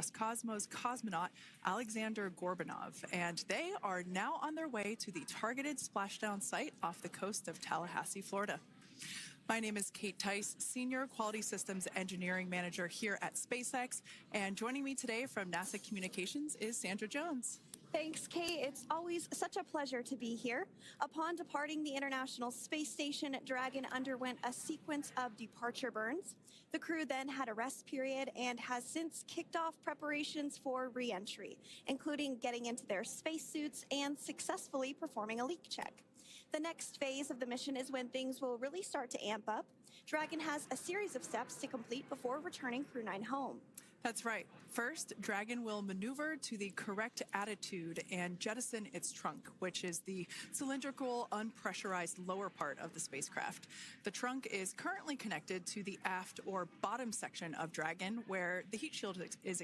Roscosmos cosmonaut Alexander Gorbanov, and they are now on their way to the targeted splashdown site off the coast of Tallahassee, Florida. My name is Kate Tice, Senior Quality Systems Engineering Manager here at SpaceX, and joining me today from NASA Communications is Sandra Jones. Thanks, Kate. It's always such a pleasure to be here. Upon departing the International Space Station, Dragon underwent a sequence of departure burns. The crew then had a rest period and has since kicked off preparations for re-entry, including getting into their spacesuits and successfully performing a leak check. The next phase of the mission is when things will really start to amp up. Dragon has a series of steps to complete before returning Crew 9 home. That's right. First, Dragon will maneuver to the correct attitude and jettison its trunk, which is the cylindrical, unpressurized lower part of the spacecraft. The trunk is currently connected to the aft or bottom section of Dragon, where the heat shield is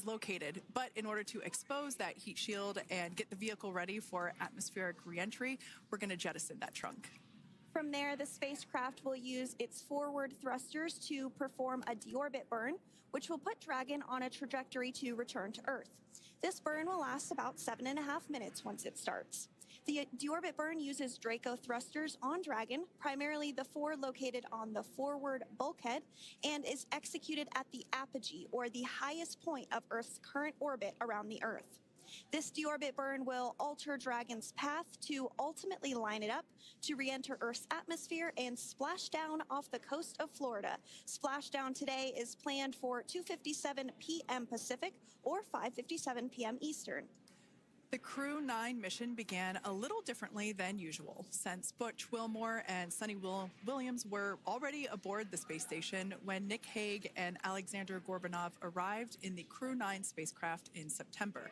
located. But in order to expose that heat shield and get the vehicle ready for atmospheric reentry, we're going to jettison that trunk. From there, the spacecraft will use its forward thrusters to perform a deorbit burn, which will put Dragon on a trajectory to return to Earth. This burn will last about 7.5 minutes once it starts. The deorbit burn uses Draco thrusters on Dragon, primarily the four located on the forward bulkhead, and is executed at the apogee, or the highest point of Earth's current orbit around the Earth. This deorbit burn will alter Dragon's path to ultimately line it up to re-enter Earth's atmosphere and splash down off the coast of Florida. Splashdown today is planned for 2:57 p.m. Pacific or 5:57 p.m. Eastern. The Crew 9 mission began a little differently than usual, since Butch Wilmore and Sonny Williams were already aboard the space station when Nick Hague and Alexander Gorbanov arrived in the Crew 9 spacecraft in September.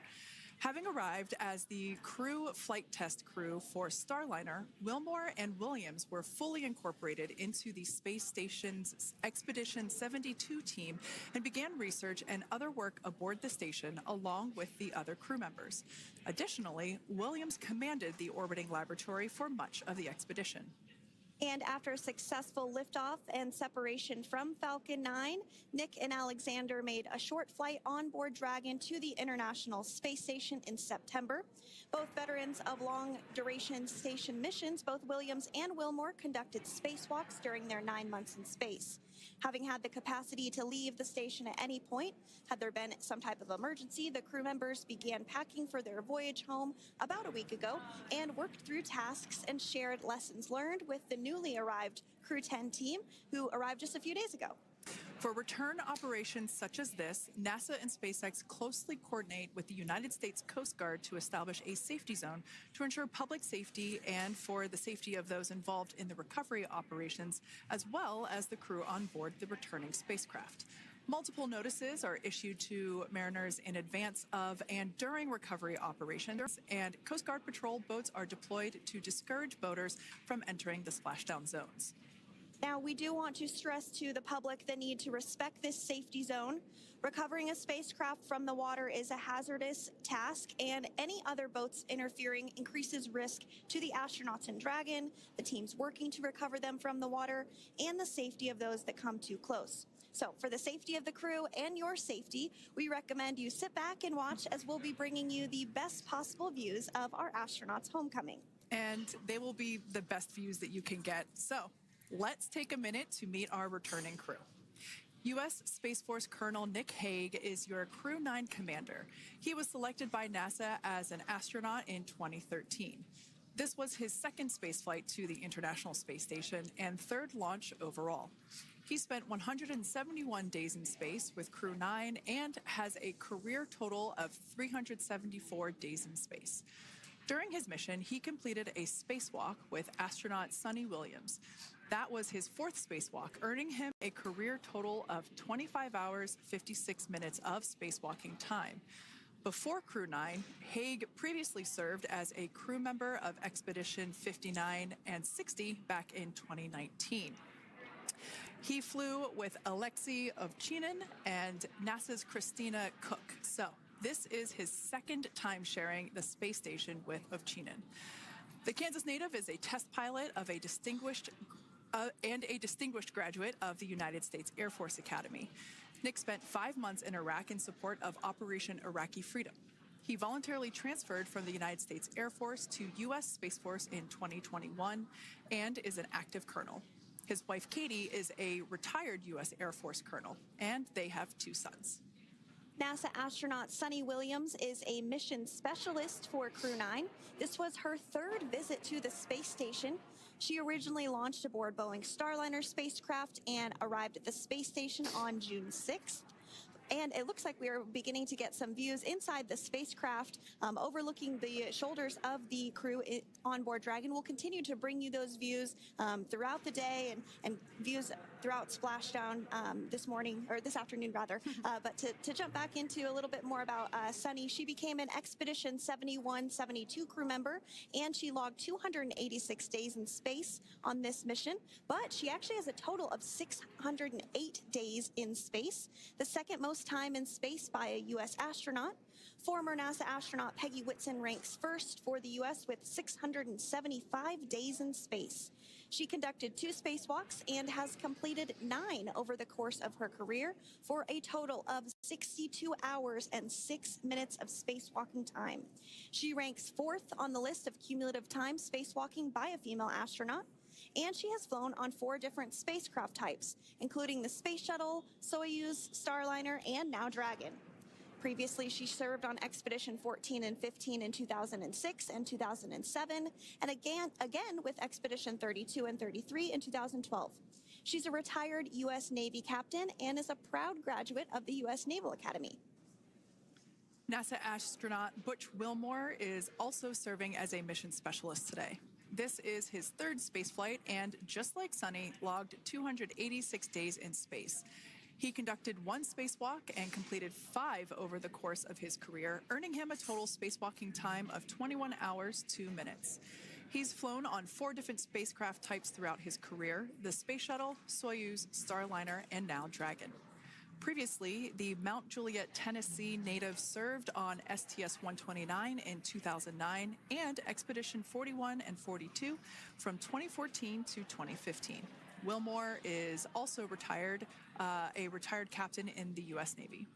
Having arrived as the crew flight test crew for Starliner, Wilmore and Williams were fully incorporated into the space station's Expedition 72 team and began research and other work aboard the station along with the other crew members. Additionally, Williams commanded the orbiting laboratory for much of the expedition. And after successful liftoff and separation from Falcon 9, Nick and Alexander made a short flight on board Dragon to the International Space Station in September. Both veterans of long-duration station missions, both Williams and Wilmore conducted spacewalks during their 9 months in space. Having had the capacity to leave the station at any point, had there been some type of emergency, the crew members began packing for their voyage home about a week ago and worked through tasks and shared lessons learned with the newly arrived Crew 10 team, who arrived just a few days ago. For return operations such as this, NASA and SpaceX closely coordinate with the United States Coast Guard to establish a safety zone to ensure public safety and for the safety of those involved in the recovery operations, as well as the crew on board the returning spacecraft. Multiple notices are issued to mariners in advance of and during recovery operations, and Coast Guard patrol boats are deployed to discourage boaters from entering the splashdown zones. Now, we do want to stress to the public the need to respect this safety zone. Recovering a spacecraft from the water is a hazardous task, and any other boats interfering increases risk to the astronauts in Dragon, the teams working to recover them from the water, and the safety of those that come too close. So for the safety of the crew and your safety, we recommend you sit back and watch as we'll be bringing you the best possible views of our astronauts' homecoming. And they will be the best views that you can get. So let's take a minute to meet our returning crew. U.S. Space Force Colonel Nick Hague is your Crew 9 commander. He was selected by NASA as an astronaut in 2013. This was his second spaceflight to the International Space Station and third launch overall. He spent 171 days in space with Crew 9 and has a career total of 374 days in space. During his mission, he completed a spacewalk with astronaut Sonny Williams. That was his fourth spacewalk, earning him a career total of 25 hours, 56 minutes of spacewalking time. Before Crew 9, Hague previously served as a crew member of Expedition 59 and 60 back in 2019. He flew with Alexei Ovchinin and NASA's Christina Cook. So this is his second time sharing the space station with Ovchinin. The Kansas native is a test pilot of a distinguished graduate of the United States Air Force Academy. Nick spent 5 months in Iraq in support of Operation Iraqi Freedom. He voluntarily transferred from the United States Air Force to U.S. Space Force in 2021 and is an active colonel. His wife, Katie, is a retired U.S. Air Force colonel, and they have 2 sons. NASA astronaut Sunny Williams is a mission specialist for Crew 9. This was her 3rd visit to the space station. She originally launched aboard Boeing Starliner spacecraft and arrived at the space station on June 6th. And it looks like we are beginning to get some views inside the spacecraft, overlooking the shoulders of the crew on board Dragon. We'll continue to bring you those views throughout the day and views throughout splashdown this afternoon rather. But to jump back into a little bit more about Sunny, she became an Expedition 71-72 crew member, and she logged 286 days in space on this mission. But she actually has a total of 608 days in space, the second most time in space by a U.S. astronaut. Former NASA astronaut Peggy Whitson ranks first for the U.S. with 675 days in space. She conducted 2 spacewalks and has completed 9 over the course of her career for a total of 62 hours and 6 minutes of spacewalking time. She ranks 4th on the list of cumulative time spacewalking by a female astronaut. And she has flown on 4 different spacecraft types, including the Space Shuttle, Soyuz, Starliner, and now Dragon. Previously, she served on Expedition 14 and 15 in 2006 and 2007, and again with Expedition 32 and 33 in 2012. She's a retired U.S. Navy captain and is a proud graduate of the U.S. Naval Academy. NASA astronaut Butch Wilmore is also serving as a mission specialist today. This is his 3rd spaceflight and, just like Sunny, logged 286 days in space. He conducted 1 spacewalk and completed 5 over the course of his career, earning him a total spacewalking time of 21 hours, 2 minutes. He's flown on 4 different spacecraft types throughout his career: the Space Shuttle, Soyuz, Starliner, and now Dragon. Previously, the Mount Juliet, Tennessee native served on STS-129 in 2009 and Expedition 41 and 42 from 2014 to 2015. Wilmore is also a retired captain in the U.S. Navy.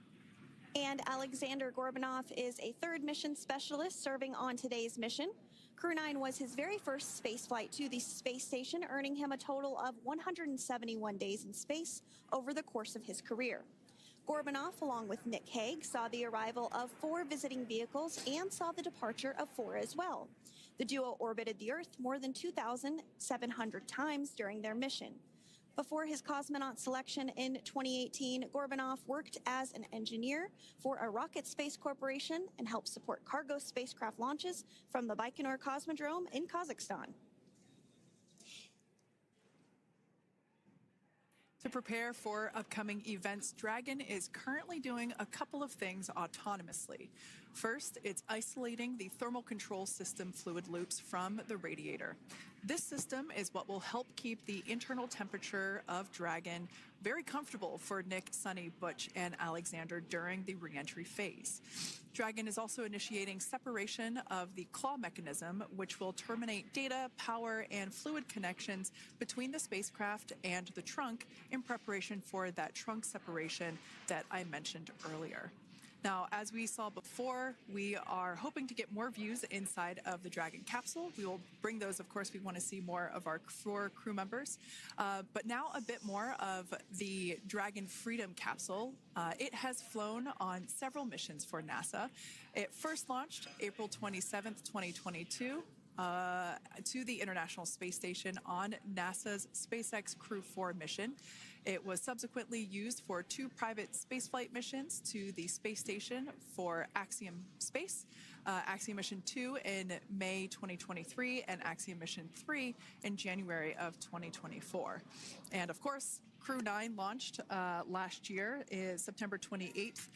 And Alexander Gorbanov is a 3rd mission specialist serving on today's mission. Crew 9 was his very first spaceflight to the space station, earning him a total of 171 days in space over the course of his career. Gorbanov, along with Nick Hague, saw the arrival of 4 visiting vehicles and saw the departure of 4 as well. The duo orbited the Earth more than 2,700 times during their mission. Before his cosmonaut selection in 2018, Gorbanov worked as an engineer for a rocket space corporation and helped support cargo spacecraft launches from the Baikonur Cosmodrome in Kazakhstan. To prepare for upcoming events, Dragon is currently doing a couple of things autonomously. First, it's isolating the thermal control system fluid loops from the radiator. This system is what will help keep the internal temperature of Dragon very comfortable for Nick, Sunny, Butch, and Alexander during the reentry phase. Dragon is also initiating separation of the claw mechanism, which will terminate data, power, and fluid connections between the spacecraft and the trunk in preparation for that trunk separation that I mentioned earlier. Now, as we saw before, we are hoping to get more views inside of the Dragon capsule. We will bring those, of course. We want to see more of our 4 crew members. But now a bit more of the Dragon Freedom capsule. It has flown on several missions for NASA. It first launched April 27th, 2022. To the International Space Station on NASA's SpaceX Crew 4 mission. It was subsequently used for 2 private spaceflight missions to the space station for Axiom Space, Axiom Mission 2 in May 2023, and Axiom Mission 3 in January of 2024. And of course, Crew 9 launched last year, is September 28th.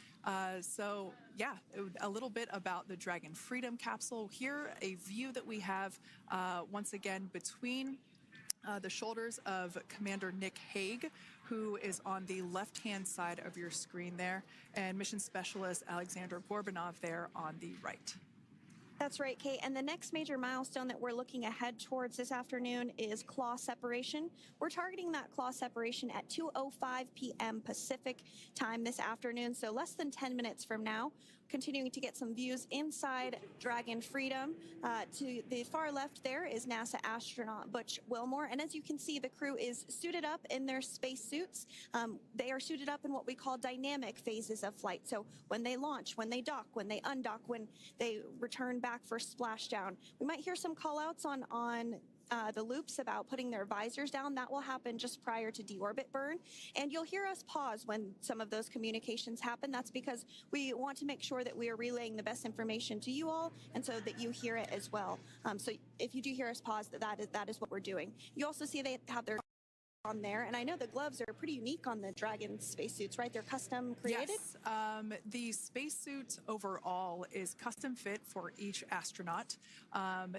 So yeah, a little bit about the Dragon Freedom capsule. Here, a view that we have once again between the shoulders of Commander Nick Hague, who is on the left-hand side of your screen there, and Mission Specialist Alexander Gorbanov there on the right. That's right, Kate. And the next major milestone that we're looking ahead towards this afternoon is claw separation. We're targeting that claw separation at 2:05 p.m. Pacific time this afternoon, so less than 10 minutes from now. Continuing to get some views inside Dragon Freedom. To the far left there is NASA astronaut Butch Wilmore, and as you can see, the crew is suited up in their space suits. They are suited up in what we call dynamic phases of flight. So when they launch, when they dock, when they undock, when they return back for splashdown. We might hear some call outs on the loops about putting their visors down. That will happen just prior to deorbit burn. And you'll hear us pause when some of those communications happen. That's because we want to make sure that we are relaying the best information to you all, and so that you hear it as well. So if you do hear us pause, that is what we're doing. You also see they have their on there, and I know the gloves are pretty unique on the Dragon spacesuits, right? They're custom created? Yes. The spacesuit overall is custom fit for each astronaut.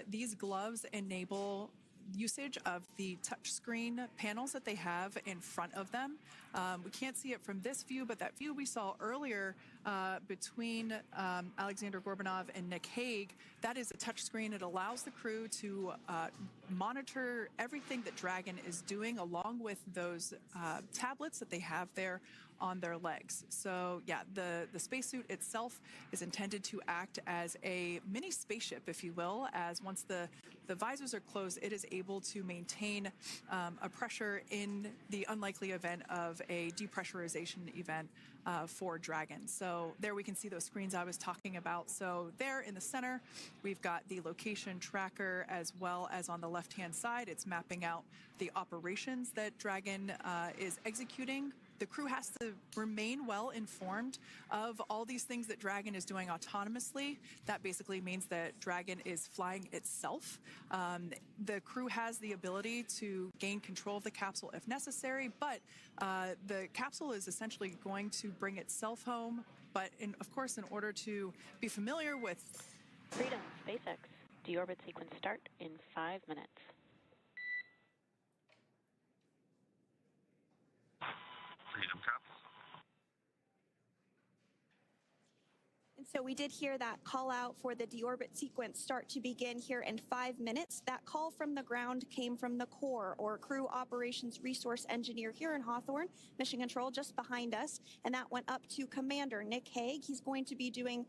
These gloves enable usage of the touchscreen panels that they have in front of them. We can't see it from this view, but that view we saw earlier between Alexander Gorbanov and Nick Hague, that is a touchscreen. It allows the crew to monitor everything that Dragon is doing, along with those tablets that they have there on their legs. So yeah, the spacesuit itself is intended to act as a mini spaceship, if you will, as once the visors are closed, it is able to maintain a pressure in the unlikely event of a depressurization event for Dragon. So there we can see those screens I was talking about. So there in the center, we've got the location tracker, as well as on the left-hand side, it's mapping out the operations that Dragon is executing. The crew has to remain well informed of all these things that Dragon is doing autonomously. That basically means that Dragon is flying itself. The crew has the ability to gain control of the capsule if necessary, but the capsule is essentially going to bring itself home. But of course, in order to be familiar with Freedom, SpaceX, deorbit sequence start in 5 minutes. Freedom Cups. And so we did hear that call out for the deorbit sequence start to begin here in 5 minutes. That call from the ground came from the core, or Crew Operations Resource Engineer here in Hawthorne, Mission Control just behind us. And that went up to Commander Nick Hague. He's going to be doing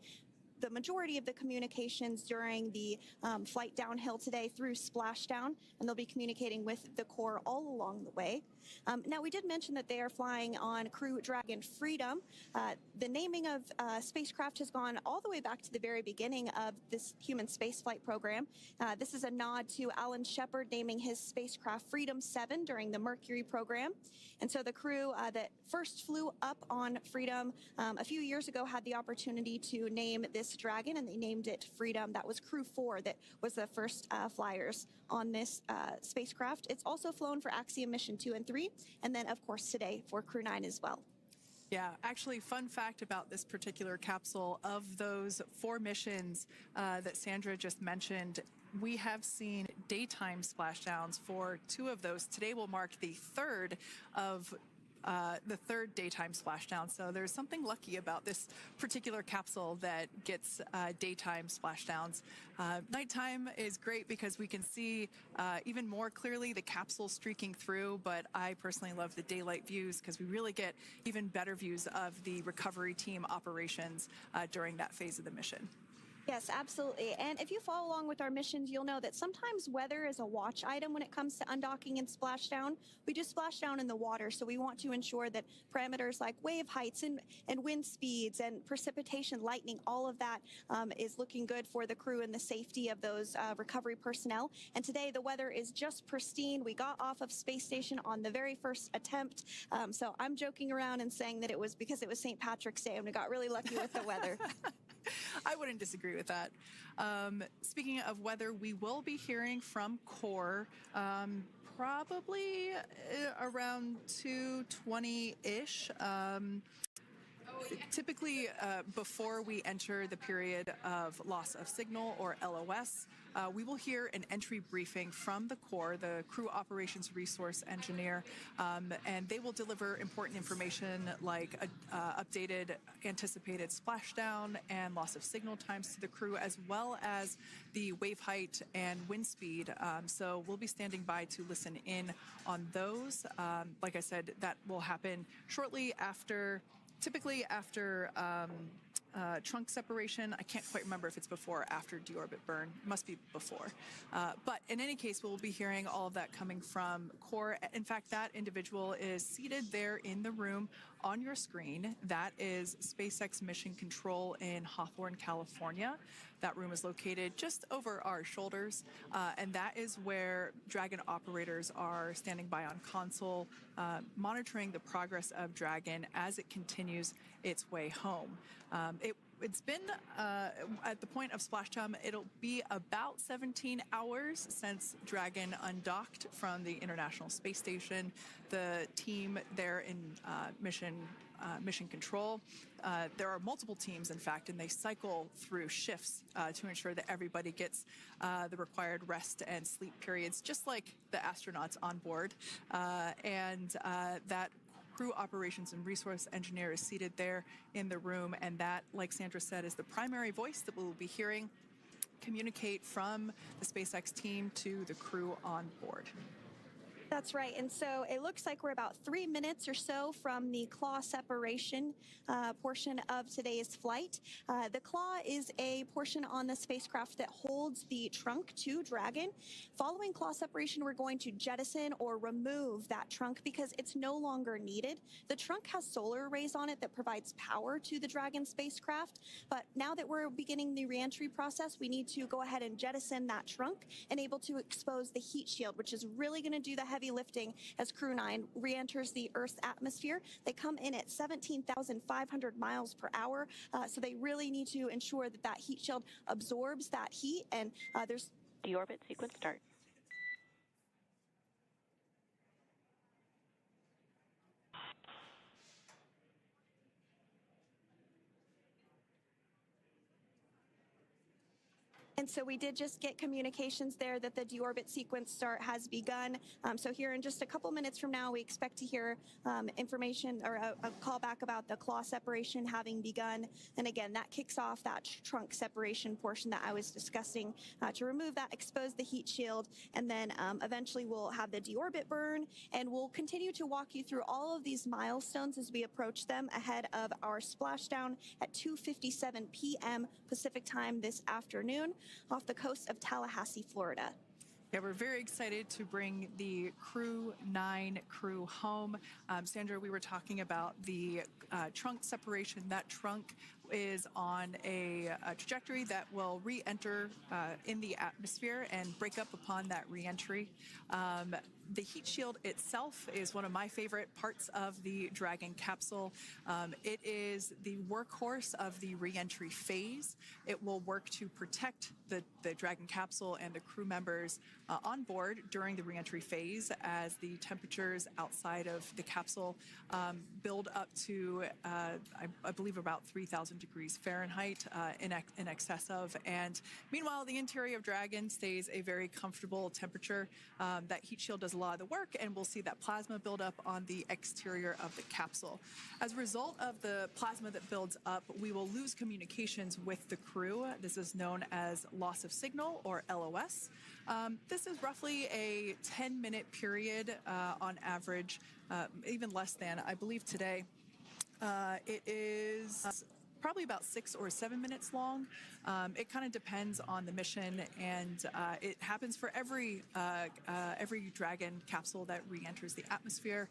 the majority of the communications during the flight downhill today through splashdown, and they'll be communicating with the core all along the way. Now, we did mention that they are flying on Crew Dragon Freedom. The naming of spacecraft has gone all the way back to the very beginning of this human spaceflight program. This is a nod to Alan Shepard naming his spacecraft Freedom 7 during the Mercury program. And so the crew that first flew up on Freedom a few years ago had the opportunity to name this Dragon, and they named it Freedom. That was Crew 4 that was the first flyers on this spacecraft. It's also flown for Axiom Mission 2 and 3, and then, of course, today for Crew 9 as well. Yeah, actually, fun fact about this particular capsule, of those 4 missions that Sandra just mentioned, we have seen daytime splashdowns for 2 of those. Today will mark the third daytime splashdown. So there's something lucky about this particular capsule that gets daytime splashdowns. Nighttime is great because we can see even more clearly the capsule streaking through, but I personally love the daylight views because we really get even better views of the recovery team operations during that phase of the mission. Yes, absolutely. And if you follow along with our missions, you'll know that sometimes weather is a watch item when it comes to undocking and splashdown. We do splashdown in the water, so we want to ensure that parameters like wave heights and wind speeds and precipitation, lightning, all of that is looking good for the crew and the safety of those recovery personnel. And today the weather is just pristine. We got off of space station on the very first attempt. So I'm joking around and saying that it was because it was St. Patrick's Day and we got really lucky with the weather. I wouldn't disagree with that. Speaking of weather, we will be hearing from Core probably around 2:20-ish. Typically, before we enter the period of loss of signal, or LOS, we will hear an entry briefing from the core, the Crew Operations Resource Engineer, and they will deliver important information like updated anticipated splashdown and loss of signal times to the crew, as well as the wave height and wind speed. So we'll be standing by to listen in on those. Like I said, that will happen shortly after, typically after trunk separation. I can't quite remember if it's before or after deorbit burn. It must be before. But in any case, we'll be hearing all of that coming from core. In fact, that individual is seated there in the room on your screen. That is SpaceX Mission Control in Hawthorne, California. That room is located just over our shoulders, and that is where Dragon operators are standing by on console, monitoring the progress of Dragon as it continues its way home. It's been, at the point of splashdown, it'll be about 17 hours since Dragon undocked from the International Space Station. The team there in mission control, there are multiple teams, in fact, and they cycle through shifts to ensure that everybody gets the required rest and sleep periods, just like the astronauts on board. That Crew Operations and Resource Engineer is seated there in the room, and that, like Sandra said, is the primary voice that we will be hearing communicate from the SpaceX team to the crew on board. That's right. And so it looks like we're about 3 minutes or so from the claw separation portion of today's flight. The claw is a portion on the spacecraft that holds the trunk to Dragon. Following claw separation, we're going to jettison or remove that trunk because it's no longer needed. The trunk has solar arrays on it that provides power to the Dragon spacecraft. But now that we're beginning the reentry process, we need to go ahead and jettison that trunk and able to expose the heat shield, which is really going to do the heavy lifting as Crew 9 re-enters the Earth's atmosphere. They come in at 17,500 miles per hour, so they really need to ensure that that heat shield absorbs that heat, and there's... Deorbit sequence start. And so we did just get communications there that the deorbit sequence start has begun. So here in just a couple minutes from now, we expect to hear information or a call back about the claw separation having begun. And again, that kicks off that trunk separation portion that I was discussing to remove that, expose the heat shield, and then eventually we'll have the deorbit burn, and we'll continue to walk you through all of these milestones as we approach them ahead of our splashdown at 2:57 p.m. Pacific time this afternoon off the coast of Tallahassee, Florida. Yeah, we're very excited to bring the Crew 9 crew home. Sandra, we were talking about the trunk separation. That trunk is on a trajectory that will re-enter in the atmosphere and break up upon that re-entry. The heat shield itself is one of my favorite parts of the Dragon capsule. It is the workhorse of the re-entry phase. It will work to protect the Dragon capsule and the crew members on board during the re-entry phase as the temperatures outside of the capsule build up to, I believe, about 3,000 degrees Fahrenheit in excess of. And meanwhile, the interior of Dragon stays a very comfortable temperature. That heat shield does a lot of the work, and we'll see that plasma build up on the exterior of the capsule. As a result of the plasma that builds up, we will lose communications with the crew. This is known as loss of signal, or LOS. This is roughly a 10-minute period on average, even less than. I believe today it is probably about 6 or 7 minutes long. It kind of depends on the mission, and it happens for every Dragon capsule that re-enters the atmosphere.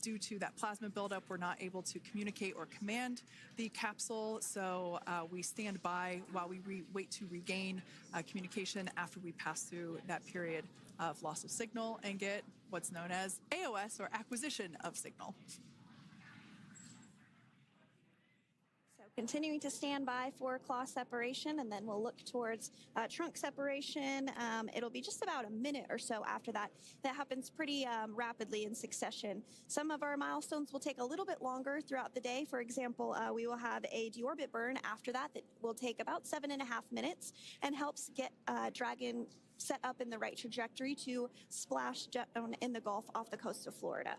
Due to that plasma buildup, we're not able to communicate or command the capsule, so we stand by while we wait to regain communication after we pass through that period of loss of signal and get what's known as AOS, or acquisition of signal. Continuing to stand by for claw separation, and then we'll look towards trunk separation. It'll be just about a minute or so after that. That happens pretty rapidly in succession. Some of our milestones will take a little bit longer throughout the day. For example, we will have a deorbit burn after that will take about 7.5 minutes and helps get Dragon set up in the right trajectory to splash down in the Gulf off the coast of Florida.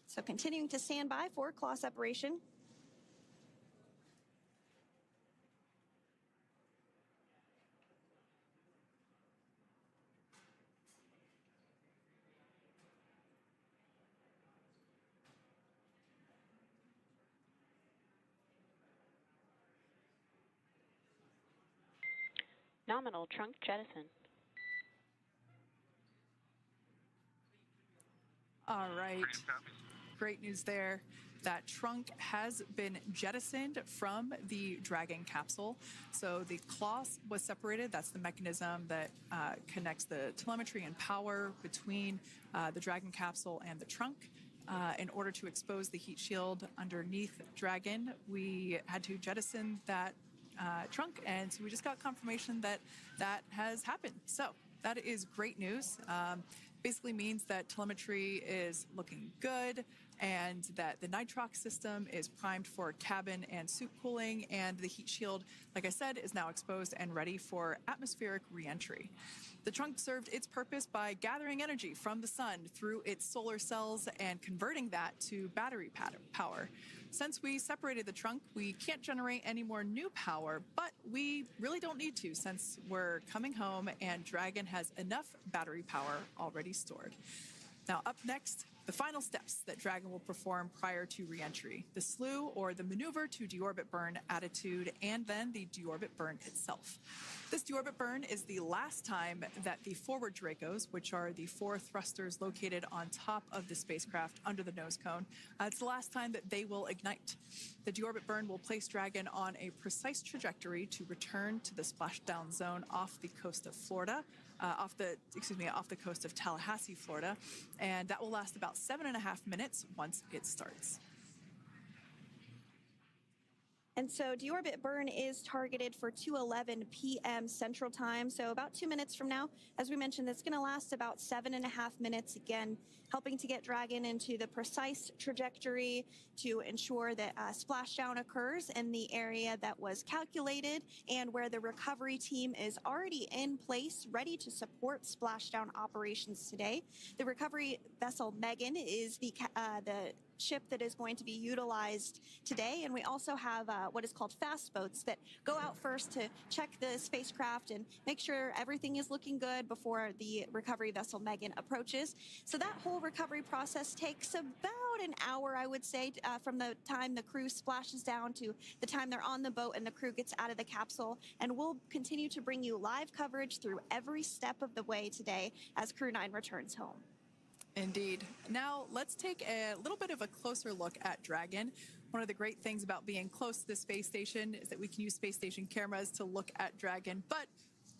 So continuing to stand by for claw separation. Nominal trunk jettison. All right. Freedom copy. Great news there. That trunk has been jettisoned from the Dragon capsule. So the claw was separated. That's the mechanism that connects the telemetry and power between the Dragon capsule and the trunk. In order to expose the heat shield underneath Dragon, we had to jettison that trunk, and so we just got confirmation that that has happened. So that is great news. Basically means that telemetry is looking good and that the nitrox system is primed for cabin and suit cooling, and the heat shield, like I said, is now exposed and ready for atmospheric reentry. The trunk served its purpose by gathering energy from the sun through its solar cells and converting that to battery power. Since we separated the trunk, we can't generate any more new power, but we really don't need to since we're coming home and Dragon has enough battery power already stored. Now, up next, the final steps that Dragon will perform prior to reentry: the slew, or the maneuver to deorbit burn attitude, and then the deorbit burn itself. This deorbit burn is the last time that the forward Dracos, which are the 4 thrusters located on top of the spacecraft under the nose cone, it's the last time that they will ignite. The deorbit burn will place Dragon on a precise trajectory to return to the splashdown zone off the coast of Florida, off the coast of Tallahassee, Florida, and that will last about 7.5 minutes once it starts. And so deorbit burn is targeted for 2:11 p.m. Central Time, so about 2 minutes from now. As we mentioned, it's going to last about 7.5 minutes, again, helping to get Dragon into the precise trajectory to ensure that splashdown occurs in the area that was calculated and where the recovery team is already in place, ready to support splashdown operations today. The recovery vessel Megan is the ship that is going to be utilized today, and we also have what is called fast boats that go out first to check the spacecraft and make sure everything is looking good before the recovery vessel Megan approaches. So that whole recovery process takes about an hour, I would say, from the time the crew splashes down to the time they're on the boat and the crew gets out of the capsule. And we'll continue to bring you live coverage through every step of the way today as Crew 9 returns home. Indeed. Now, let's take a little bit of a closer look at Dragon. One of the great things about being close to the space station is that we can use space station cameras to look at Dragon, but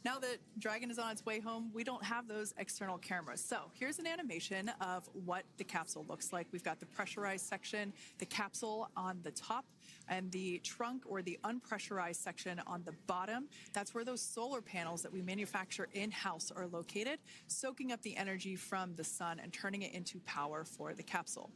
now that Dragon is on its way home, we don't have those external cameras. So here's an animation of what the capsule looks like. We've got the pressurized section, the capsule on the top, and the trunk, or the unpressurized section, on the bottom. That's where those solar panels that we manufacture in-house are located, soaking up the energy from the sun and turning it into power for the capsule.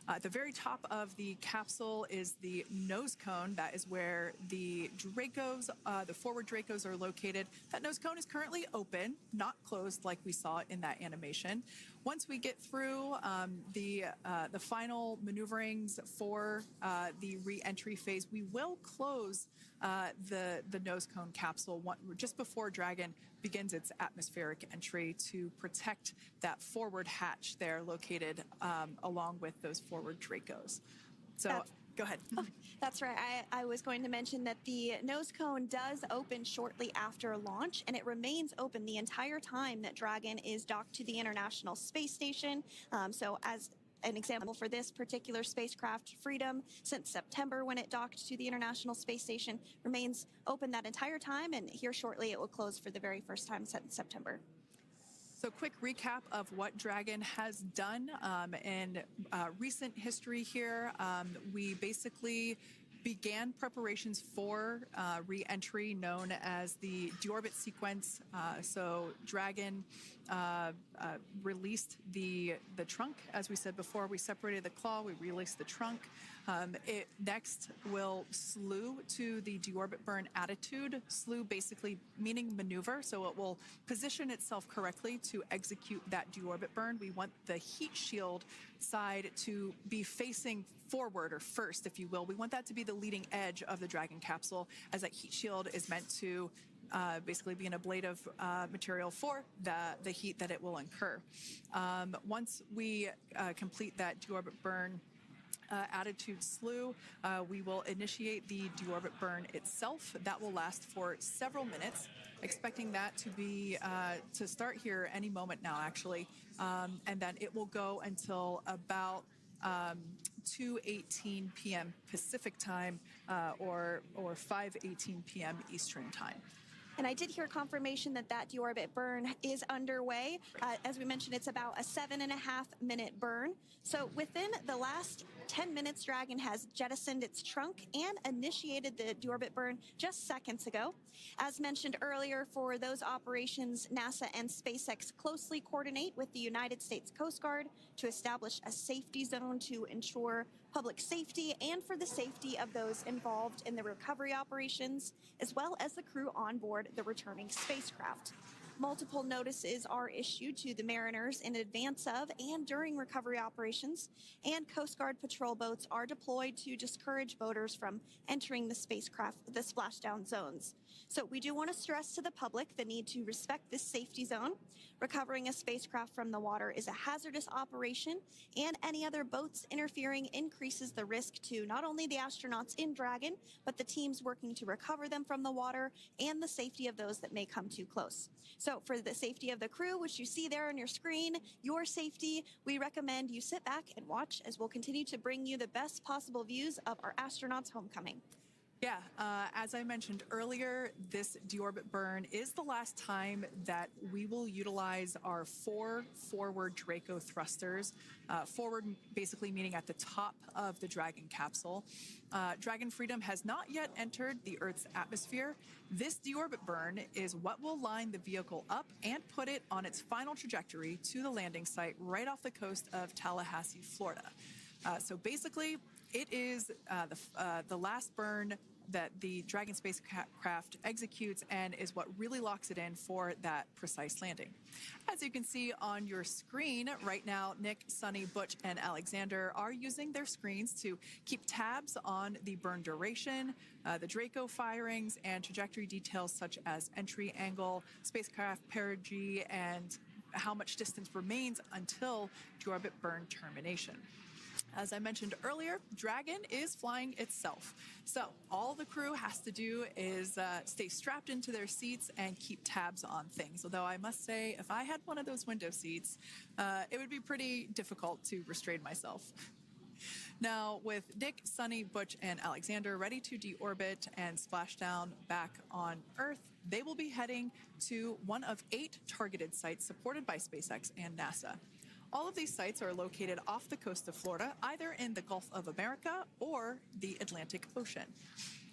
At the very top of the capsule is the nose cone. That is where the Dracos, the forward Dracos, are located. That nose cone is currently open, not closed like we saw in that animation. Once we get through the final maneuverings for the re-entry phase, we will close the nose cone capsule just before Dragon begins its atmospheric entry to protect that forward hatch there located along with those forward Dracos. So go ahead. Oh, that's right. I was going to mention that the nose cone does open shortly after launch, and it remains open the entire time that Dragon is docked to the International Space Station. So as an example for this particular spacecraft, Freedom, since September when it docked to the International Space Station, remains open that entire time, and here shortly it will close for the very first time since September. So quick recap of what Dragon has done in recent history here. We basically began preparations for re-entry known as the deorbit sequence. So Dragon released the trunk. As we said before, we separated the claw, we released the trunk. It next will slew to the deorbit burn attitude. Slew basically meaning maneuver, so it will position itself correctly to execute that deorbit burn. We want the heat shield side to be facing forward, or first, if you will. We want that to be the leading edge of the Dragon capsule, as that heat shield is meant to basically be an ablative material for the heat that it will incur. Once we complete that deorbit burn attitude slew, we will initiate the deorbit burn itself. That will last for several minutes, expecting that to be to start here any moment now, actually, and then it will go until about 2:18 p.m. Pacific time, or 5:18 p.m. Eastern time. And I did hear confirmation that deorbit burn is underway. As we mentioned, it's about a 7.5-minute burn. So within the last 10 minutes, Dragon has jettisoned its trunk and initiated the deorbit burn just seconds ago. As mentioned earlier, for those operations, NASA and SpaceX closely coordinate with the United States Coast Guard to establish a safety zone to ensure public safety and for the safety of those involved in the recovery operations, as well as the crew on board the returning spacecraft. Multiple notices are issued to the mariners in advance of and during recovery operations, and Coast Guard patrol boats are deployed to discourage boaters from entering the splashdown zones. So we do want to stress to the public the need to respect this safety zone. Recovering a spacecraft from the water is a hazardous operation, and any other boats interfering increases the risk to not only the astronauts in Dragon, but the teams working to recover them from the water and the safety of those that may come too close. So for the safety of the crew, which you see there on your screen, your safety, we recommend you sit back and watch as we'll continue to bring you the best possible views of our astronauts' homecoming. Yeah, as I mentioned earlier, this deorbit burn is the last time that we will utilize our 4 forward Draco thrusters. Forward basically meaning at the top of the Dragon capsule. Dragon Freedom has not yet entered the Earth's atmosphere. This deorbit burn is what will line the vehicle up and put it on its final trajectory to the landing site right off the coast of Tallahassee, Florida. So basically, it is the last burn that the Dragon spacecraft executes and is what really locks it in for that precise landing. As you can see on your screen right now, Nick, Sunny, Butch, and Alexander are using their screens to keep tabs on the burn duration, the Draco firings, and trajectory details such as entry angle, spacecraft perigee, and how much distance remains until deorbit burn termination. As I mentioned earlier, Dragon is flying itself. So all the crew has to do is stay strapped into their seats and keep tabs on things. Although I must say, if I had one of those window seats, it would be pretty difficult to restrain myself. Now, with Nick, Sunny, Butch, and Alexander ready to deorbit and splash down back on Earth, they will be heading to one of 8 targeted sites supported by SpaceX and NASA. All of these sites are located off the coast of Florida, either in the Gulf of America or the Atlantic Ocean.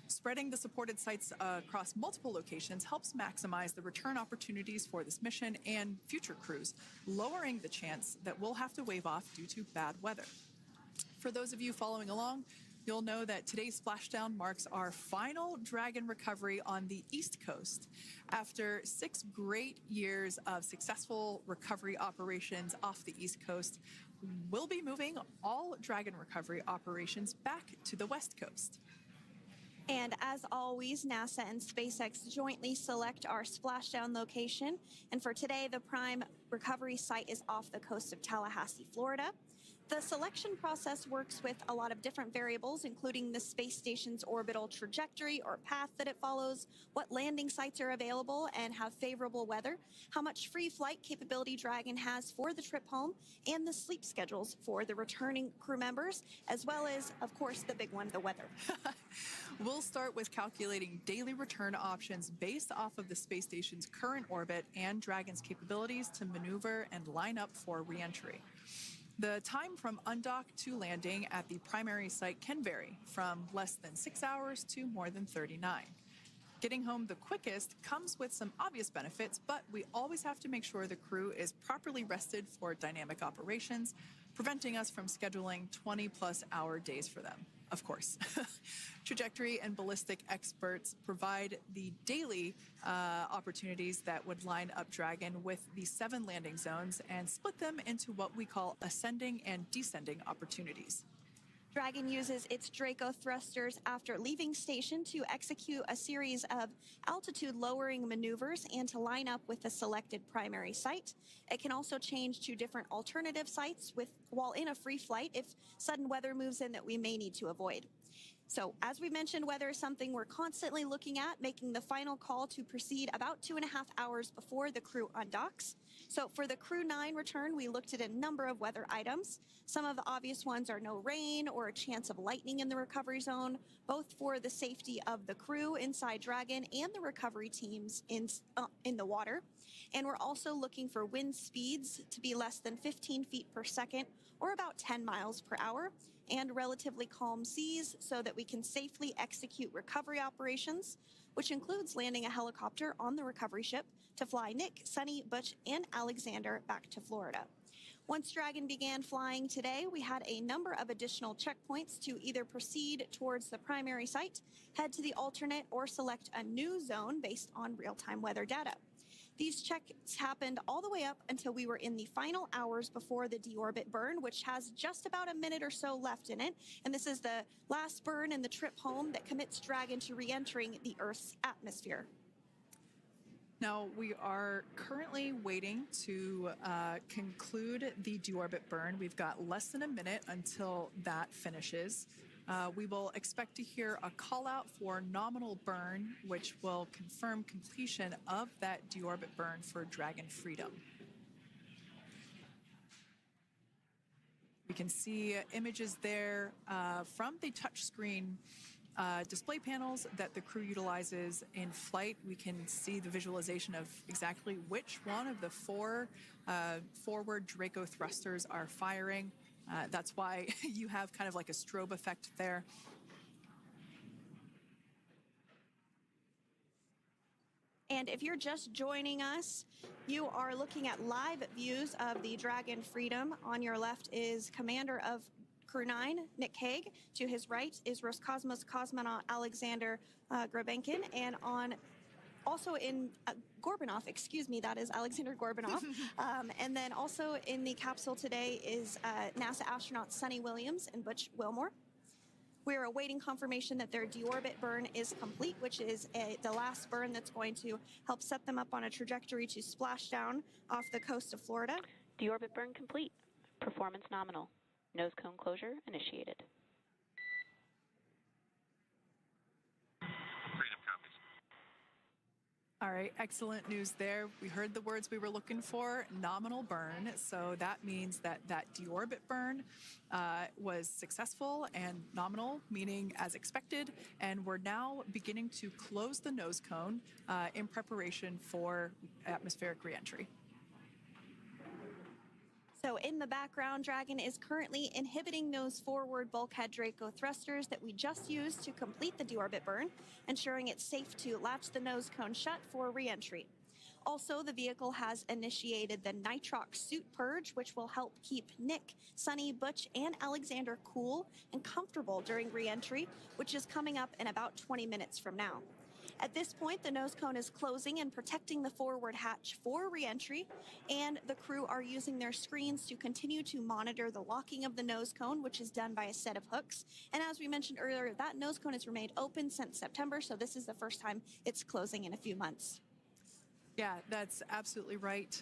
Spreading the supported sites across multiple locations helps maximize the return opportunities for this mission and future crews, lowering the chance that we'll have to wave off due to bad weather. For those of you following along, you'll know that today's splashdown marks our final Dragon recovery on the East Coast. After 6 great years of successful recovery operations off the East Coast, we'll be moving all Dragon recovery operations back to the West Coast. And as always, NASA and SpaceX jointly select our splashdown location. And for today, the prime recovery site is off the coast of Tallahassee, Florida. The selection process works with a lot of different variables, including the space station's orbital trajectory or path that it follows, what landing sites are available and have favorable weather, how much free flight capability Dragon has for the trip home, and the sleep schedules for the returning crew members, as well as, of course, the big one, the weather. We'll start with calculating daily return options based off of the space station's current orbit and Dragon's capabilities to maneuver and line up for re-entry. The time from undock to landing at the primary site can vary from less than 6 hours to more than 39. Getting home the quickest comes with some obvious benefits, but we always have to make sure the crew is properly rested for dynamic operations, preventing us from scheduling 20-plus hour days for them, of course. Trajectory and ballistic experts provide the daily opportunities that would line up Dragon with the 7 landing zones and split them into what we call ascending and descending opportunities. Dragon uses its Draco thrusters after leaving station to execute a series of altitude lowering maneuvers and to line up with the selected primary site. It can also change to different alternative sites while in a free flight if sudden weather moves in that we may need to avoid. So as we mentioned, weather is something we're constantly looking at, making the final call to proceed about 2.5 hours before the crew undocks. So for the Crew 9 return, we looked at a number of weather items. Some of the obvious ones are no rain or a chance of lightning in the recovery zone, both for the safety of the crew inside Dragon and the recovery teams in the water. And we're also looking for wind speeds to be less than 15 feet per second or about 10 miles per hour, and relatively calm seas so that we can safely execute recovery operations, which includes landing a helicopter on the recovery ship to fly Nick, Sunny, Butch, and Alexander back to Florida. Once Dragon began flying today, we had a number of additional checkpoints to either proceed towards the primary site, head to the alternate, or select a new zone based on real-time weather data. These checks happened all the way up until we were in the final hours before the deorbit burn, which has just about a minute or so left in it. And this is the last burn in the trip home that commits Dragon to re-entering the Earth's atmosphere. Now, we are currently waiting to conclude the deorbit burn. We've got less than a minute until that finishes. We will expect to hear a call out for nominal burn, which will confirm completion of that deorbit burn for Dragon Freedom. We can see images there from the touchscreen display panels that the crew utilizes in flight. We can see the visualization of exactly which one of the 4 forward Draco thrusters are firing. That's why you have kind of like a strobe effect there. And if you're just joining us, you are looking at live views of the Dragon Freedom. On your left is Commander of Crew 9, Nick Hague. To his right is Roscosmos cosmonaut Alexander Grabenkin. And also in Gorbanov, excuse me, that is Alexander Gorbanov. And then also in the capsule today is NASA astronauts Sunny Williams and Butch Wilmore. We're awaiting confirmation that their deorbit burn is complete, which is the last burn that's going to help set them up on a trajectory to splash down off the coast of Florida. Deorbit burn complete. Performance nominal. Nose cone closure initiated. Freedom copies. All right, excellent news there. We heard the words we were looking for, nominal burn. So that means that that deorbit burn was successful and nominal, meaning as expected. And we're now beginning to close the nose cone in preparation for atmospheric reentry. So in the background, Dragon is currently inhibiting those forward bulkhead Draco thrusters that we just used to complete the deorbit burn, ensuring it's safe to latch the nose cone shut for re-entry. Also, the vehicle has initiated the nitrox suit purge, which will help keep Nick, Sunny, Butch, and Alexander cool and comfortable during re-entry, which is coming up in about 20 minutes from now. At this point, the nose cone is closing and protecting the forward hatch for re-entry, and the crew are using their screens to continue to monitor the locking of the nose cone, which is done by a set of hooks. And as we mentioned earlier, that nose cone has remained open since September, so this is the first time it's closing in a few months. Yeah, that's absolutely right.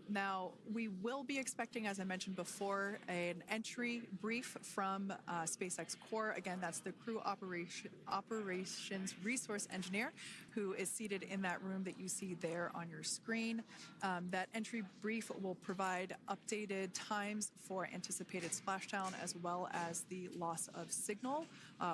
Now, we will be expecting, as I mentioned before, an entry brief from SpaceX Core. Again, that's the crew operations resource engineer who is seated in that room that you see there on your screen. That entry brief will provide updated times for anticipated splashdown as well as the loss of signal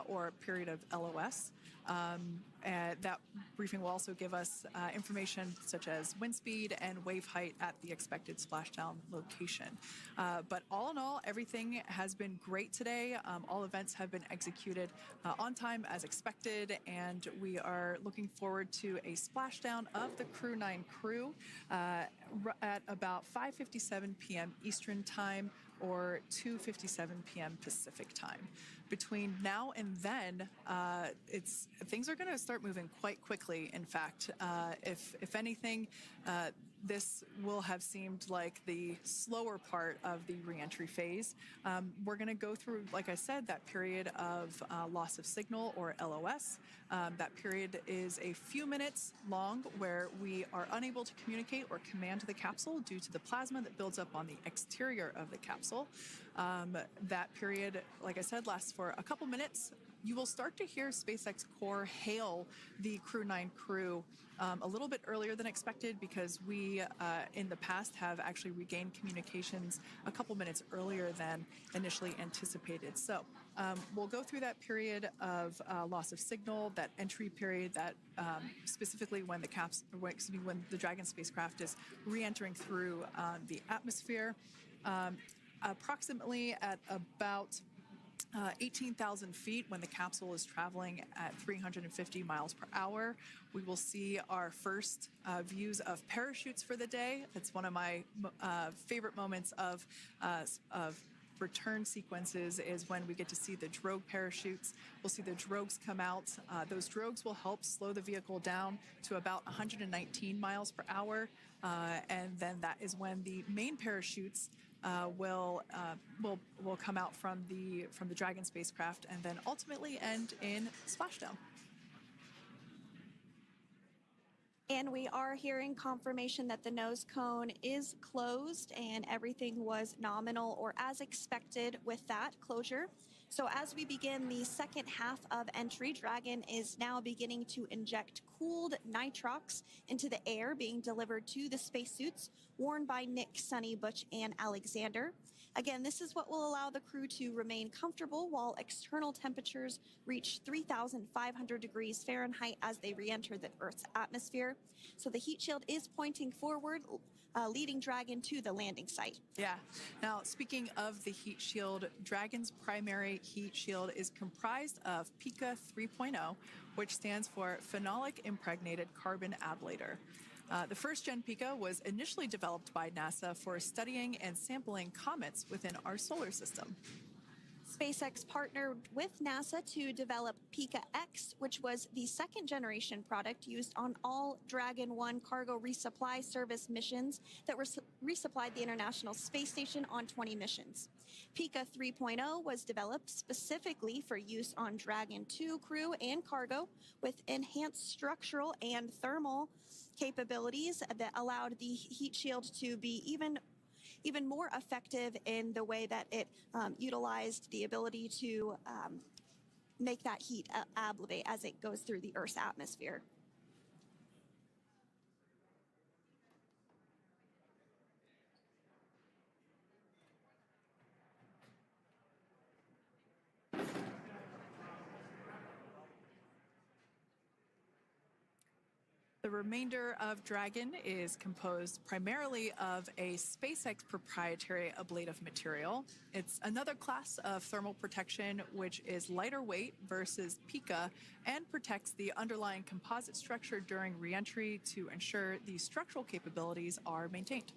or period of LOS. And that briefing will also give us information such as wind speed and wave height at the expected splashdown location. But all in all, everything has been great today. All events have been executed on time as expected, and we are looking forward to a splashdown of the Crew 9 crew at about 5:57 p.m. Eastern Time or 2:57 p.m. Pacific Time. Between now and then, things are going to start moving quite quickly. In fact, if anything, this will have seemed like the slower part of the reentry phase. We're going to go through, like I said, that period of loss of signal, or LOS. That period is a few minutes long where we are unable to communicate or command the capsule due to the plasma that builds up on the exterior of the capsule. That period, like I said, lasts for a couple minutes. You will start to hear SpaceX Core hail the Crew 9 crew a little bit earlier than expected, because we, in the past, have actually regained communications a couple minutes earlier than initially anticipated. So we'll go through that period of loss of signal, that entry period, that specifically when the Dragon spacecraft is re-entering through the atmosphere, approximately at about 18,000 feet, when the capsule is traveling at 350 miles per hour. We will see our first views of parachutes for the day. It's one of my favorite moments of return sequences, is when we get to see the drogue parachutes. We'll see the drogues come out. Those drogues will help slow the vehicle down to about 119 miles per hour. And then that is when the main parachutes will come out from the Dragon spacecraft, and then ultimately end in splashdown. And we are hearing confirmation that the nose cone is closed and everything was nominal or as expected with that closure. So as we begin the second half of entry, Dragon is now beginning to inject cooled nitrox into the air being delivered to the spacesuits worn by Nick, Sunny, Butch, and Alexander. Again, this is what will allow the crew to remain comfortable while external temperatures reach 3,500 degrees Fahrenheit as they re-enter the Earth's atmosphere. So the heat shield is pointing forward, leading Dragon to the landing site. Yeah. Now, speaking of the heat shield, Dragon's primary heat shield is comprised of PICA 3.0, which stands for Phenolic Impregnated Carbon Ablator. The first-gen PICA was initially developed by NASA for studying and sampling comets within our solar system. SpaceX partnered with NASA to develop PICA X, which was the second-generation product used on all Dragon 1 cargo resupply service missions that resupplied the International Space Station on 20 missions. PICA 3.0 was developed specifically for use on Dragon 2 crew and cargo, with enhanced structural and thermal capabilities that allowed the heat shield to be even more effective in the way that it utilized the ability to make that heat ablate as it goes through the Earth's atmosphere. The remainder of Dragon is composed primarily of a SpaceX proprietary ablative material. It's another class of thermal protection which is lighter weight versus PICA and protects the underlying composite structure during reentry to ensure the structural capabilities are maintained.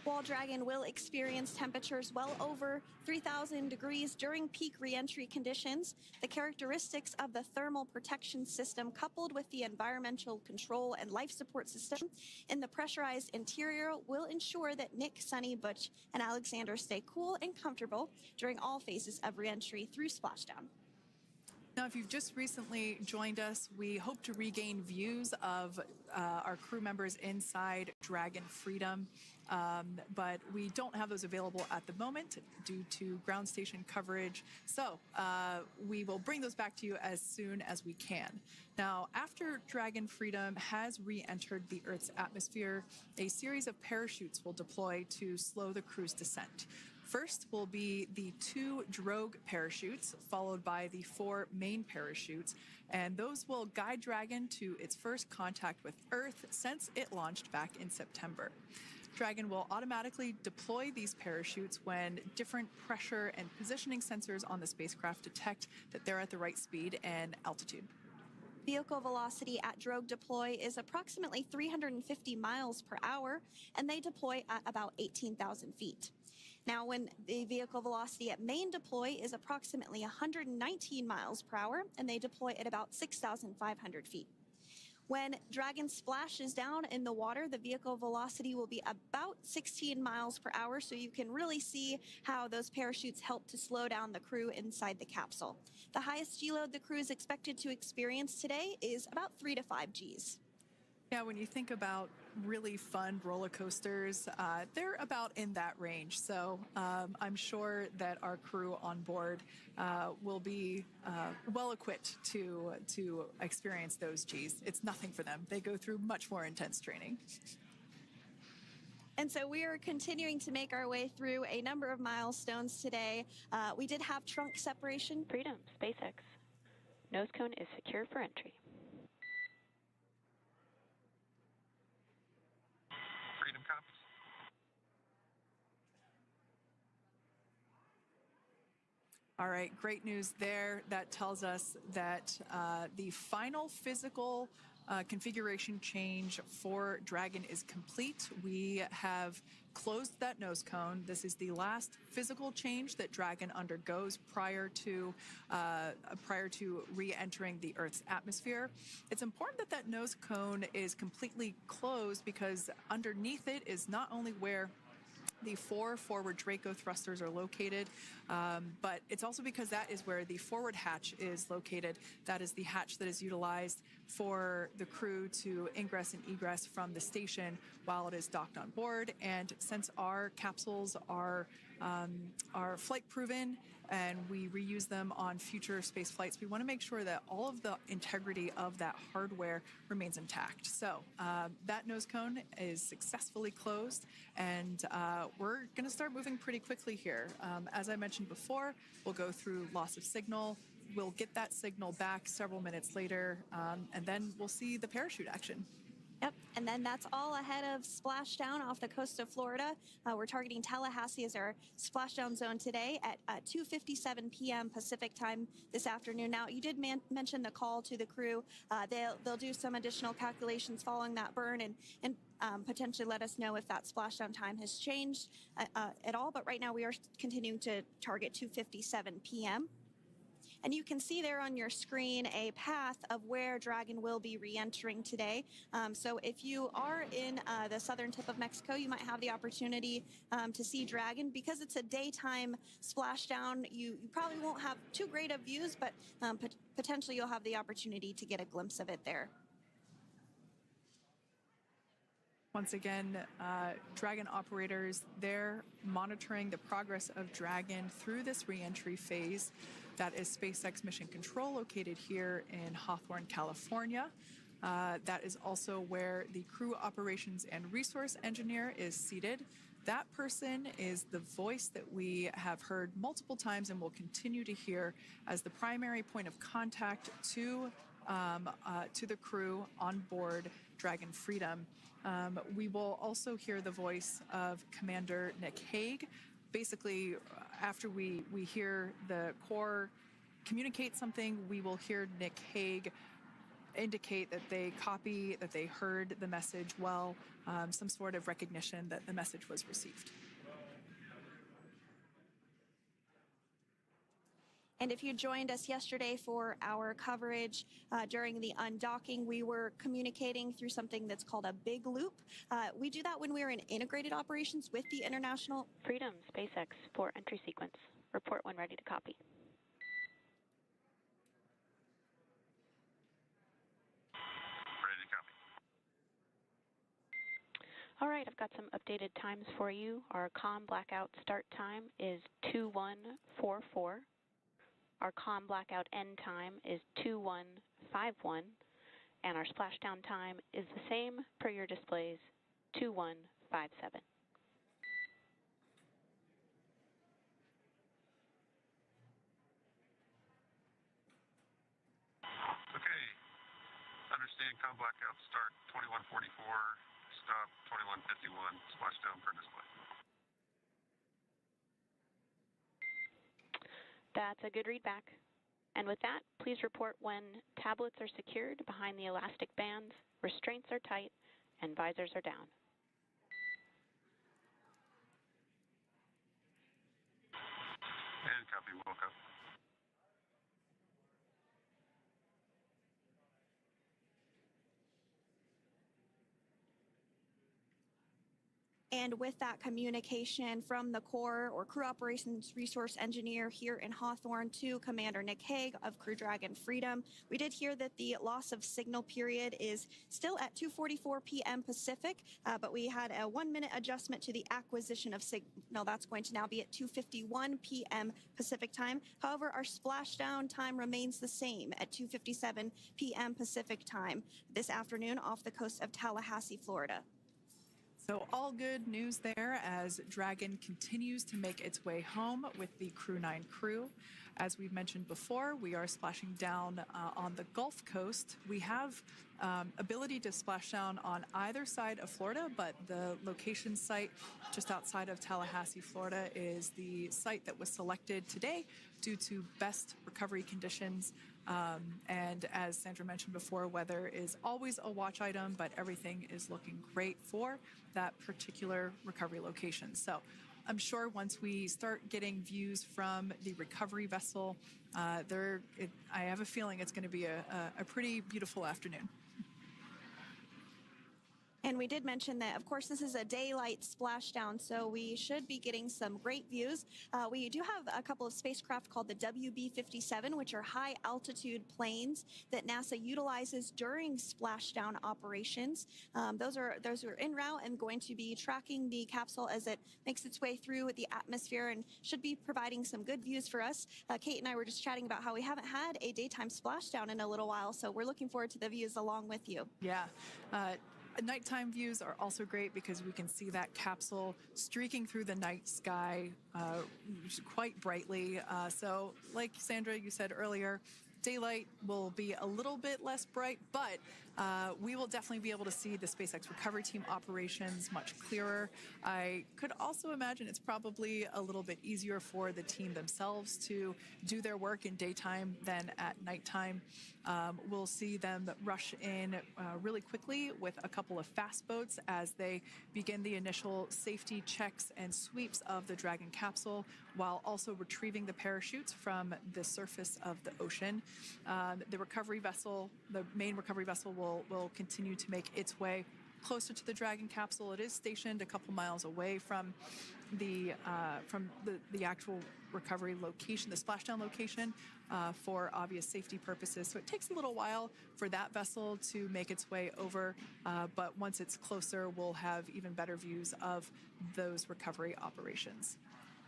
While Dragon will experience temperatures well over 3,000 degrees during peak reentry conditions, the characteristics of the thermal protection system, coupled with the environmental control and life support system in the pressurized interior, will ensure that Nick, Sunny, Butch, and Alexander stay cool and comfortable during all phases of reentry through splashdown. Now, if you've just recently joined us, we hope to regain views of our crew members inside Dragon Freedom, but we don't have those available at the moment due to ground station coverage. So we will bring those back to you as soon as we can. Now, after Dragon Freedom has re-entered the Earth's atmosphere, a series of parachutes will deploy to slow the crew's descent. First will be the 2 drogue parachutes, followed by the 4 main parachutes, and those will guide Dragon to its first contact with Earth since it launched back in September. Dragon will automatically deploy these parachutes when different pressure and positioning sensors on the spacecraft detect that they're at the right speed and altitude. Vehicle velocity at drogue deploy is approximately 350 miles per hour, and they deploy at about 18,000 feet. Now, when the vehicle velocity at main deploy is approximately 119 miles per hour, and they deploy at about 6,500 feet. When Dragon splashes down in the water, the vehicle velocity will be about 16 miles per hour, so you can really see how those parachutes help to slow down the crew inside the capsule. The highest G-load the crew is expected to experience today is about 3 to 5 Gs. Yeah, when you think about really fun roller coasters, they're about in that range. So I'm sure that our crew on board will be well equipped to experience those Gs. It's nothing for them. They go through much more intense training. And so we are continuing to make our way through a number of milestones today. We did have trunk separation. Freedom, SpaceX. Nose cone is secure for entry. Freedom copies. All right, great news there. That tells us that the final physical configuration change for Dragon is complete. We have closed that nose cone. This is the last physical change that Dragon undergoes prior to re-entering the Earth's atmosphere. It's important that that nose cone is completely closed because underneath it is not only where the 4 forward Draco thrusters are located, but it's also because that is where the forward hatch is located. That is the hatch that is utilized for the crew to ingress and egress from the station while it is docked on board. And since our capsules are flight proven and we reuse them on future space flights, we want to make sure that all of the integrity of that hardware remains intact. So that nose cone is successfully closed, and we're going to start moving pretty quickly here. As I mentioned before, we'll go through loss of signal. We'll get that signal back several minutes later, and then we'll see the parachute action. Yep, and then that's all ahead of splashdown off the coast of Florida. We're targeting Tallahassee as our splashdown zone today at 2:57 p.m. Pacific time this afternoon. Now, you did mention the call to the crew. They'll do some additional calculations following that burn and potentially let us know if that splashdown time has changed at all. But right now, we are continuing to target 2:57 p.m. And you can see there on your screen a path of where Dragon will be re-entering today. So if you are in the southern tip of Mexico, you might have the opportunity to see Dragon. Because it's a daytime splashdown, you probably won't have too great of views, but potentially you'll have the opportunity to get a glimpse of it there. Once again, Dragon operators, they're monitoring the progress of Dragon through this re-entry phase. That is SpaceX Mission Control, located here in Hawthorne, California. That is also where the crew operations and resource engineer is seated. That person is the voice that we have heard multiple times and will continue to hear as the primary point of contact to the crew on board Dragon Freedom. We will also hear the voice of Commander Nick Hague. Basically, after we hear the Corps communicate something, we will hear Nick Hague indicate that they copy, that they heard the message well, some sort of recognition that the message was received. And if you joined us yesterday for our coverage during the undocking, we were communicating through something that's called a big loop. We do that when we're in integrated operations with the International Freedom, SpaceX, for entry sequence. Report when ready to copy. Ready to copy. All right, I've got some updated times for you. Our comm blackout start time is 2144. Our comm blackout end time is 2151, and our splashdown time is the same per your displays, 2157. com blackout start 2144, stop 2151, splashdown for display. That's a good readback. And with that, please report when tablets are secured behind the elastic bands, restraints are tight, and visors are down. And copy, woke up. And with that communication from the Corps or Crew Operations Resource Engineer here in Hawthorne to Commander Nick Hague of Crew Dragon Freedom, we did hear that the loss of signal period is still at 2:44 p.m. Pacific, but we had a 1-minute adjustment to the acquisition of signal. That's going to now be at 2:51 p.m. Pacific time. However, our splashdown time remains the same at 2:57 p.m. Pacific time this afternoon off the coast of Tallahassee, Florida. So all good news there as Dragon continues to make its way home with the Crew 9 crew. As we've mentioned before, we are splashing down on the Gulf Coast. We have ability to splash down on either side of Florida, but the location site just outside of Tallahassee, Florida is the site that was selected today due to best recovery conditions. And as Sandra mentioned before, weather is always a watch item, but everything is looking great for that particular recovery location. So I'm sure once we start getting views from the recovery vessel, I have a feeling it's going to be a pretty beautiful afternoon. And we did mention that, of course, this is a daylight splashdown, so we should be getting some great views. We do have a couple of spacecraft called the WB-57, which are high-altitude planes that NASA utilizes during splashdown operations. Those are en route and going to be tracking the capsule as it makes its way through the atmosphere and should be providing some good views for us. Kate and I were just chatting about how we haven't had a daytime splashdown in a little while, so we're looking forward to the views along with you. Yeah. Nighttime views are also great because we can see that capsule streaking through the night sky quite brightly. So like Sandra, you said earlier, daylight will be a little bit less bright, but we will definitely be able to see the SpaceX recovery team operations much clearer. I could also imagine it's probably a little bit easier for the team themselves to do their work in daytime than at nighttime. We'll see them rush in really quickly with a couple of fast boats as they begin the initial safety checks and sweeps of the Dragon capsule, while also retrieving the parachutes from the surface of the ocean. The recovery vessel, the main recovery vessel, will continue to make its way closer to the Dragon capsule. It is stationed a couple miles away from the actual recovery location, the splashdown location, for obvious safety purposes. So it takes a little while for that vessel to make its way over, but once it's closer, we'll have even better views of those recovery operations.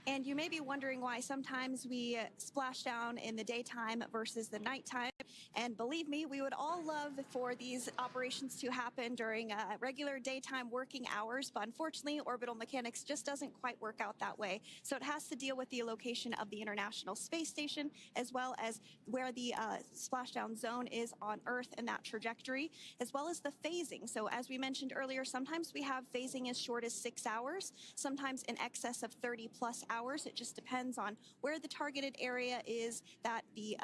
And you may be wondering why sometimes we splash down in the daytime versus the nighttime. And believe me, we would all love for these operations to happen during regular daytime working hours. But unfortunately, orbital mechanics just doesn't quite work out that way. So it has to deal with the location of the International Space Station, as well as where the splashdown zone is on Earth and that trajectory, as well as the phasing. So as we mentioned earlier, sometimes we have phasing as short as 6 hours, sometimes in excess of 30+ hours. It just depends on where the targeted area is that the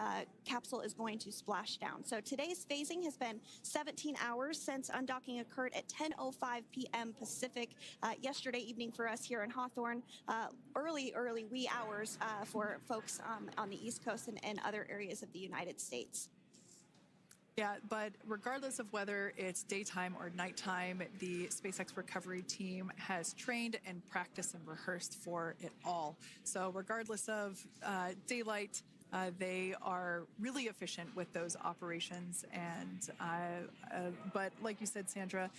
capsule is going to splash down. So today's phasing has been 17 hours since undocking occurred at 10:05 p.m. Pacific yesterday evening for us here in Hawthorne. Early wee hours for folks on the East Coast and other areas of the United States. Yeah, but regardless of whether it's daytime or nighttime, the SpaceX recovery team has trained and practiced and rehearsed for it all. So regardless of daylight, they are really efficient with those operations. And but like you said, Sandra,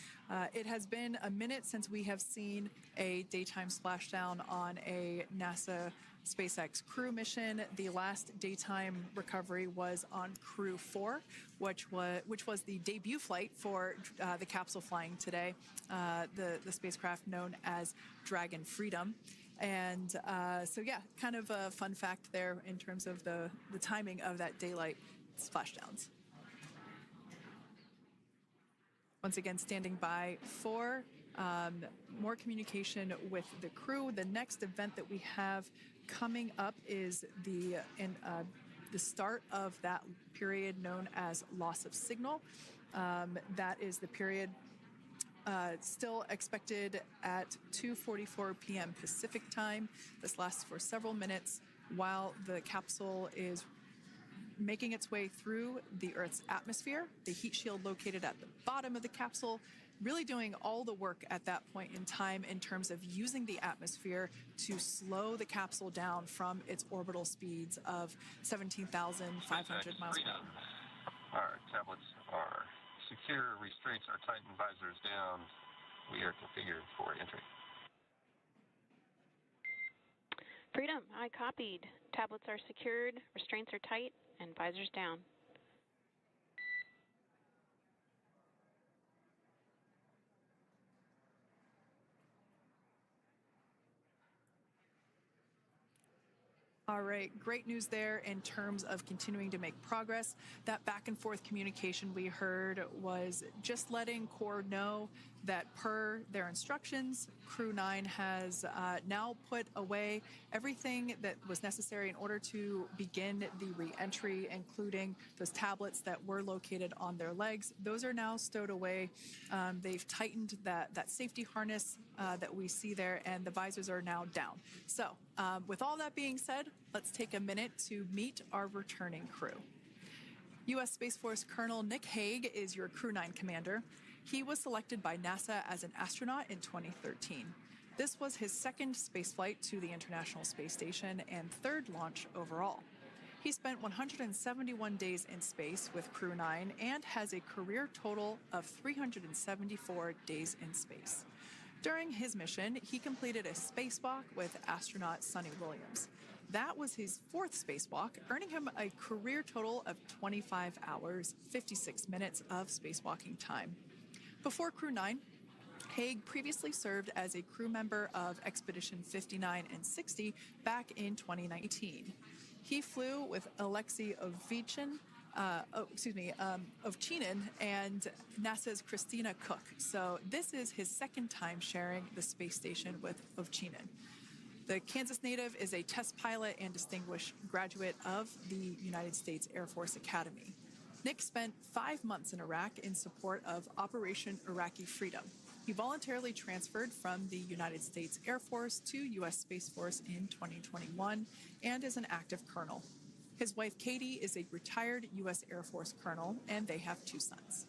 it has been a minute since we have seen a daytime splashdown on a NASA SpaceX crew mission. The last daytime recovery was on Crew 4, which was the debut flight for the capsule flying today, the spacecraft known as Dragon Freedom. And so, yeah, kind of a fun fact there in terms of the timing of that daylight splashdowns. once again standing by for more communication with the crew. The next event that we have coming up is the start of that period known as loss of signal. That is the period still expected at 2:44 p.m. Pacific time. This lasts for several minutes while the capsule is making its way through the Earth's atmosphere. The heat shield located at the bottom of the capsule really doing all the work at that point in time in terms of using the atmosphere to slow the capsule down from its orbital speeds of 17,500 miles per hour. Our tablets are secure, restraints are tightened, visors down. We are configured for entry. Freedom, I copied. Tablets are secured, restraints are tight, and visors down. All right, great news there in terms of continuing to make progress. That back and forth communication we heard was just letting Core know that per their instructions, Crew 9 has now put away everything that was necessary in order to begin the re-entry, including those tablets that were located on their legs. Those are now stowed away. They've tightened that safety harness that we see there, and the visors are now down. So with all that being said, let's take a minute to meet our returning crew. U.S. Space Force Colonel Nick Hague is your Crew 9 commander. He was selected by NASA as an astronaut in 2013. This was his second spaceflight to the International Space Station and third launch overall. He spent 171 days in space with Crew 9 and has a career total of 374 days in space. During his mission, he completed a spacewalk with astronaut Suni Williams. That was his fourth spacewalk, earning him a career total of 25 hours, 56 minutes of spacewalking time. Before Crew 9, Hague previously served as a crew member of Expedition 59 and 60 back in 2019. He flew with Alexei Ovchinin and NASA's Christina Cook. So this is his second time sharing the space station with Ovchinin. The Kansas native is a test pilot and distinguished graduate of the United States Air Force Academy. Nick spent 5 months in Iraq in support of Operation Iraqi Freedom. He voluntarily transferred from the United States Air Force to U.S. Space Force in 2021 and is an active colonel. His wife, Katie, is a retired U.S. Air Force colonel, and they have 2 sons.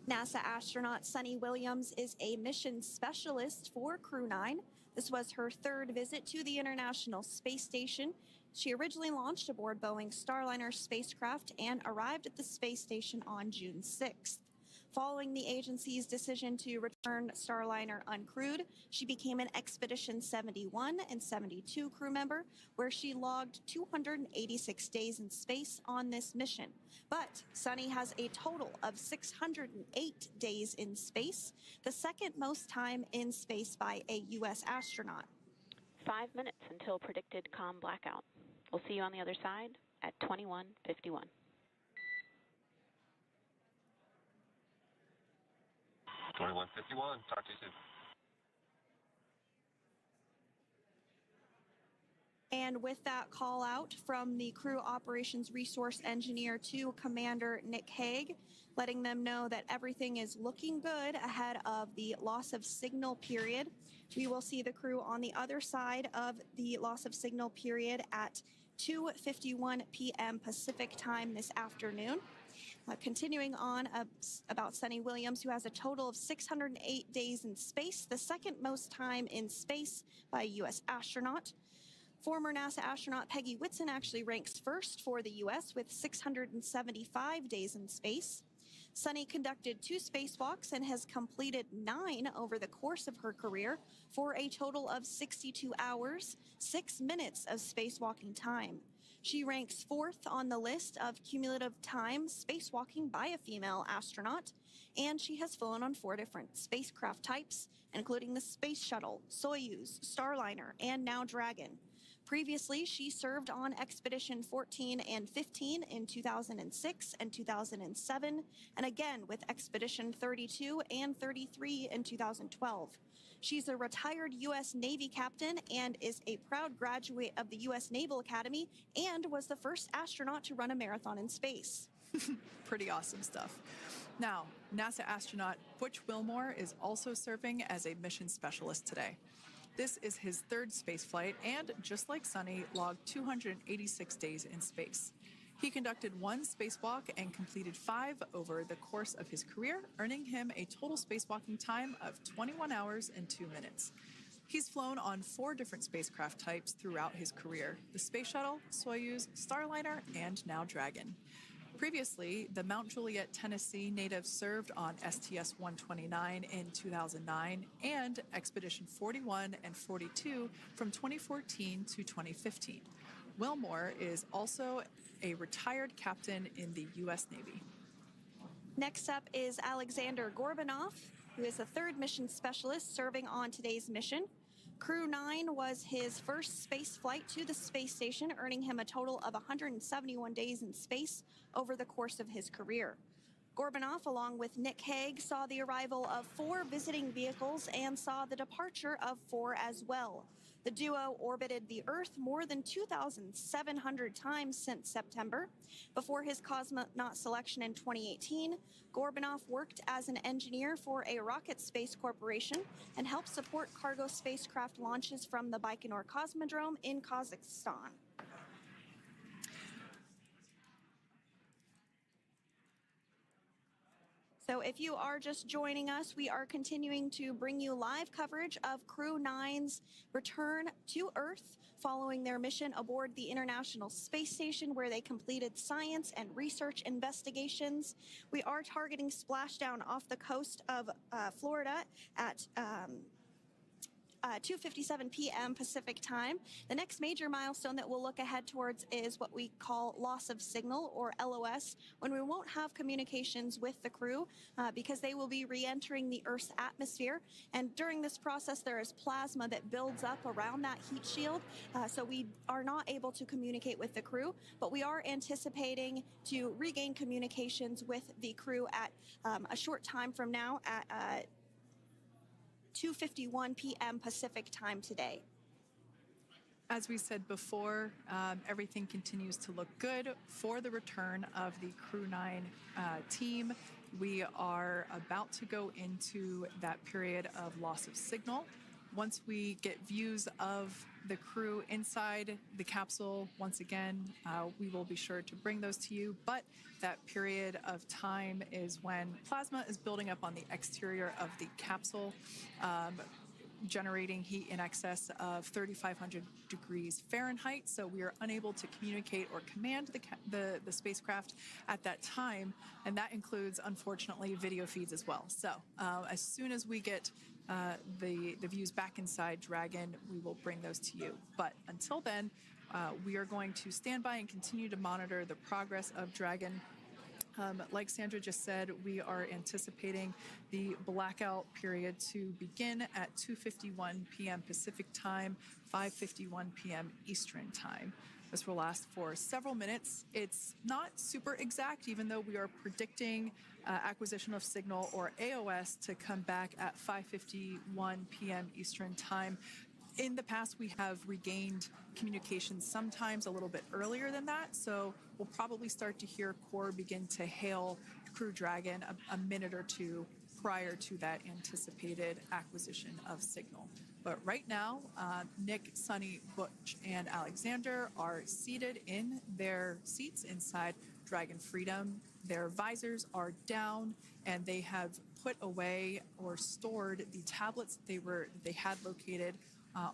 NASA astronaut Suni Williams is a mission specialist for Crew 9. This was her third visit to the International Space Station. She originally launched aboard Boeing Starliner spacecraft and arrived at the space station on June 6th. Following the agency's decision to return Starliner uncrewed, she became an Expedition 71 and 72 crew member, where she logged 286 days in space on this mission. But Suni has a total of 608 days in space, the second most time in space by a U.S. astronaut. 5 minutes until predicted comm blackout. We'll see you on the other side at 21:51. Talk to you soon. And with that call out from the Crew Operations Resource Engineer to Commander Nick Hague, letting them know that everything is looking good ahead of the loss of signal period. We will see the crew on the other side of the loss of signal period at 2:51 p.m. Pacific time this afternoon. Continuing on about Suni Williams, who has a total of 608 days in space, the second most time in space by a U.S. astronaut. Former NASA astronaut Peggy Whitson actually ranks first for the U.S. with 675 days in space. Suni conducted 2 spacewalks and has completed 9 over the course of her career for a total of 62 hours, 6 minutes of spacewalking time. She ranks 4th on the list of cumulative time spacewalking by a female astronaut, and she has flown on 4 different spacecraft types, including the Space Shuttle, Soyuz, Starliner, and now Dragon. Previously, she served on Expedition 14 and 15 in 2006 and 2007, and again with Expedition 32 and 33 in 2012. She's a retired U.S. Navy captain and is a proud graduate of the U.S. Naval Academy and was the first astronaut to run a marathon in space. Pretty awesome stuff. Now, NASA astronaut Butch Wilmore is also serving as a mission specialist today. This is his third spaceflight and, just like Sunny, logged 286 days in space. He conducted one spacewalk and completed 5 over the course of his career, earning him a total spacewalking time of 21 hours and 2 minutes. He's flown on 4 different spacecraft types throughout his career: the Space Shuttle, Soyuz, Starliner, and now Dragon. Previously, the Mount Juliet, Tennessee native served on STS-129 in 2009 and Expedition 41 and 42 from 2014 to 2015. Wilmore is also a retired captain in the U.S. Navy. Next up is Alexander Gorbanov, who is the third mission specialist serving on today's mission. Crew 9 was his first space flight to the space station, earning him a total of 171 days in space over the course of his career. Gorbanov, along with Nick Hague, saw the arrival of 4 visiting vehicles and saw the departure of 4 as well. The duo orbited the Earth more than 2,700 times since September. Before his cosmonaut selection in 2018, Gorbanov worked as an engineer for a rocket space corporation and helped support cargo spacecraft launches from the Baikonur Cosmodrome in Kazakhstan. So if you are just joining us, we are continuing to bring you live coverage of Crew 9's return to Earth following their mission aboard the International Space Station, where they completed science and research investigations. We are targeting splashdown off the coast of Florida at 2:57 p.m. Pacific time. The next major milestone that we'll look ahead towards is what we call loss of signal, or LOS, when we won't have communications with the crew because they will be re-entering the Earth's atmosphere. And during this process, there is plasma that builds up around that heat shield, so we are not able to communicate with the crew, but we are anticipating to regain communications with the crew at a short time from now at 2:51 p.m. Pacific time today. As we said before, everything continues to look good for the return of the Crew 9 team. We are about to go into that period of loss of signal. Once we get views of the crew inside the capsule, once again, we will be sure to bring those to you. But that period of time is when plasma is building up on the exterior of the capsule, generating heat in excess of 3,500 degrees Fahrenheit. So we are unable to communicate or command the spacecraft at that time. And that includes, unfortunately, video feeds as well. So as soon as we get the views back inside Dragon, we will bring those to you. But until then, we are going to stand by and continue to monitor the progress of Dragon. Like Sandra just said, we are anticipating the blackout period to begin at 2:51 p.m. Pacific time, 5:51 p.m. Eastern time. This will last for several minutes. It's not super exact, even though we are predicting acquisition of signal, or AOS, to come back at 5:51 p.m. Eastern time. In the past, we have regained communications sometimes a little bit earlier than that, so we'll probably start to hear Core begin to hail Crew Dragon a minute or two prior to that anticipated acquisition of signal. But right now, Nick, Sunny, Butch, and Alexander are seated in their seats inside Dragon Freedom. Their visors are down, and they have put away or stored the tablets that they had located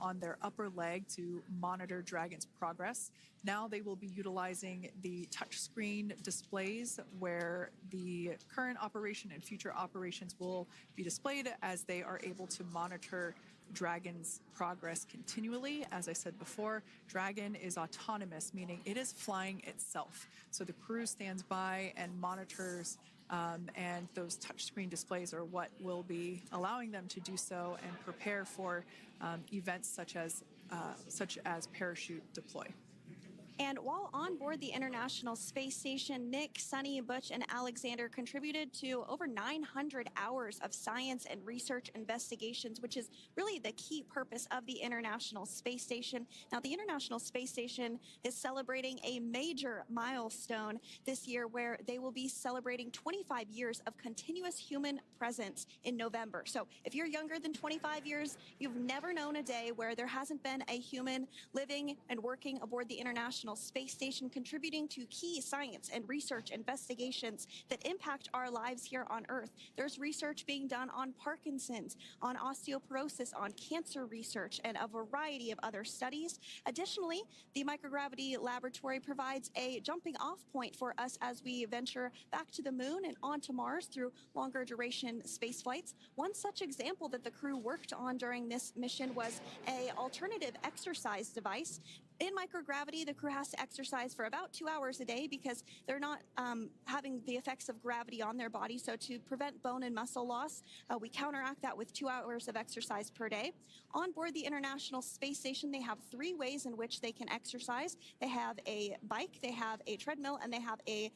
on their upper leg to monitor Dragon's progress. Now they will be utilizing the touchscreen displays, where the current operation and future operations will be displayed as they are able to monitor Dragon's progress continually. As I said before, Dragon is autonomous, meaning it is flying itself. So the crew stands by and monitors, and those touchscreen displays are what will be allowing them to do so and prepare for events such as such as parachute deploy. And while on board the International Space Station, Nick, Sunny, Butch, and Alexander contributed to over 900 hours of science and research investigations, which is really the key purpose of the International Space Station. Now, the International Space Station is celebrating a major milestone this year where they will be celebrating 25 years of continuous human presence in November. So if you're younger than 25 years, you've never known a day where there hasn't been a human living and working aboard the International Space Station, contributing to key science and research investigations that impact our lives here on Earth. There's research being done on Parkinson's, on osteoporosis, on cancer research, and a variety of other studies. Additionally, the microgravity laboratory provides a jumping off point for us as we venture back to the moon and onto Mars through longer duration space flights. One such example that the crew worked on during this mission was an alternative exercise device. In microgravity, the crew has to exercise for about 2 hours a day because they're not having the effects of gravity on their body. So to prevent bone and muscle loss, we counteract that with 2 hours of exercise per day. On board the International Space Station, they have 3 ways in which they can exercise. They have a bike, they have a treadmill, and they have a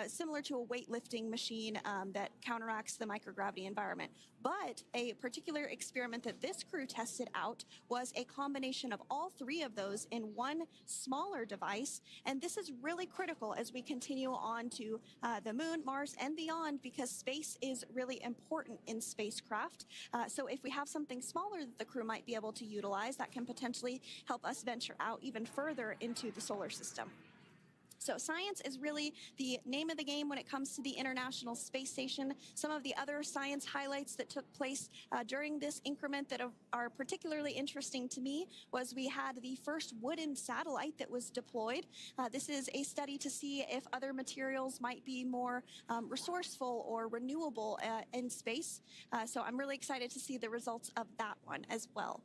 similar to a weightlifting machine that counteracts the microgravity environment. But a particular experiment that this crew tested out was a combination of all 3 of those in one smaller device. And this is really critical as we continue on to the moon, Mars, and beyond, because space is really important in spacecraft. So if we have something smaller that the crew might be able to utilize, that can potentially help us venture out even further into the solar system. So science is really the name of the game when it comes to the International Space Station. Some of the other science highlights that took place during this increment that are particularly interesting to me was we had the first wooden satellite that was deployed. This is a study to see if other materials might be more resourceful or renewable in space. So I'm really excited to see the results of that one as well.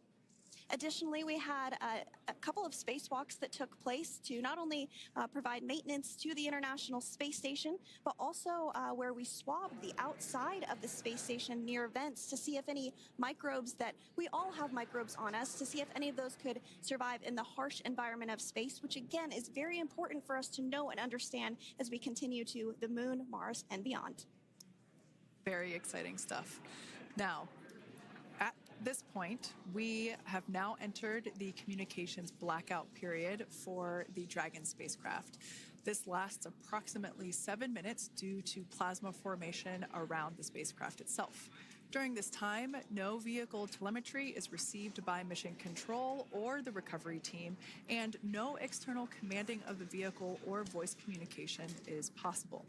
Additionally, we had a couple of spacewalks that took place to not only provide maintenance to the International Space Station, but also where we swabbed the outside of the space station near vents to see if any microbes that we all have microbes on us, to see if any of those could survive in the harsh environment of space, which again is very important for us to know and understand as we continue to the moon, Mars, and beyond. Very exciting stuff. Now, at this point, we have now entered the communications blackout period for the Dragon spacecraft. This lasts approximately 7 minutes due to plasma formation around the spacecraft itself. During this time, no vehicle telemetry is received by mission control or the recovery team, and no external commanding of the vehicle or voice communication is possible.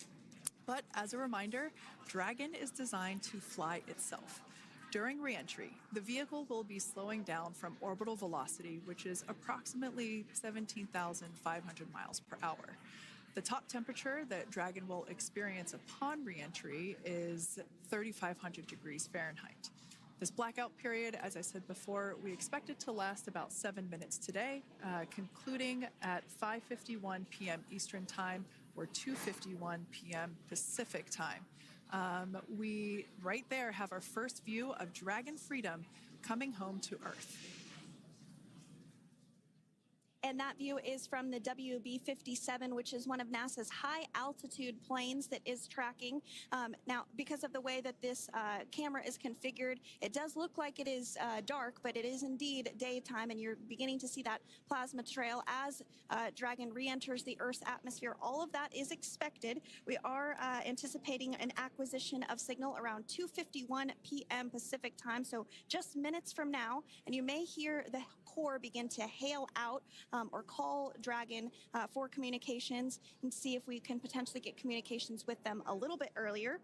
But as a reminder, Dragon is designed to fly itself. During reentry, the vehicle will be slowing down from orbital velocity, which is approximately 17,500 miles per hour. The top temperature that Dragon will experience upon reentry is 3,500 degrees Fahrenheit. This blackout period, as I said before, we expect it to last about 7 minutes today, concluding at 5:51 p.m. Eastern Time or 2:51 p.m. Pacific Time. We right there have our first view of Dragon Freedom coming home to Earth. And that view is from the WB-57, which is one of NASA's high-altitude planes that is tracking. Now, because of the way that this camera is configured, it does look like it is dark, but it is indeed daytime, and you're beginning to see that plasma trail as Dragon re-enters the Earth's atmosphere. All of that is expected. We are anticipating an acquisition of signal around 2:51 p.m. Pacific Time, so just minutes from now, and you may hear the core begin to hail out or call Dragon for communications and see if we can potentially get communications with them a little bit earlier.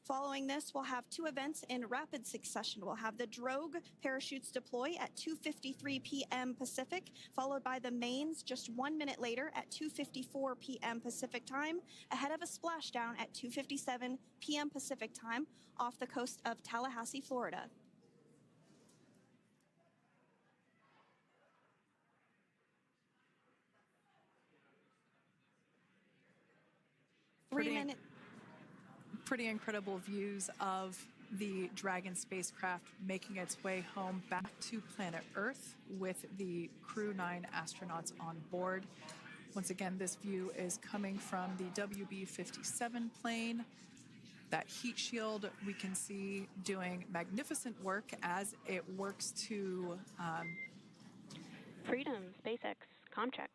Following this, we'll have 2 events in rapid succession. We'll have the drogue parachutes deploy at 2:53 p.m. Pacific, followed by the mains just 1 minute later at 2:54 p.m. Pacific Time, ahead of a splashdown at 2:57 p.m. Pacific Time off the coast of Tallahassee, Florida. Pretty incredible views of the Dragon spacecraft making its way home back to planet Earth with the Crew 9 astronauts on board. Once again, this view is coming from the WB-57 plane. That heat shield we can see doing magnificent work as it works to Freedom, SpaceX, Comcheck.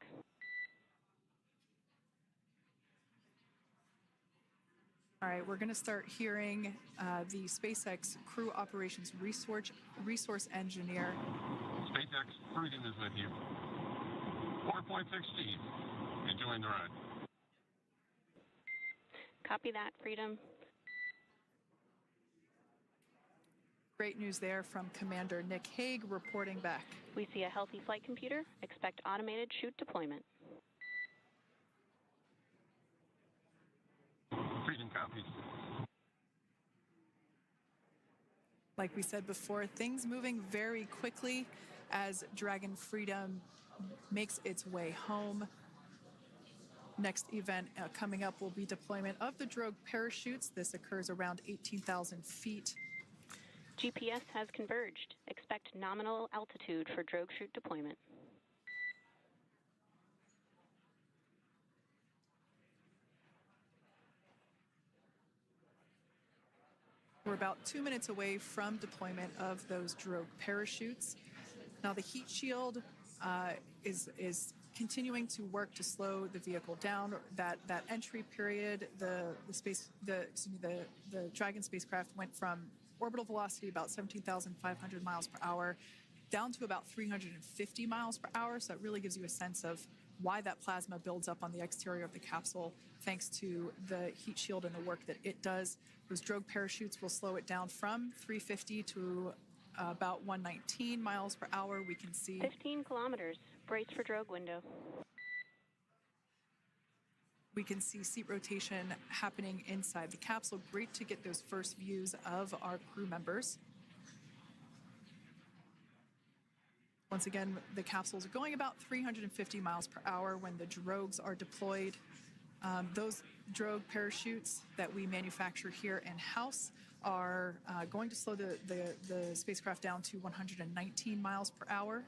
All right, we're going to start hearing the SpaceX Crew Operations Resource Engineer. SpaceX Freedom is with you. 4.6 feet. Enjoying the ride. Copy that, Freedom. Great news there from Commander Nick Hague reporting back. We see a healthy flight computer. Expect automated chute deployment. Freedom copies. Like we said before, things moving very quickly as Dragon Freedom makes its way home. Next event coming up will be deployment of the drogue parachutes. This occurs around 18,000 feet. GPS has converged. Expect nominal altitude for drogue chute deployment. We're about 2 minutes away from deployment of those drogue parachutes. Now the heat shield is continuing to work to slow the vehicle down. That entry period, the Dragon spacecraft went from orbital velocity about 17,500 miles per hour down to about 350 miles per hour. So that really gives you a sense of why that plasma builds up on the exterior of the capsule, thanks to the heat shield and the work that it does. Those drogue parachutes will slow it down from 350 to about 119 miles per hour. We can see 15 kilometers. Brace for drogue window. We can see seat rotation happening inside the capsule. Great to get those first views of our crew members. Once again, the capsules are going about 350 miles per hour when the drogues are deployed. Those drogue parachutes that we manufacture here in-house are going to slow the spacecraft down to 119 miles per hour.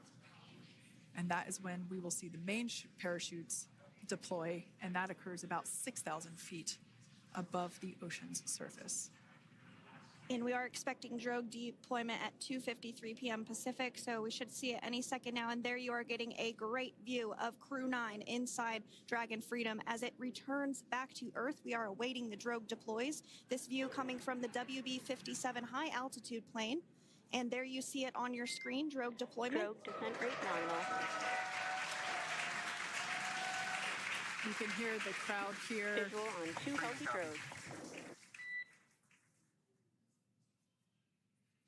And that is when we will see the main parachutes deploy, and that occurs about 6,000 feet above the ocean's surface. And we are expecting drogue deployment at 2:53 p.m. Pacific, so we should see it any second now. And there you are getting a great view of Crew 9 inside Dragon Freedom as it returns back to Earth. We are awaiting the drogue deploys. This view coming from the WB-57 high altitude plane. And there you see it on your screen, drogue deployment. Drogue descent rate nominal. You can hear the crowd here. Visual on 2 healthy drogues.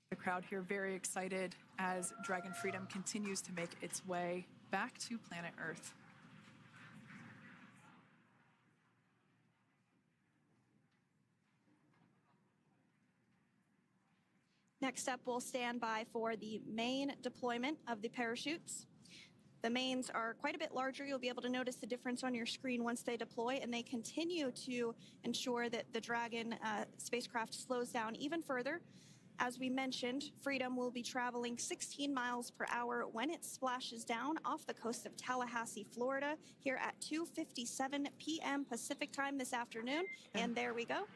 The crowd here very excited as Dragon Freedom continues to make its way back to planet Earth. Next up, we'll stand by for the main deployment of the parachutes. The mains are quite a bit larger. You'll be able to notice the difference on your screen once they deploy, and they continue to ensure that the Dragon spacecraft slows down even further. As we mentioned, Freedom will be traveling 16 miles per hour when it splashes down off the coast of Tallahassee, Florida, here at 2:57 p.m. Pacific time this afternoon. And there we go.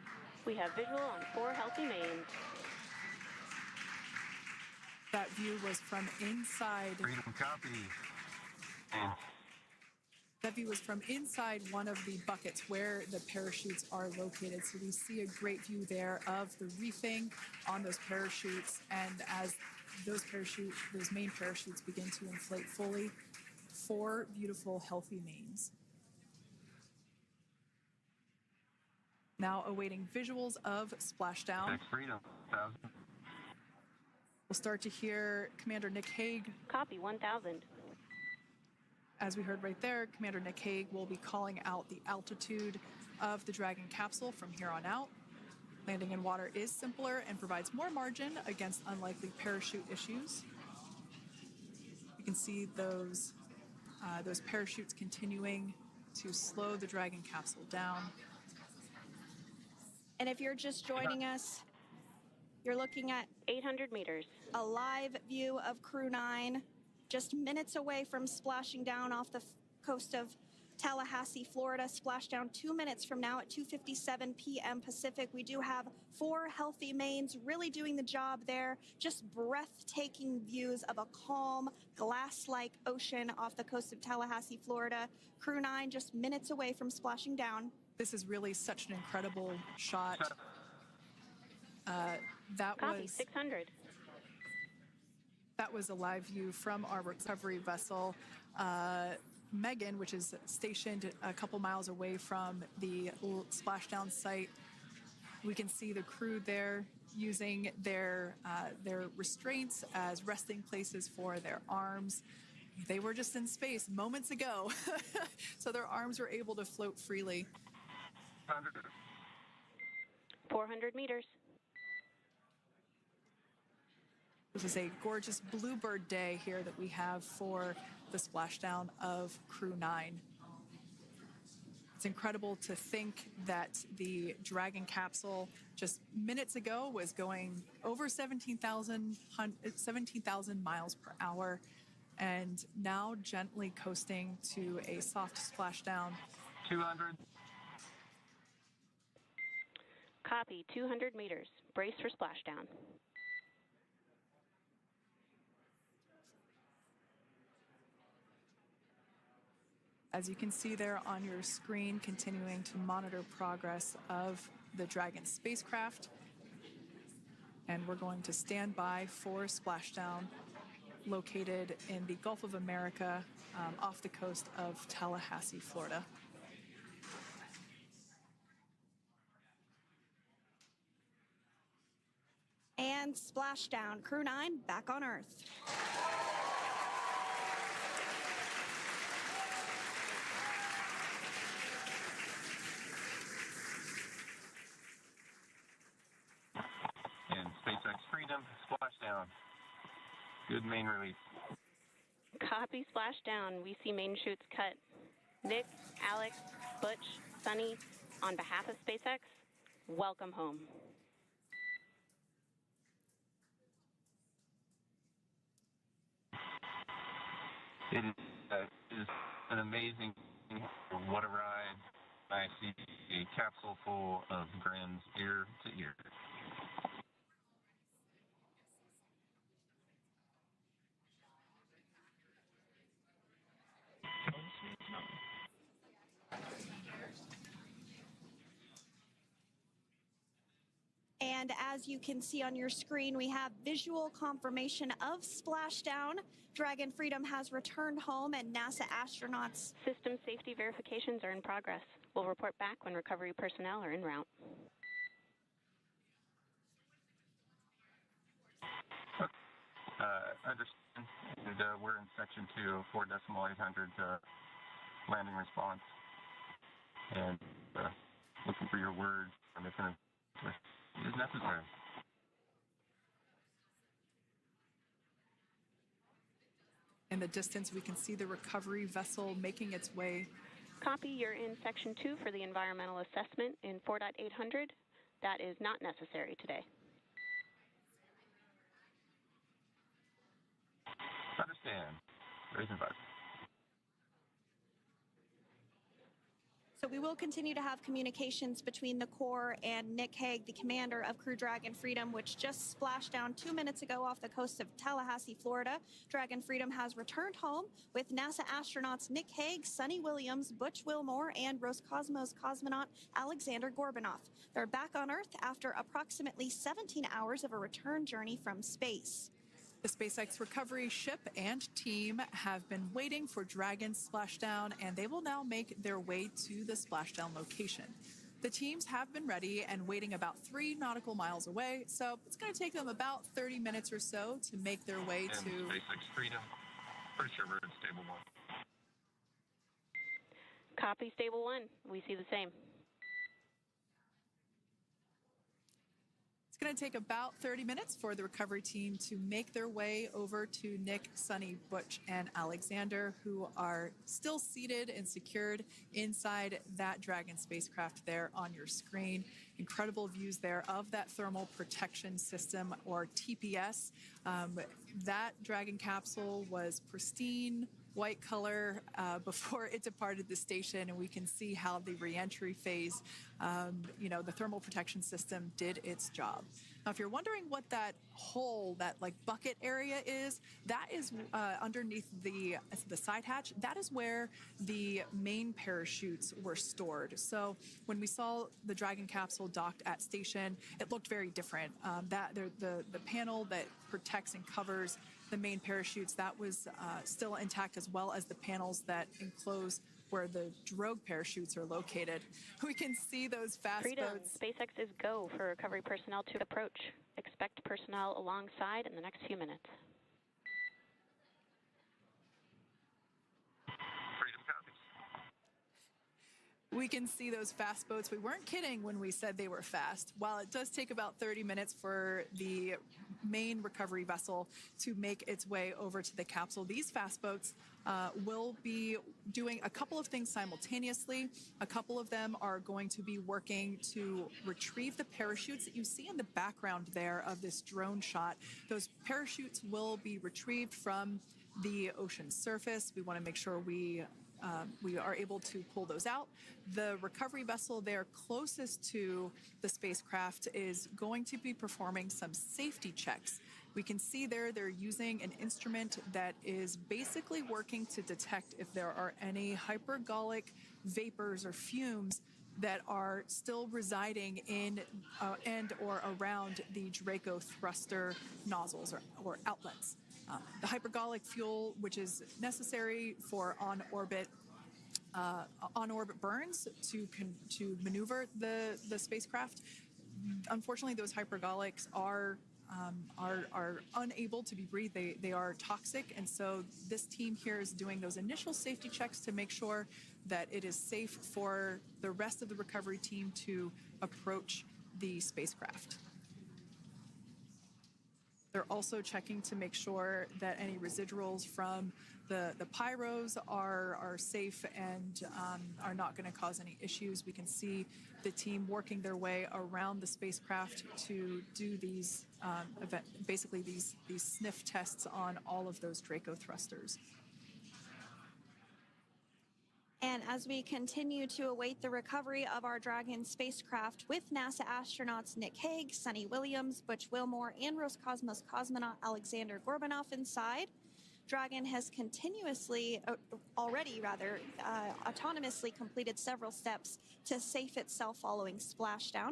We have visual on 4 healthy mains. That view was from inside. Freedom copy. That view was from inside one of the buckets where the parachutes are located. So we see a great view there of the reefing on those parachutes. And as those main parachutes begin to inflate fully, 4 beautiful, healthy mains. Now awaiting visuals of splashdown. Freedom, 1,000. We'll start to hear Commander Nick Hague. Copy, 1,000. As we heard right there, Commander Nick Hague will be calling out the altitude of the Dragon capsule from here on out. Landing in water is simpler and provides more margin against unlikely parachute issues. You can see those parachutes continuing to slow the Dragon capsule down. And if you're just joining us, You're looking at 800 meters. a live view of Crew 9, just minutes away from splashing down off the coast of Tallahassee, Florida. Splashdown 2 minutes from now at 2:57 p.m. Pacific. We do have 4 healthy mains really doing the job there. Just breathtaking views of a calm, glass-like ocean off the coast of Tallahassee, Florida. Crew 9 just minutes away from splashing down. This is really such an incredible shot. Copy, 600. That was a live view from our recovery vessel, Megan, which is stationed a couple miles away from the splashdown site. We can see the crew there using their restraints as resting places for their arms. They were just in space moments ago, so their arms were able to float freely. 400 meters. This is a gorgeous bluebird day here that we have for the splashdown of Crew 9. It's incredible to think that the Dragon capsule just minutes ago was going over 17,000 miles per hour and now gently coasting to a soft splashdown. 200. Copy, 200 meters. Brace for splashdown. As you can see there on your screen, continuing to monitor progress of the Dragon spacecraft. And we're going to stand by for splashdown located in the Gulf of America off the coast of Tallahassee, Florida. And splashdown. Crew 9 back on Earth. And SpaceX Freedom, splashdown. Good main release. Copy, splashdown. We see main chutes cut. Nick, Alex, Butch, Sunny, on behalf of SpaceX, welcome home. It is an amazing, what a ride. I see a capsule full of grins ear to ear. And as you can see on your screen, we have visual confirmation of splashdown. Dragon Freedom has returned home and NASA astronauts. System safety verifications are in progress. We'll report back when recovery personnel are en route. Understand. And, we're in section 2, 4.800 landing response. And looking for your word on if it is necessary. In the distance, we can see the recovery vessel making its way. Copy, you're in section 2 for the environmental assessment in 4.800. That is not necessary today. Understand. Raising advice. So we will continue to have communications between the Corps and Nick Hague, the commander of Crew Dragon Freedom, which just splashed down 2 minutes ago off the coast of Tallahassee, Florida. Dragon Freedom has returned home with NASA astronauts Nick Hague, Sunny Williams, Butch Wilmore, and Roscosmos cosmonaut Alexander Gorbunov. They're back on Earth after approximately 17 hours of a return journey from space. The SpaceX recovery ship and team have been waiting for Dragon's splashdown, and they will now make their way to the splashdown location. The teams have been ready and waiting about 3 nautical miles away, so it's going to take them about 30 minutes or so to make their way to SpaceX Freedom. Pretty sure we're in stable 1. Copy, stable 1. We see the same. It's going to take about 30 minutes for the recovery team to make their way over to Nick, Sunny, Butch, and Alexander, who are still seated and secured inside that Dragon spacecraft there on your screen. incredible views there of that thermal protection system, or TPS. That Dragon capsule was pristine, white color before it departed the station, and we can see how the reentry phase, the thermal protection system did its job. Now, if you're wondering what that hole, that like bucket area is, that is underneath the side hatch. That is where the main parachutes were stored. So when we saw the Dragon capsule docked at station, it looked very different. The panel that protects and covers the main parachutes, that was still intact, as well as the panels that enclose where the drogue parachutes are located. We can see those fast Freedom. boats. SpaceX is go for recovery personnel to approach. Expect personnel alongside in the next few minutes. Freedom copies. We can see those fast boats. We weren't kidding when we said they were fast. While it does take about 30 minutes for the main recovery vessel to make its way over to the capsule, these fast boats will be doing a couple of things simultaneously. A couple of them are going to be working to retrieve the parachutes that you see in the background there of this drone shot. Those parachutes will be retrieved from the ocean surface. We want to make sure we are able to pull those out. The recovery vessel there closest to the spacecraft is going to be performing some safety checks. We can see there they're using an instrument that is basically working to detect if there are any hypergolic vapors or fumes that are still residing in and or around the Draco thruster nozzles or outlets. The hypergolic fuel, which is necessary for on-orbit burns to maneuver the spacecraft. Unfortunately, those hypergolics are unable to be breathed. They are toxic, and so this team here is doing those initial safety checks to make sure that it is safe for the rest of the recovery team to approach the spacecraft. They're also checking to make sure that any residuals from the pyros are safe and are not going to cause any issues. We can see the team working their way around the spacecraft to do these basically these sniff tests on all of those Draco thrusters. And as we continue to await the recovery of our Dragon spacecraft with NASA astronauts Nick Hague, Sunny Williams, Butch Wilmore, and Roscosmos cosmonaut Alexander Gorbanov inside, Dragon has autonomously completed several steps to safe itself following splashdown.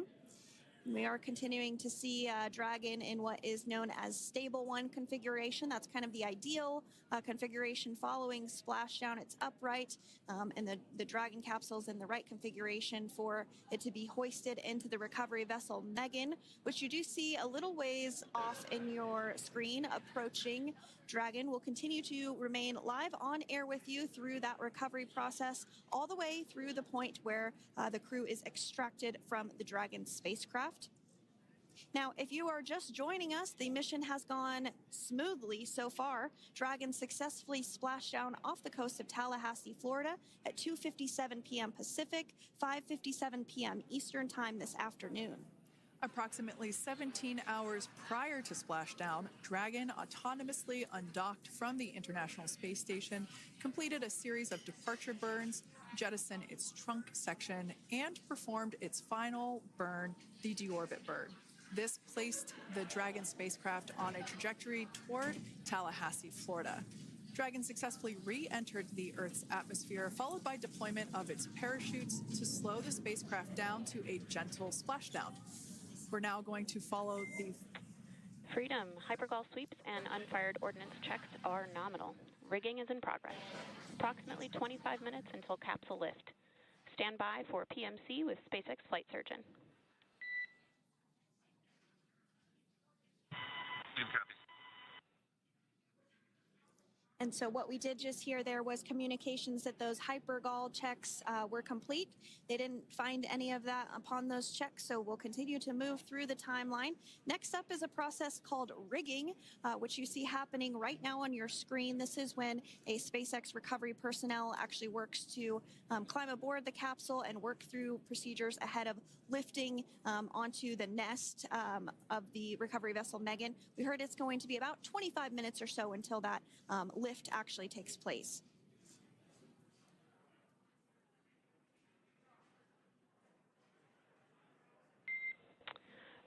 We are continuing to see Dragon in what is known as stable 1 configuration. That's kind of the ideal configuration following splashdown. It's upright, and the Dragon capsule is in the right configuration for it to be hoisted into the recovery vessel Megan, which you do see a little ways off in your screen approaching. Dragon will continue to remain live on air with you through that recovery process, all the way through the point where the crew is extracted from the Dragon spacecraft. Now, if you are just joining us, the mission has gone smoothly so far. Dragon successfully splashed down off the coast of Tallahassee, Florida at 2:57 p.m. Pacific, 5:57 p.m. Eastern Time this afternoon. Approximately 17 hours prior to splashdown, Dragon autonomously undocked from the International Space Station, completed a series of departure burns, jettisoned its trunk section, and performed its final burn, the deorbit burn. This placed the Dragon spacecraft on a trajectory toward Tallahassee, Florida. Dragon successfully re-entered the Earth's atmosphere, followed by deployment of its parachutes to slow the spacecraft down to a gentle splashdown. We're now going to follow the Freedom. Hypergol sweeps and unfired ordnance checks are nominal. Rigging is in progress. Approximately 25 minutes until capsule lift. Stand by for PMC with SpaceX flight surgeon. And so what we did just hear there was communications that those hypergol checks were complete. They didn't find any of that upon those checks, so we'll continue to move through the timeline. Next up is a process called rigging, which you see happening right now on your screen. This is when a SpaceX recovery personnel actually works to climb aboard the capsule and work through procedures ahead of lifting onto the nest of the recovery vessel Megan. We heard it's going to be about 25 minutes or so until that lift actually takes place.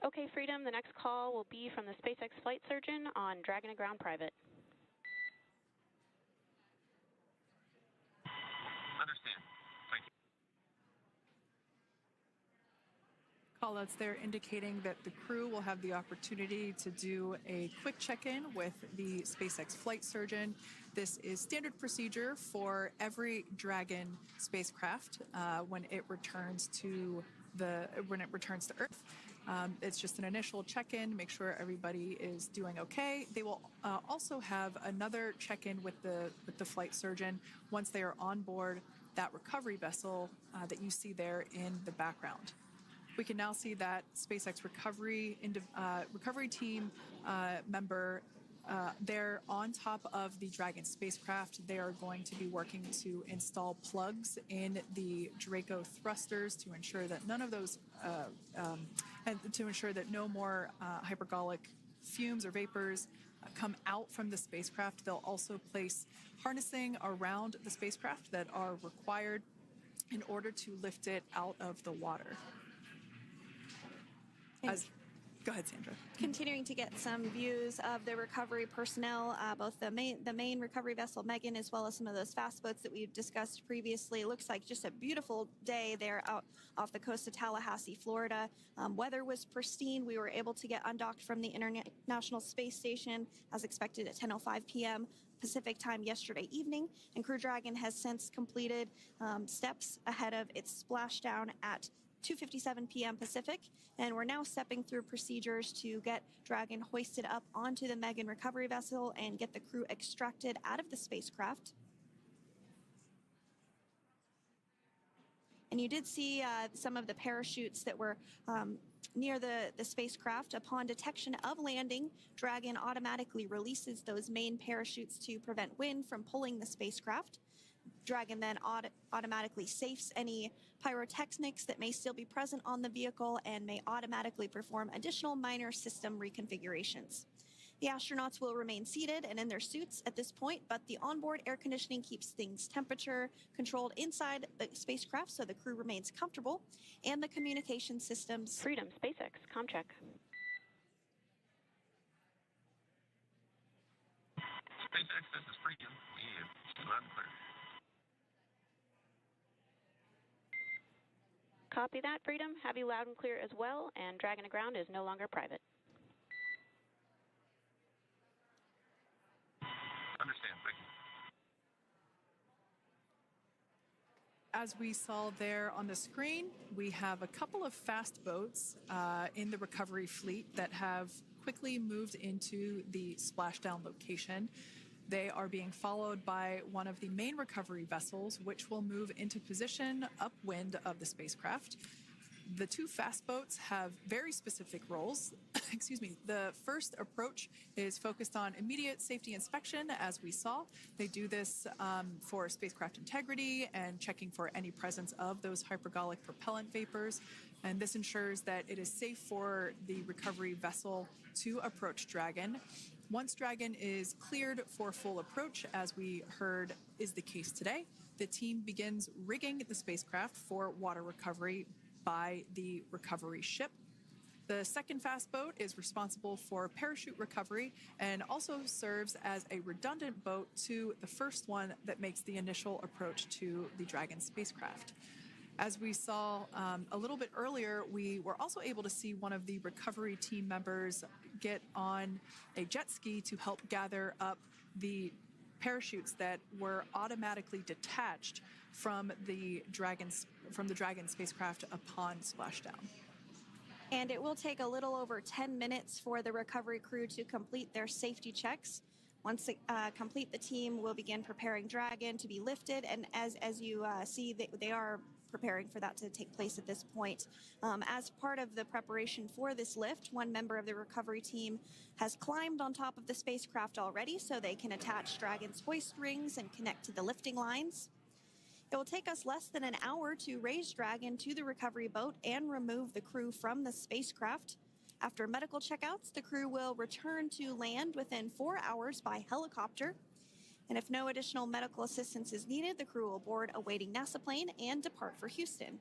Okay, Freedom, the next call will be from the SpaceX flight surgeon on Dragon to Ground Private. Understand. Thank you. Callouts there indicating that the crew will have the opportunity to do a quick check-in with the SpaceX flight surgeon. This is standard procedure for every Dragon spacecraft when it returns to Earth. It's just an initial check-in, make sure everybody is doing okay. They will also have another check-in with the flight surgeon once they are on board that recovery vessel that you see there in the background. We can now see that SpaceX recovery team member they're on top of the Dragon spacecraft. They are going to be working to install plugs in the Draco thrusters to ensure that none of those, and to ensure that no more hypergolic fumes or vapors come out from the spacecraft. They'll also place harnessing around the spacecraft that are required in order to lift it out of the water. Go ahead, Sandra. Continuing to get some views of the recovery personnel, both the main recovery vessel Megan, as well as some of those fast boats that we've discussed previously. It looks like just a beautiful day there out off the coast of Tallahassee, Florida. Weather was pristine. We were able to get undocked from the International Space Station as expected at 10:05 p.m. Pacific time yesterday evening, and Crew Dragon has since completed steps ahead of its splashdown at 2:57 p.m. Pacific, and we're now stepping through procedures to get Dragon hoisted up onto the Megan recovery vessel and get the crew extracted out of the spacecraft. And you did see some of the parachutes that were near the spacecraft. Upon detection of landing, Dragon automatically releases those main parachutes to prevent wind from pulling the spacecraft. Dragon then automatically safes any pyrotechnics that may still be present on the vehicle and may automatically perform additional minor system reconfigurations. The astronauts will remain seated and in their suits at this point, but the onboard air conditioning keeps things temperature controlled inside the spacecraft so the crew remains comfortable, and the communication systems. Freedom, SpaceX, ComCheck. SpaceX, this is Freedom. We have loud and clear. Copy that, Freedom. Have you loud and clear as well, and Dragon to Ground is no longer private. Understand, thank you. As we saw there on the screen, we have a couple of fast boats in the recovery fleet that have quickly moved into the splashdown location. They are being followed by one of the main recovery vessels, which will move into position upwind of the spacecraft. The two fast boats have very specific roles. Excuse me. The first approach is focused on immediate safety inspection, as we saw. They do this for spacecraft integrity and checking for any presence of those hypergolic propellant vapors. And this ensures that it is safe for the recovery vessel to approach Dragon. Once Dragon is cleared for full approach, as we heard is the case today, the team begins rigging the spacecraft for water recovery by the recovery ship. The second fast boat is responsible for parachute recovery and also serves as a redundant boat to the first one that makes the initial approach to the Dragon spacecraft. As we saw a little bit earlier, we were also able to see one of the recovery team members get on a jet ski to help gather up the parachutes that were automatically detached from the Dragon spacecraft upon splashdown. And it will take a little over 10 minutes for the recovery crew to complete their safety checks. Once complete, the team will begin preparing Dragon to be lifted, and as you see, they are preparing for that to take place at this point. As part of the preparation for this lift, one member of the recovery team has climbed on top of the spacecraft already so they can attach Dragon's hoist rings and connect to the lifting lines. It will take us less than an hour to raise Dragon to the recovery boat and remove the crew from the spacecraft. After medical checkouts, the crew will return to land within 4 hours by helicopter. And if no additional medical assistance is needed, the crew will board a waiting NASA plane and depart for Houston.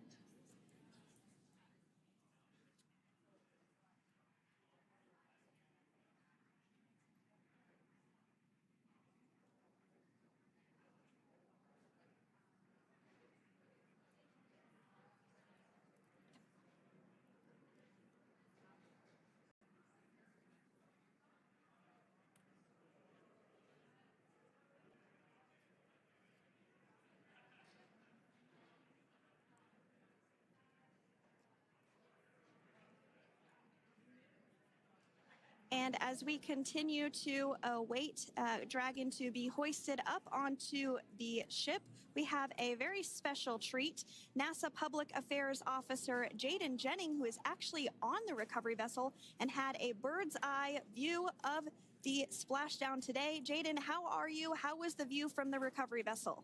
And as we continue to await Dragon to be hoisted up onto the ship, we have a very special treat. NASA Public Affairs Officer Jaden Jennings, who is actually on the recovery vessel and had a bird's eye view of the splashdown today. Jaden, how are you? How was the view from the recovery vessel?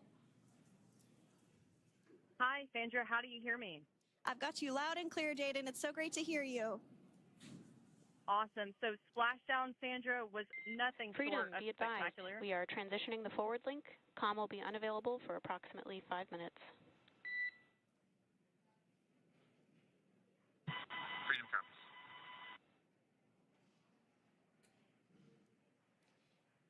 Hi, Sandra. How do you hear me? I've got you loud and clear, Jaden. It's so great to hear you. Awesome. So splashdown, Sandra, was nothing Freedom, short of be advised. spectacular. We are transitioning the forward link. Comm will be unavailable for approximately 5 minutes. Freedom comes.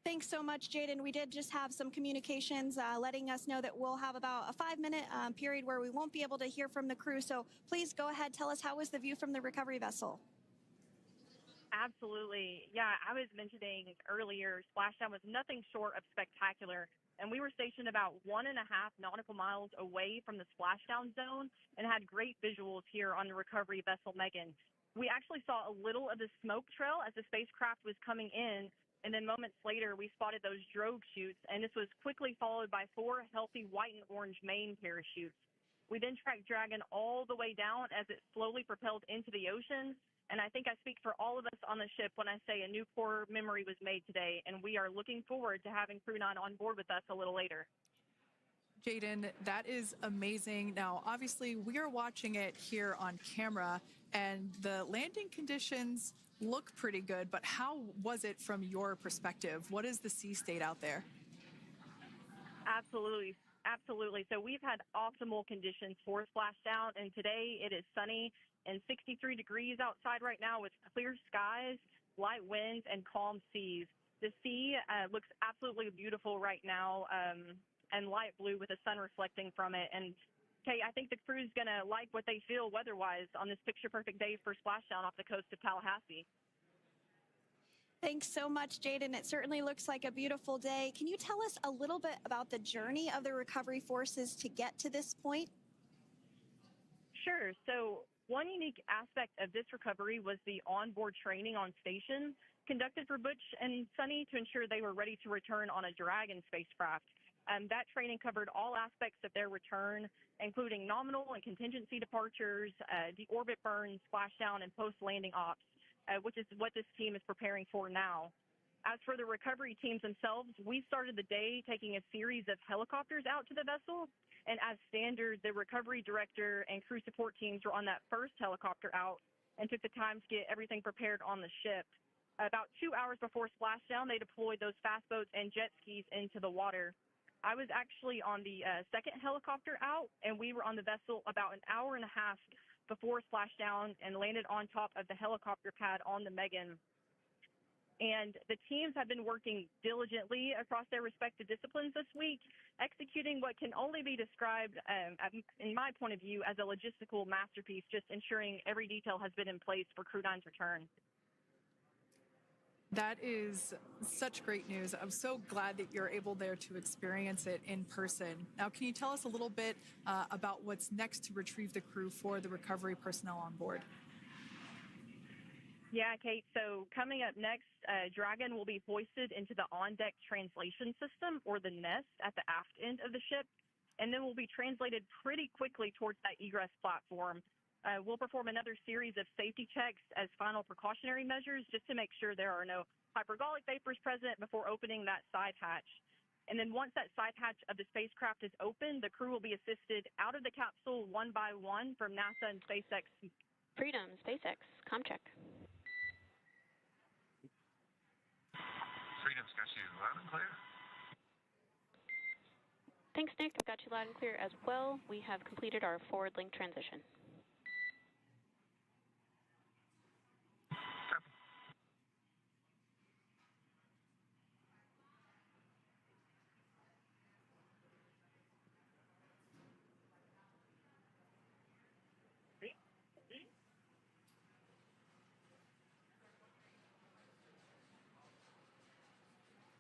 Thanks so much, Jaden. We did just have some communications letting us know that we'll have about a 5-minute period where we won't be able to hear from the crew. So please go ahead, tell us, how was the view from the recovery vessel? Absolutely. Yeah, I was mentioning earlier, splashdown was nothing short of spectacular. And we were stationed about 1.5 nautical miles away from the splashdown zone and had great visuals here on the recovery vessel Megan. We actually saw a little of the smoke trail as the spacecraft was coming in, and then moments later we spotted those drogue chutes, and this was quickly followed by 4 healthy white and orange main parachutes. We then tracked Dragon all the way down as it slowly propelled into the ocean. And I think I speak for all of us on the ship when I say a new core memory was made today, and we are looking forward to having Crew 9 on board with us a little later. Jaden, that is amazing. Now, obviously, we are watching it here on camera, and the landing conditions look pretty good, but how was it from your perspective? What is the sea state out there? Absolutely. Absolutely. So we've had optimal conditions for splashdown, and today it is sunny and 63 degrees outside right now with clear skies, light winds, and calm seas. The sea looks absolutely beautiful right now, and light blue with the sun reflecting from it. And Kay, I think the crew's going to like what they feel weather-wise on this picture-perfect day for splashdown off the coast of Tallahassee. Thanks so much, Jaden. It certainly looks like a beautiful day. Can you tell us a little bit about the journey of the recovery forces to get to this point? Sure. So one unique aspect of this recovery was the onboard training on station conducted for Butch and Sunny to ensure they were ready to return on a Dragon spacecraft. That training covered all aspects of their return, including nominal and contingency departures, deorbit burns, splashdown, and post-landing ops, which is what this team is preparing for now. As for the recovery teams themselves, we started the day taking a series of helicopters out to the vessel. And as standard, the recovery director and crew support teams were on that first helicopter out and took the time to get everything prepared on the ship. About 2 hours before splashdown, they deployed those fast boats and jet skis into the water. I was actually on the second helicopter out, and we were on the vessel about an hour and a half before splashdown and landed on top of the helicopter pad on the Megan. And the teams have been working diligently across their respective disciplines this week, executing what can only be described, in my point of view, as a logistical masterpiece, just ensuring every detail has been in place for Crew 9's return. That is such great news. I'm so glad that you're able there to experience it in person. Now, can you tell us a little bit about what's next to retrieve the crew for the recovery personnel on board? Yeah, Kate. So coming up next, Dragon will be hoisted into the on-deck translation system, or the nest, at the aft end of the ship, and then will be translated pretty quickly towards that egress platform. We'll perform another series of safety checks as final precautionary measures just to make sure there are no hypergolic vapors present before opening that side hatch. And then once that side hatch of the spacecraft is open, the crew will be assisted out of the capsule one by one from NASA and SpaceX. Freedom, SpaceX, ComCheck. Freedom's got you loud and clear. Thanks, Nick. I've got you loud and clear as well. We have completed our forward link transition.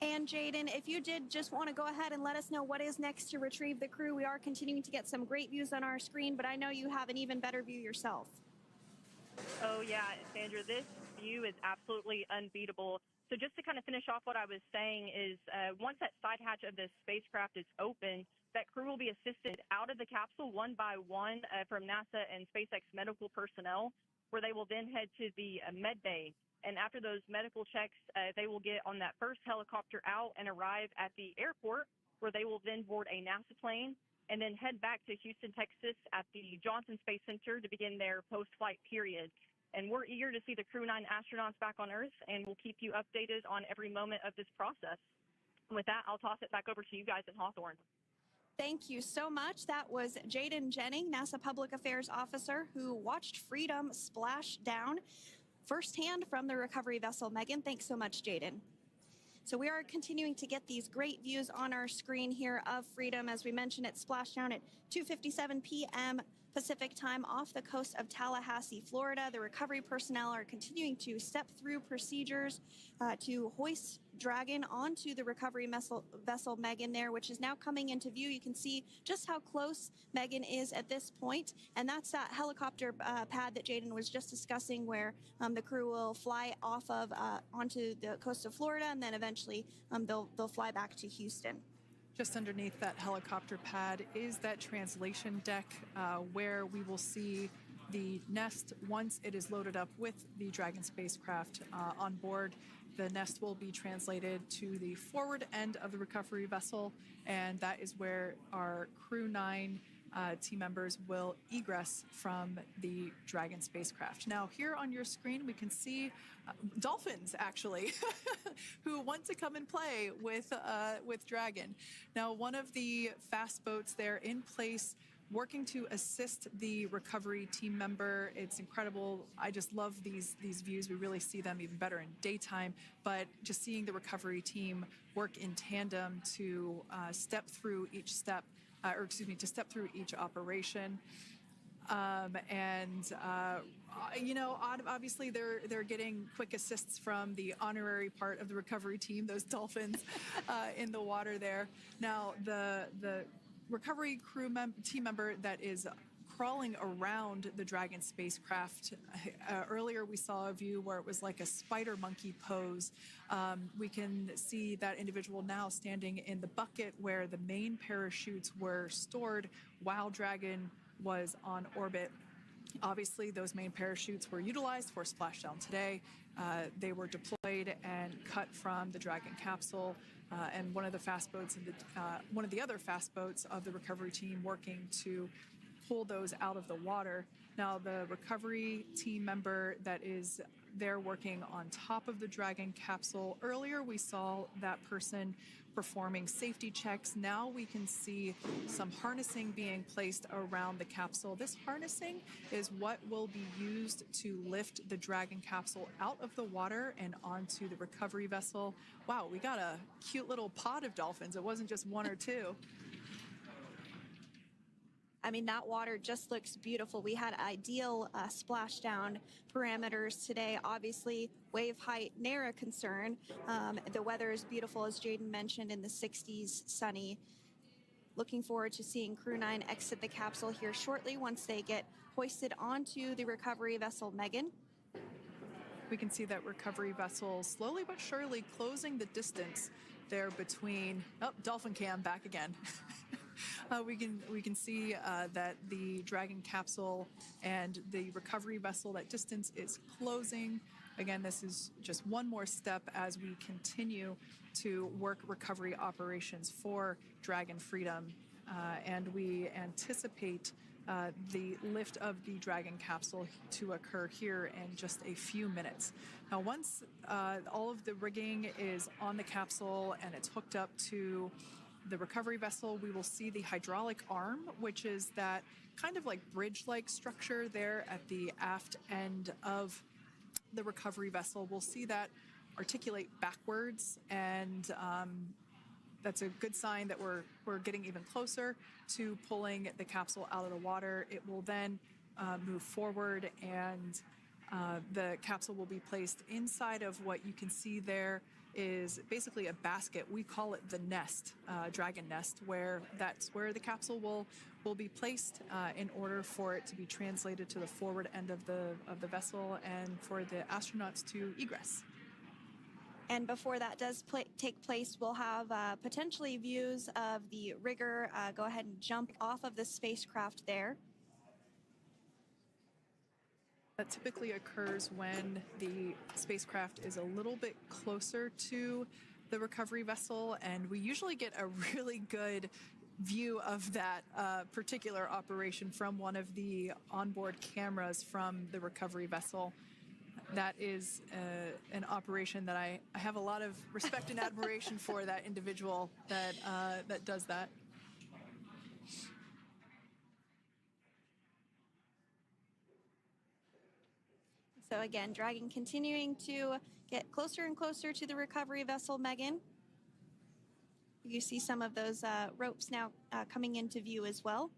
And Jaden, if you did just want to go ahead and let us know what is next to retrieve the crew, we are continuing to get some great views on our screen, but I know you have an even better view yourself. Oh, yeah, Sandra, this view is absolutely unbeatable. So just to kind of finish off what I was saying is once that side hatch of the spacecraft is open, that crew will be assisted out of the capsule one by one from NASA and SpaceX medical personnel, where they will then head to the med bay. And after those medical checks, they will get on that first helicopter out and arrive at the airport, where they will then board a NASA plane and then head back to Houston, Texas at the Johnson Space Center to begin their post-flight period. And we're eager to see the Crew 9 astronauts back on Earth, and we'll keep you updated on every moment of this process. With that, I'll toss it back over to you guys in Hawthorne. Thank you so much. That was Jaden Jennings, NASA Public Affairs Officer, who watched Freedom splash down firsthand from the recovery vessel. Megan, thanks so much, Jaden. So we are continuing to get these great views on our screen here of Freedom. As we mentioned, it splashed down at 2:57 p.m. Pacific time off the coast of Tallahassee, Florida. The recovery personnel are continuing to step through procedures to hoist Dragon onto the recovery vessel Megan there, which is now coming into view. You can see just how close Megan is at this point, and that's that helicopter pad that Jaden was just discussing, where the crew will fly off of onto the coast of Florida, and then eventually they'll fly back to Houston. Just underneath that helicopter pad is that translation deck where we will see the nest once it is loaded up with the Dragon spacecraft on board. The nest will be translated to the forward end of the recovery vessel, and that is where our Crew 9 team members will egress from the Dragon spacecraft. Now, here on your screen, we can see dolphins, actually, who want to come and play with Dragon. Now, one of the fast boats there in place, working to assist the recovery team member. It's incredible. I just love these views. We really see them even better in daytime, but just seeing the recovery team work in tandem to step through each step, to step through each operation. You know, obviously they're getting quick assists from the honorary part of the recovery team, those dolphins in the water there. Now, the recovery team member that is crawling around the Dragon spacecraft. Earlier we saw a view where it was like a spider monkey pose. We can see that individual now standing in the bucket where the main parachutes were stored while Dragon was on orbit. Obviously, those main parachutes were utilized for splashdown today. They were deployed and cut from the Dragon capsule. And one of the other fast boats of the recovery team working to pull those out of the water. Now, the recovery team member that is there working on top of the Dragon capsule, earlier we saw that person performing safety checks. Now we can see some harnessing being placed around the capsule. This harnessing is what will be used to lift the Dragon capsule out of the water and onto the recovery vessel. Wow, we got a cute little pod of dolphins. It wasn't just one or two. I mean, that water just looks beautiful. We had ideal splashdown parameters today. Obviously, wave height, ne'er a concern. The weather is beautiful, as Jaden mentioned, in the 60s, sunny. Looking forward to seeing Crew 9 exit the capsule here shortly once they get hoisted onto the recovery vessel Megan. We can see that recovery vessel slowly but surely closing the distance there between, oh, dolphin cam back again. We can see that the Dragon capsule and the recovery vessel, that distance is closing. Again, this is just one more step as we continue to work recovery operations for Dragon Freedom, and we anticipate the lift of the Dragon capsule to occur here in just a few minutes. Now, once all of the rigging is on the capsule and it's hooked up to the recovery vessel, we will see the hydraulic arm, which is that kind of like bridge-like structure there at the aft end of the recovery vessel. We'll see that articulate backwards, and that's a good sign that we're getting even closer to pulling the capsule out of the water. It will then move forward, and the capsule will be placed inside of what you can see there is basically a basket. We call it the nest, Dragon nest, where that's where the capsule will be placed in order for it to be translated to the forward end of the vessel and for the astronauts to egress. And before that does take place, we'll have potentially views of the rigger go ahead and jump off of the spacecraft there. That typically occurs when the spacecraft is a little bit closer to the recovery vessel, and we usually get a really good view of that particular operation from one of the onboard cameras from the recovery vessel. That is an operation that I have a lot of respect and admiration for, that individual that does that. So again, Dragon continuing to get closer and closer to the recovery vessel, Megan. You see some of those ropes now coming into view as well.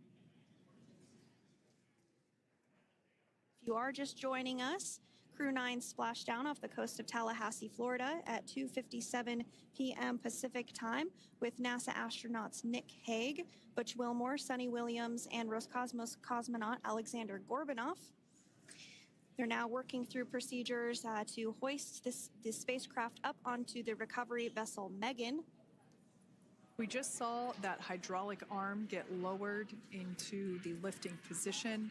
If you are just joining us, Crew 9 splashed down off the coast of Tallahassee, Florida at 2:57 p.m. Pacific time with NASA astronauts Nick Hague, Butch Wilmore, Sonny Williams, and Roscosmos cosmonaut Alexander Gorbanov. They're now working through procedures to hoist this spacecraft up onto the recovery vessel Megan. We just saw that hydraulic arm get lowered into the lifting position.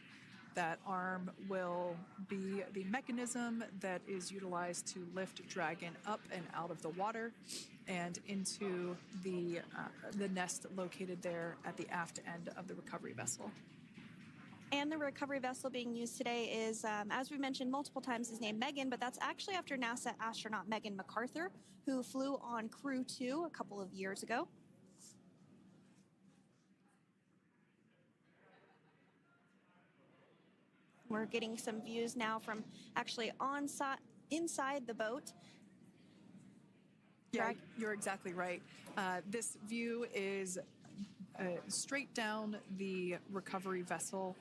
That arm will be the mechanism that is utilized to lift Dragon up and out of the water and into the nest located there at the aft end of the recovery vessel. And the recovery vessel being used today is, as we mentioned multiple times, is named Megan, but that's actually after NASA astronaut Megan McArthur, who flew on Crew 2 a couple of years ago. We're getting some views now from actually inside the boat. Yeah, you're exactly right. This view is straight down the recovery vessel.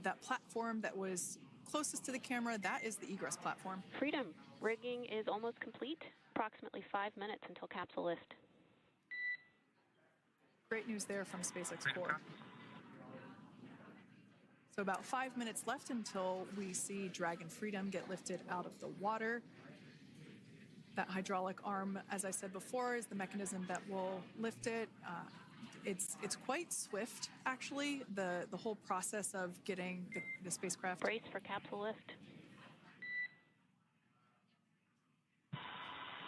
That platform that was closest to the camera, that is the egress platform. Freedom, rigging is almost complete. Approximately 5 minutes until capsule lift. Great news there from SpaceX Core. So about 5 minutes left until we see Dragon Freedom get lifted out of the water. That hydraulic arm, as I said before, is the mechanism that will lift it. It's quite swift, actually, the whole process of getting the spacecraft. Brace for capsule lift.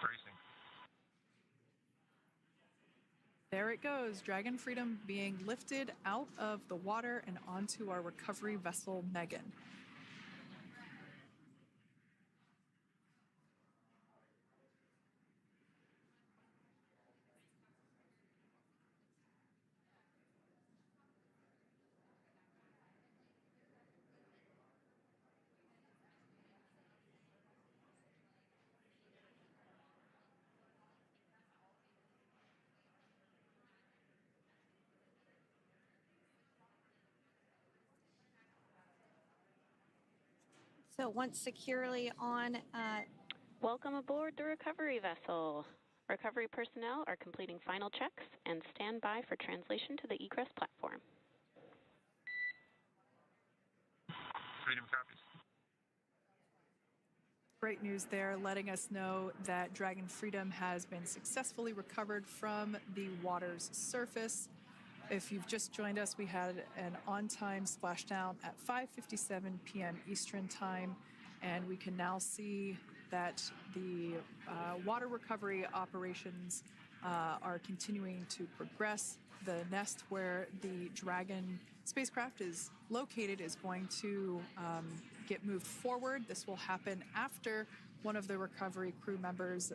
Bracing. There it goes, Dragon Freedom being lifted out of the water and onto our recovery vessel, Megan. So once securely on... Welcome aboard the recovery vessel. Recovery personnel are completing final checks and stand by for translation to the egress platform. Freedom copies. Great news there, letting us know that Dragon Freedom has been successfully recovered from the water's surface. If you've just joined us, we had an on-time splashdown at 5:57 p.m. Eastern Time, and we can now see that the water recovery operations are continuing to progress. The nest where the Dragon spacecraft is located is going to get moved forward. This will happen after one of the recovery crew members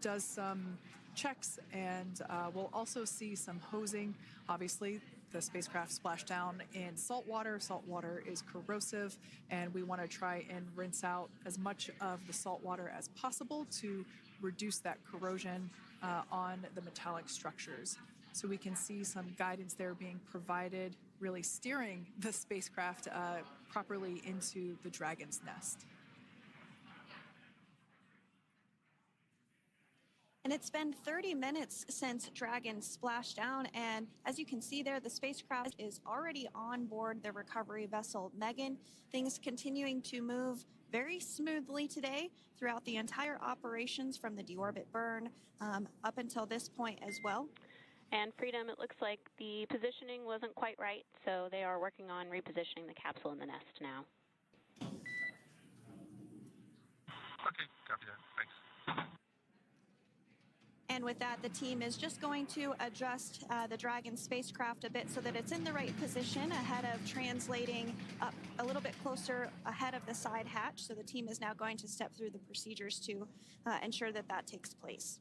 does some checks, and we'll also see some hosing. Obviously, the spacecraft splashed down in salt water. Salt water is corrosive, and we want to try and rinse out as much of the salt water as possible to reduce that corrosion on the metallic structures. So we can see some guidance there being provided, really steering the spacecraft properly into the Dragon's nest. And it's been 30 minutes since Dragon splashed down, and as you can see there, the spacecraft is already on board the recovery vessel Megan. Things continuing to move very smoothly today throughout the entire operations from the deorbit burn up until this point as well. And Freedom, it looks like the positioning wasn't quite right, so they are working on repositioning the capsule in the nest now. Okay, copy that. Thanks. And with that, the team is just going to adjust the Dragon spacecraft a bit so that it's in the right position ahead of translating up a little bit closer ahead of the side hatch. So the team is now going to step through the procedures to ensure that that takes place.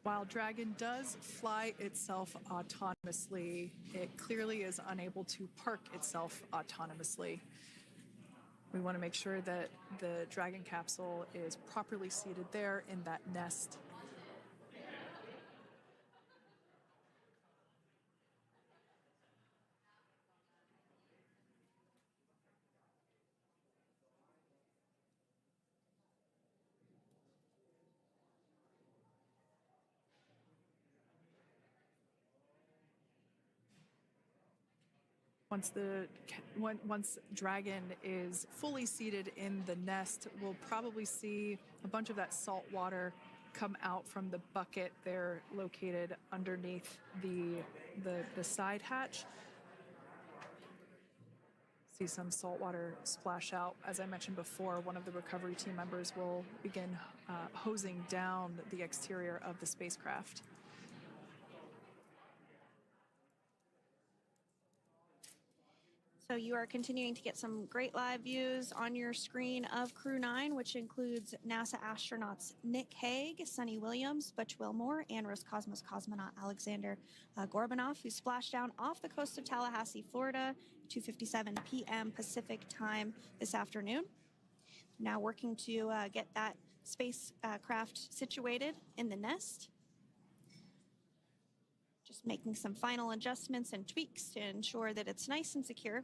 While Dragon does fly itself autonomously, it clearly is unable to park itself autonomously. We want to make sure that the Dragon capsule is properly seated there in that nest. Once Dragon is fully seated in the nest, we'll probably see a bunch of that salt water come out from the bucket there located underneath the side hatch. See some salt water splash out. As I mentioned before, one of the recovery team members will begin hosing down the exterior of the spacecraft. So you are continuing to get some great live views on your screen of Crew 9, which includes NASA astronauts Nick Hague, Sunny Williams, Butch Wilmore, and Roscosmos cosmonaut Alexander Gorbanov, who splashed down off the coast of Tallahassee, Florida, 2:57 p.m. Pacific time this afternoon. Now working to get that spacecraft situated in the nest. Just making some final adjustments and tweaks to ensure that it's nice and secure.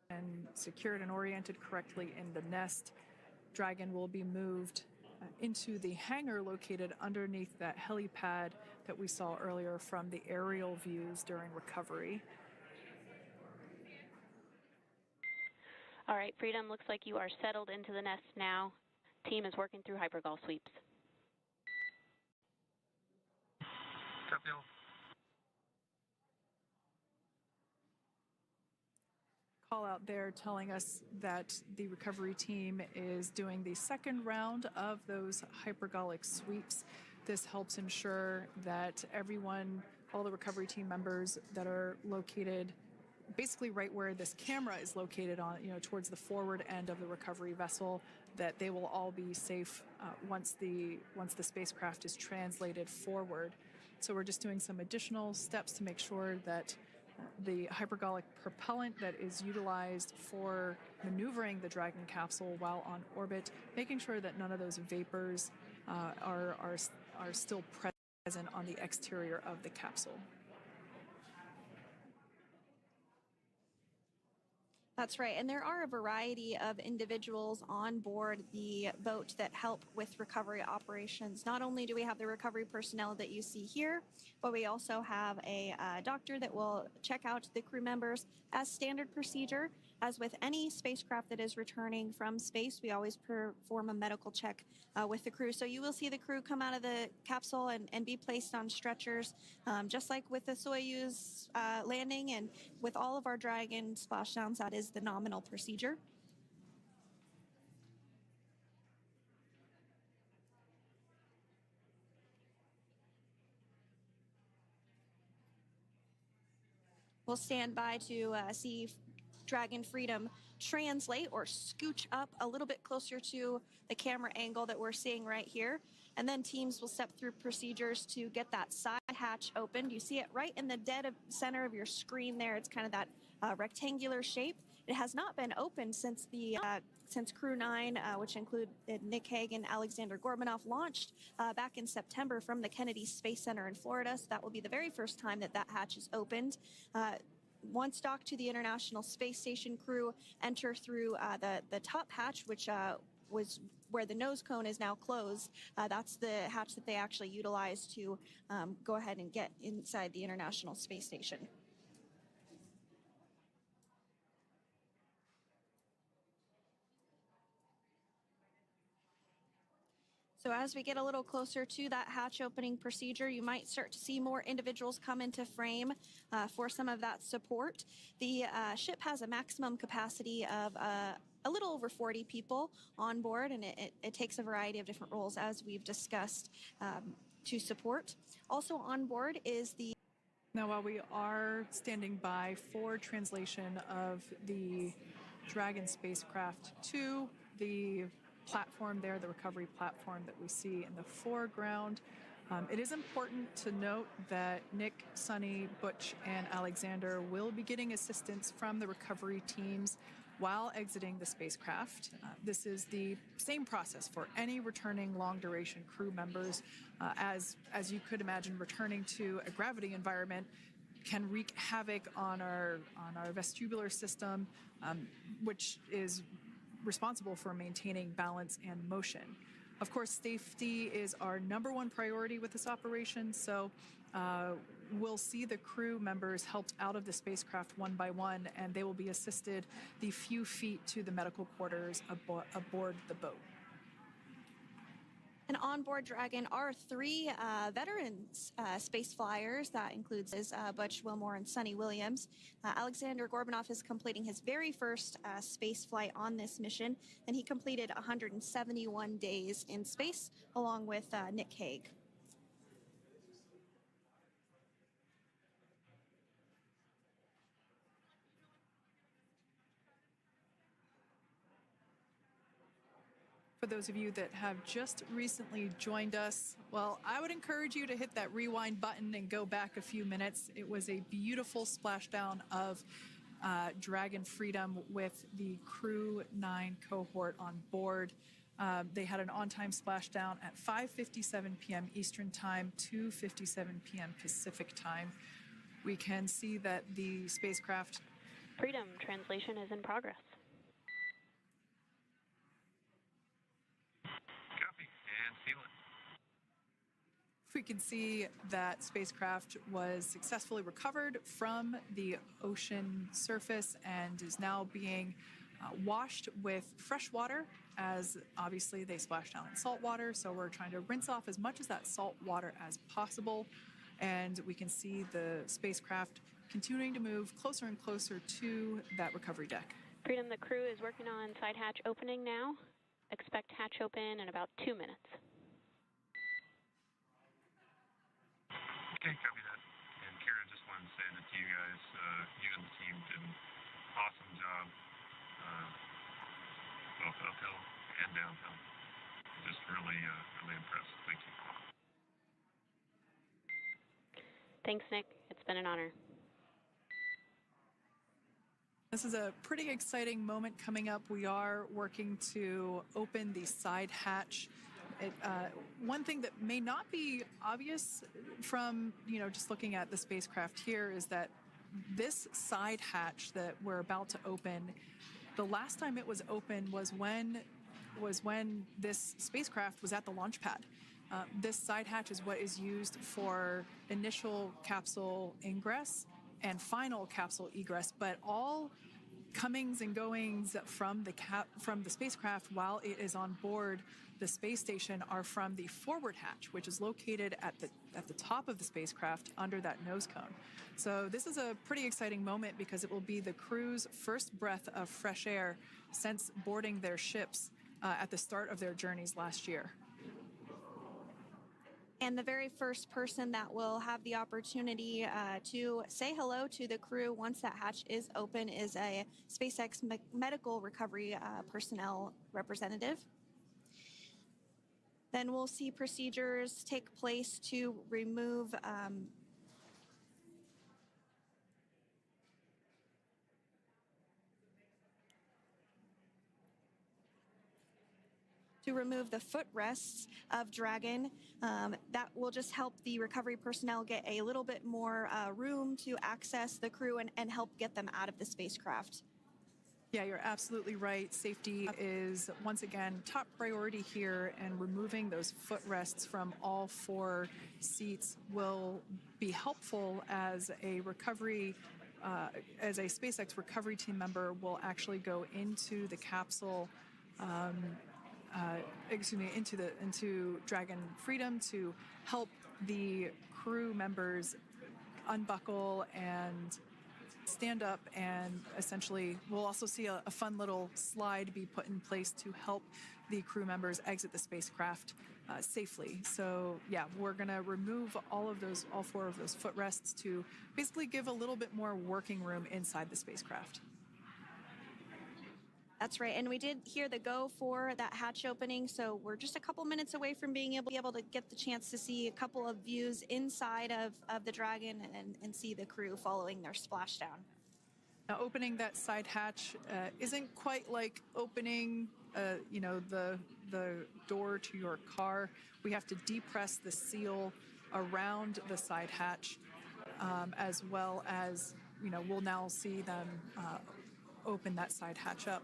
And secured and oriented correctly in the nest, Dragon will be moved into the hangar located underneath that helipad that we saw earlier from the aerial views during recovery. All right, Freedom, looks like you are settled into the nest now. Team is working through hypergol sweeps. Copy all. Call out there telling us that the recovery team is doing the second round of those hypergolic sweeps. This helps ensure that everyone, all the recovery team members that are located basically right where this camera is located on, towards the forward end of the recovery vessel, that they will all be safe once the spacecraft is translated forward. So we're just doing some additional steps to make sure that the hypergolic propellant that is utilized for maneuvering the Dragon capsule while on orbit, making sure that none of those vapors are still present on the exterior of the capsule. That's right. And there are a variety of individuals on board the boat that help with recovery operations. Not only do we have the recovery personnel that you see here, but we also have a doctor that will check out the crew members as standard procedure. As with any spacecraft that is returning from space, we always perform a medical check with the crew. So you will see the crew come out of the capsule and be placed on stretchers, just like with the Soyuz landing and with all of our Dragon splashdowns. That is the nominal procedure. We'll stand by to see Dragon Freedom translate or scooch up a little bit closer to the camera angle that we're seeing right here. And then teams will step through procedures to get that side hatch opened. You see it right in the dead center of your screen there. It's kind of that rectangular shape. It has not been opened since Crew 9, which include Nick Hague and Alexander Gorbanov, launched back in September from the Kennedy Space Center in Florida. So that will be the very first time that hatch is opened. Once docked to the International Space Station, crew enter through the top hatch, which was where the nose cone is now closed. That's the hatch that they actually utilize to go ahead and get inside the International Space Station. So as we get a little closer to that hatch opening procedure, you might start to see more individuals come into frame for some of that support. The ship has a maximum capacity of a little over 40 people on board, and it takes a variety of different roles, as we've discussed, to support. Also on board is the... Now, while we are standing by for translation of the Dragon spacecraft to the platform there, the recovery platform that we see in the foreground, it is important to note that Nick, Sunny, Butch, and Alexander will be getting assistance from the recovery teams while exiting the spacecraft. This is the same process for any returning long-duration crew members. As you could imagine, returning to a gravity environment can wreak havoc on our vestibular system, which is responsible for maintaining balance and motion. Of course, safety is our #1 priority with this operation, so we'll see the crew members helped out of the spacecraft one by one, and they will be assisted the few feet to the medical quarters aboard the boat. And on board Dragon are 3 veterans space flyers. That includes Butch Wilmore and Sunny Williams. Alexander Gorbanov is completing his very first space flight on this mission, and he completed 171 days in space along with Nick Hague. For those of you that have just recently joined us, well, I would encourage you to hit that rewind button and go back a few minutes. It was a beautiful splashdown of Dragon Freedom with the Crew 9 cohort on board. They had an on-time splashdown at 5:57 p.m. Eastern Time, 2:57 p.m. Pacific Time. We can see that the spacecraft... Freedom translation is in progress. We can see that spacecraft was successfully recovered from the ocean surface and is now being washed with fresh water, as obviously they splashed down in salt water. So we're trying to rinse off as much of that salt water as possible. And we can see the spacecraft continuing to move closer and closer to that recovery deck. Freedom, the crew is working on side hatch opening now. Expect hatch open in about 2 minutes. Okay, copy that. And Kira, just wanted to say that to you guys, you and the team did an awesome job, both uphill and downhill. Just really, really impressed. Thank you. Thanks, Nick. It's been an honor. This is a pretty exciting moment coming up. We are working to open the side hatch. One thing that may not be obvious from, just looking at the spacecraft here is that this side hatch that we're about to open, the last time it was open was when this spacecraft was at the launch pad. This side hatch is what is used for initial capsule ingress and final capsule egress, but all comings and goings from the spacecraft while it is on board the space station are from the forward hatch, which is located at the top of the spacecraft under that nose cone. So this is a pretty exciting moment because it will be the crew's first breath of fresh air since boarding their ships at the start of their journeys last year. And the very first person that will have the opportunity to say hello to the crew once that hatch is open is a SpaceX medical recovery personnel representative. Then we'll see procedures take place to remove the footrests of Dragon. That will just help the recovery personnel get a little bit more room to access the crew and help get them out of the spacecraft. Yeah, you're absolutely right. Safety is, once again, top priority here, and removing those footrests from all 4 seats will be helpful as a SpaceX recovery team member will actually go into the capsule, into Dragon Freedom to help the crew members unbuckle and stand up, and essentially we'll also see a fun little slide be put in place to help the crew members exit the spacecraft safely. So yeah, we're gonna remove all 4 of those footrests to basically give a little bit more working room inside the spacecraft. That's right, and we did hear the go for that hatch opening, so we're just a couple minutes away from being able to get the chance to see a couple of views inside of the Dragon and see the crew following their splashdown. Now, opening that side hatch isn't quite like opening, the door to your car. We have to depress the seal around the side hatch, as well as, we'll now see them open that side hatch up.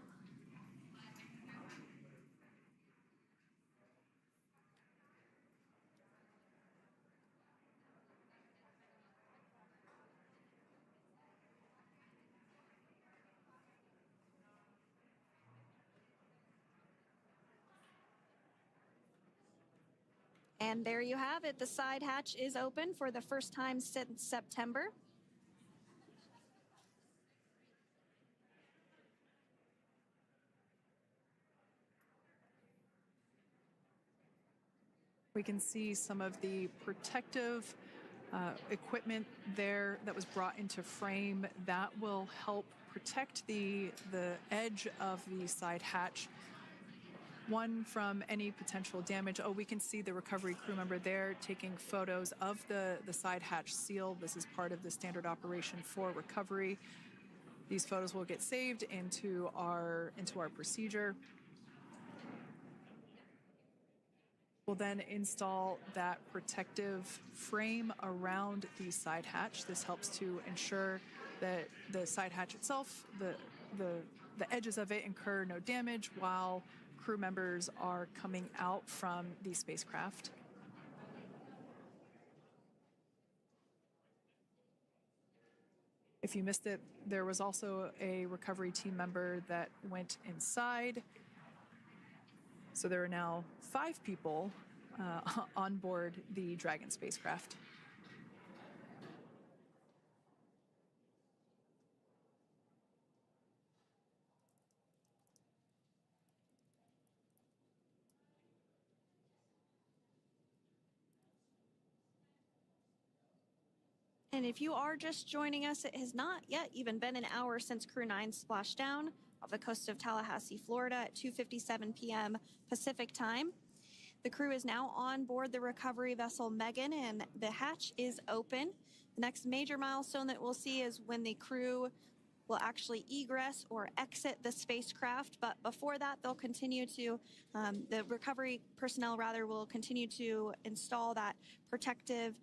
And there you have it. The side hatch is open for the first time since September. We can see some of the protective equipment there that was brought into frame that will help protect the edge of the side hatch, one from any potential damage. Oh, we can see the recovery crew member there taking photos of the side hatch seal. This is part of the standard operation for recovery. These photos will get saved into our procedure. We'll then install that protective frame around the side hatch. This helps to ensure that the side hatch itself, the edges of it, incur no damage while crew members are coming out from the spacecraft. If you missed it, there was also a recovery team member that went inside. So there are now 5 people on board the Dragon spacecraft. And if you are just joining us, it has not yet even been an hour since Crew 9 splashed down off the coast of Tallahassee, Florida at 2:57 p.m. Pacific time. The crew is now on board the recovery vessel Megan, and the hatch is open. The next major milestone that we'll see is when the crew will actually egress or exit the spacecraft. But before that, they'll continue to, the recovery personnel rather, will continue to install that protective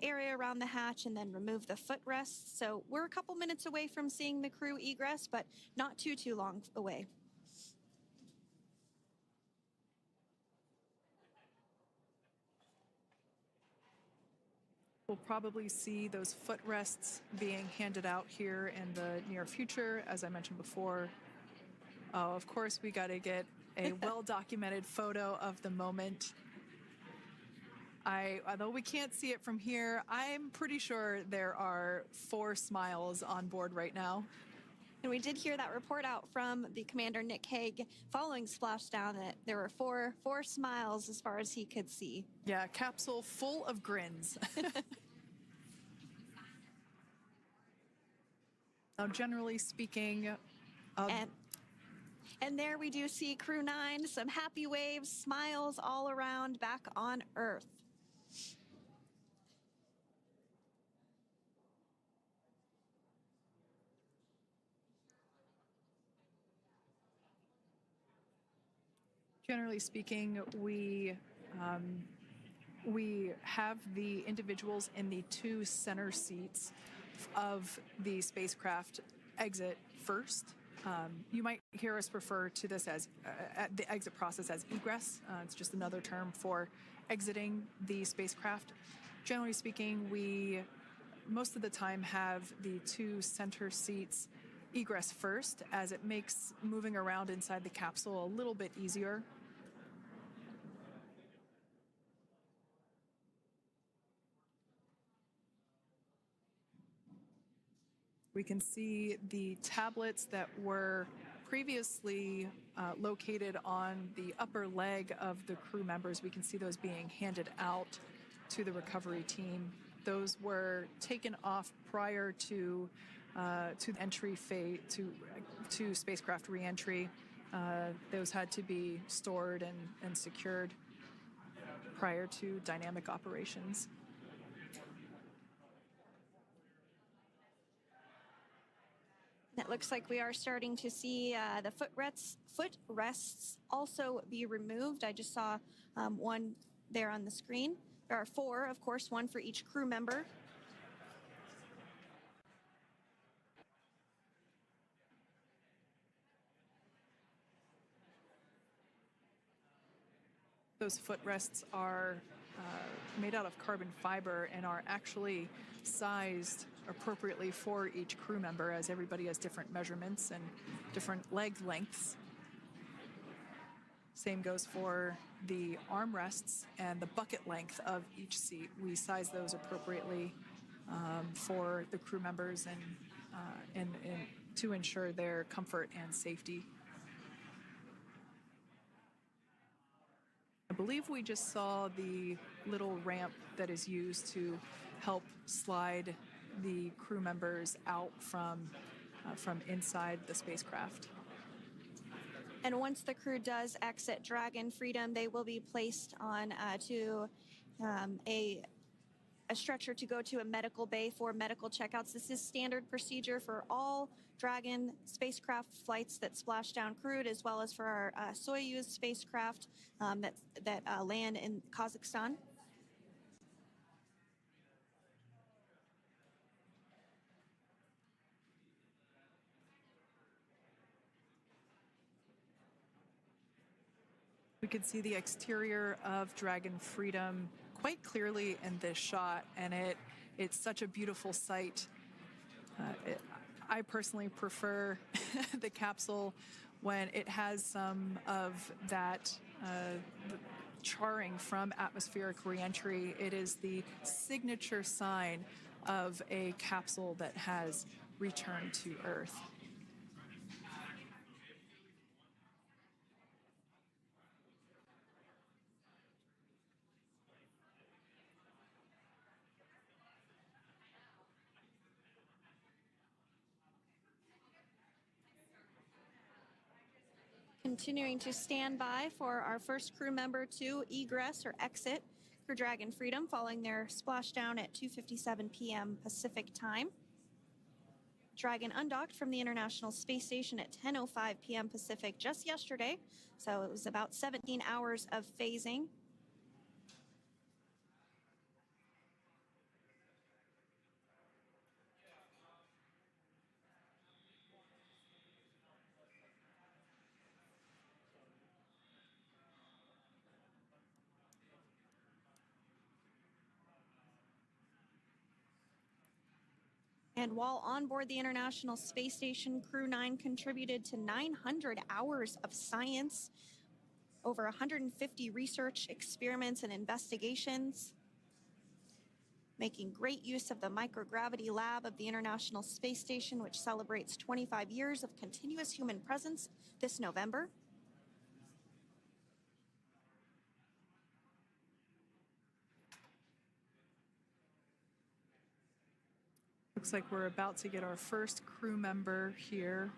area around the hatch and then remove the footrests. So we're a couple minutes away from seeing the crew egress, but not too long away. We'll probably see those footrests being handed out here in the near future, as I mentioned before. Oh, of course, we got to get a well-documented photo of the moment. Although we can't see it from here, I'm pretty sure there are 4 smiles on board right now. And we did hear that report out from the commander, Nick Hague, following splashdown, that there were four smiles as far as he could see. Yeah, capsule full of grins. Now, generally speaking, and there we do see Crew 9, some happy waves, smiles all around back on Earth. Generally speaking, we have the individuals in the 2 center seats of the spacecraft exit first. You might hear us refer to this as the exit process as egress. It's just another term for exiting the spacecraft. Generally speaking, we most of the time have the 2 center seats egress first, as it makes moving around inside the capsule a little bit easier. We can see the tablets that were previously located on the upper leg of the crew members. We can see those being handed out to the recovery team. Those were taken off prior to the entry phase, to spacecraft reentry. Those had to be stored and secured prior to dynamic operations. It looks like we are starting to see the footrests also be removed. I just saw one there on the screen. There are 4, of course, 1 for each crew member. Those footrests are made out of carbon fiber and are actually sized appropriately for each crew member, as everybody has different measurements and different leg lengths. Same goes for the armrests and the bucket length of each seat. We size those appropriately for the crew members and to ensure their comfort and safety. I believe we just saw the little ramp that is used to help slide the crew members out from inside the spacecraft. And once the crew does exit Dragon Freedom, they will be placed on to a stretcher to go to a medical bay for medical checkouts. This is standard procedure for all Dragon spacecraft flights that splashdown crewed, as well as for our Soyuz spacecraft that land in Kazakhstan. We can see the exterior of Dragon Freedom quite clearly in this shot, and it's such a beautiful sight. I personally prefer the capsule when it has some of that charring from atmospheric reentry. It is the signature sign of a capsule that has returned to Earth. Continuing to stand by for our first crew member to egress or exit Crew Dragon Freedom following their splashdown at 2:57 p.m. Pacific time. Dragon undocked from the International Space Station at 10:05 p.m. Pacific just yesterday, so it was about 17 hours of phasing. And while on board the International Space Station, Crew 9 contributed to 900 hours of science, over 150 research experiments and investigations, making great use of the microgravity lab of the International Space Station, which celebrates 25 years of continuous human presence this November. Looks like we're about to get our first crew member here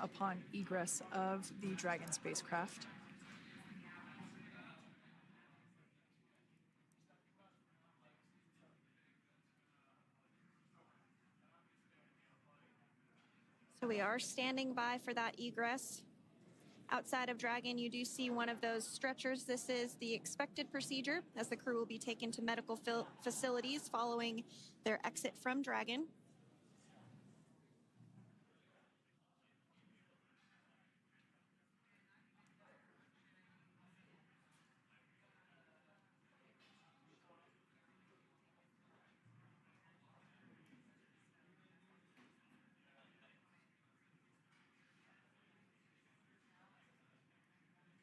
upon egress of the Dragon spacecraft. So we are standing by for that egress. Outside of Dragon, you do see one of those stretchers. This is the expected procedure as the crew will be taken to medical facilities following their exit from Dragon.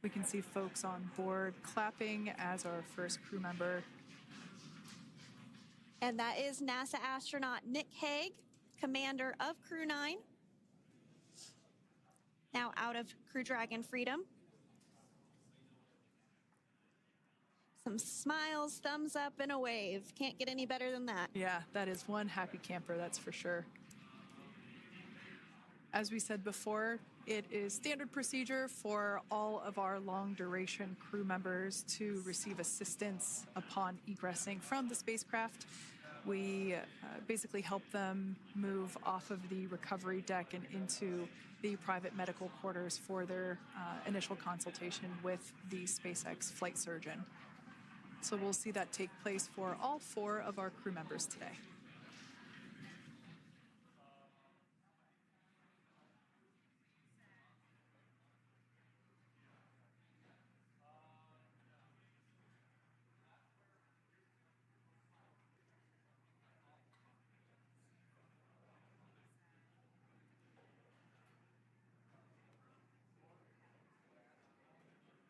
We can see folks on board clapping as our first crew member. And that is NASA astronaut Nick Hague, commander of Crew 9, now out of Crew Dragon Freedom. Some smiles, thumbs up, and a wave. Can't get any better than that. Yeah, that is one happy camper, that's for sure. As we said before, it is standard procedure for all of our long-duration crew members to receive assistance upon egressing from the spacecraft. We basically help them move off of the recovery deck and into the private medical quarters for their initial consultation with the SpaceX flight surgeon. So we'll see that take place for all 4 of our crew members today.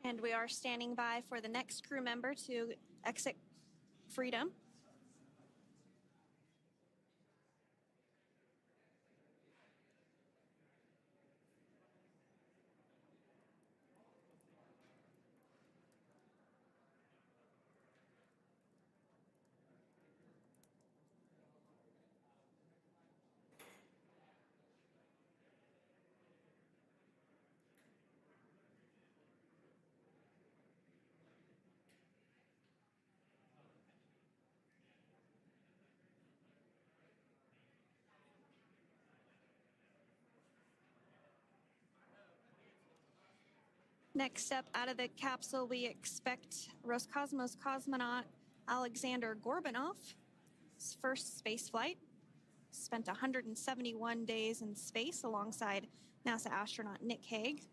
And we are standing by for the next crew member to exit Freedom. Next up out of the capsule, we expect Roscosmos cosmonaut Alexander Gorbanov. His first space flight. Spent 171 days in space alongside NASA astronaut Nick Hague.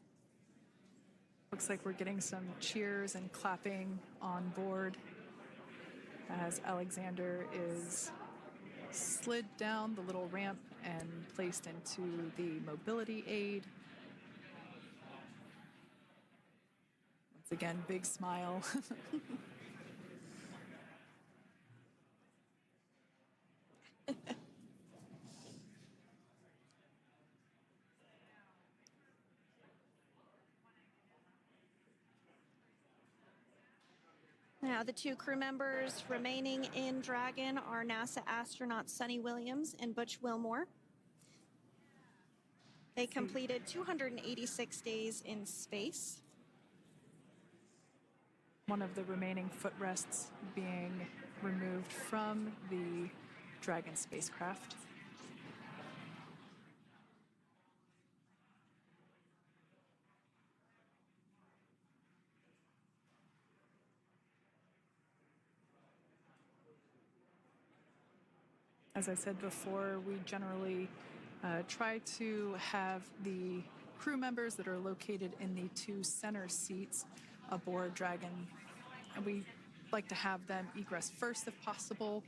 Looks like we're getting some cheers and clapping on board as Alexander is slid down the little ramp and placed into the mobility aid. Once again, big smile. Now, the 2 crew members remaining in Dragon are NASA astronauts Sunny Williams and Butch Wilmore. They completed 286 days in space. One of the remaining footrests being removed from the Dragon spacecraft. As I said before, we generally try to have the crew members that are located in the 2 center seats aboard Dragon, and we like to have them egress first if possible,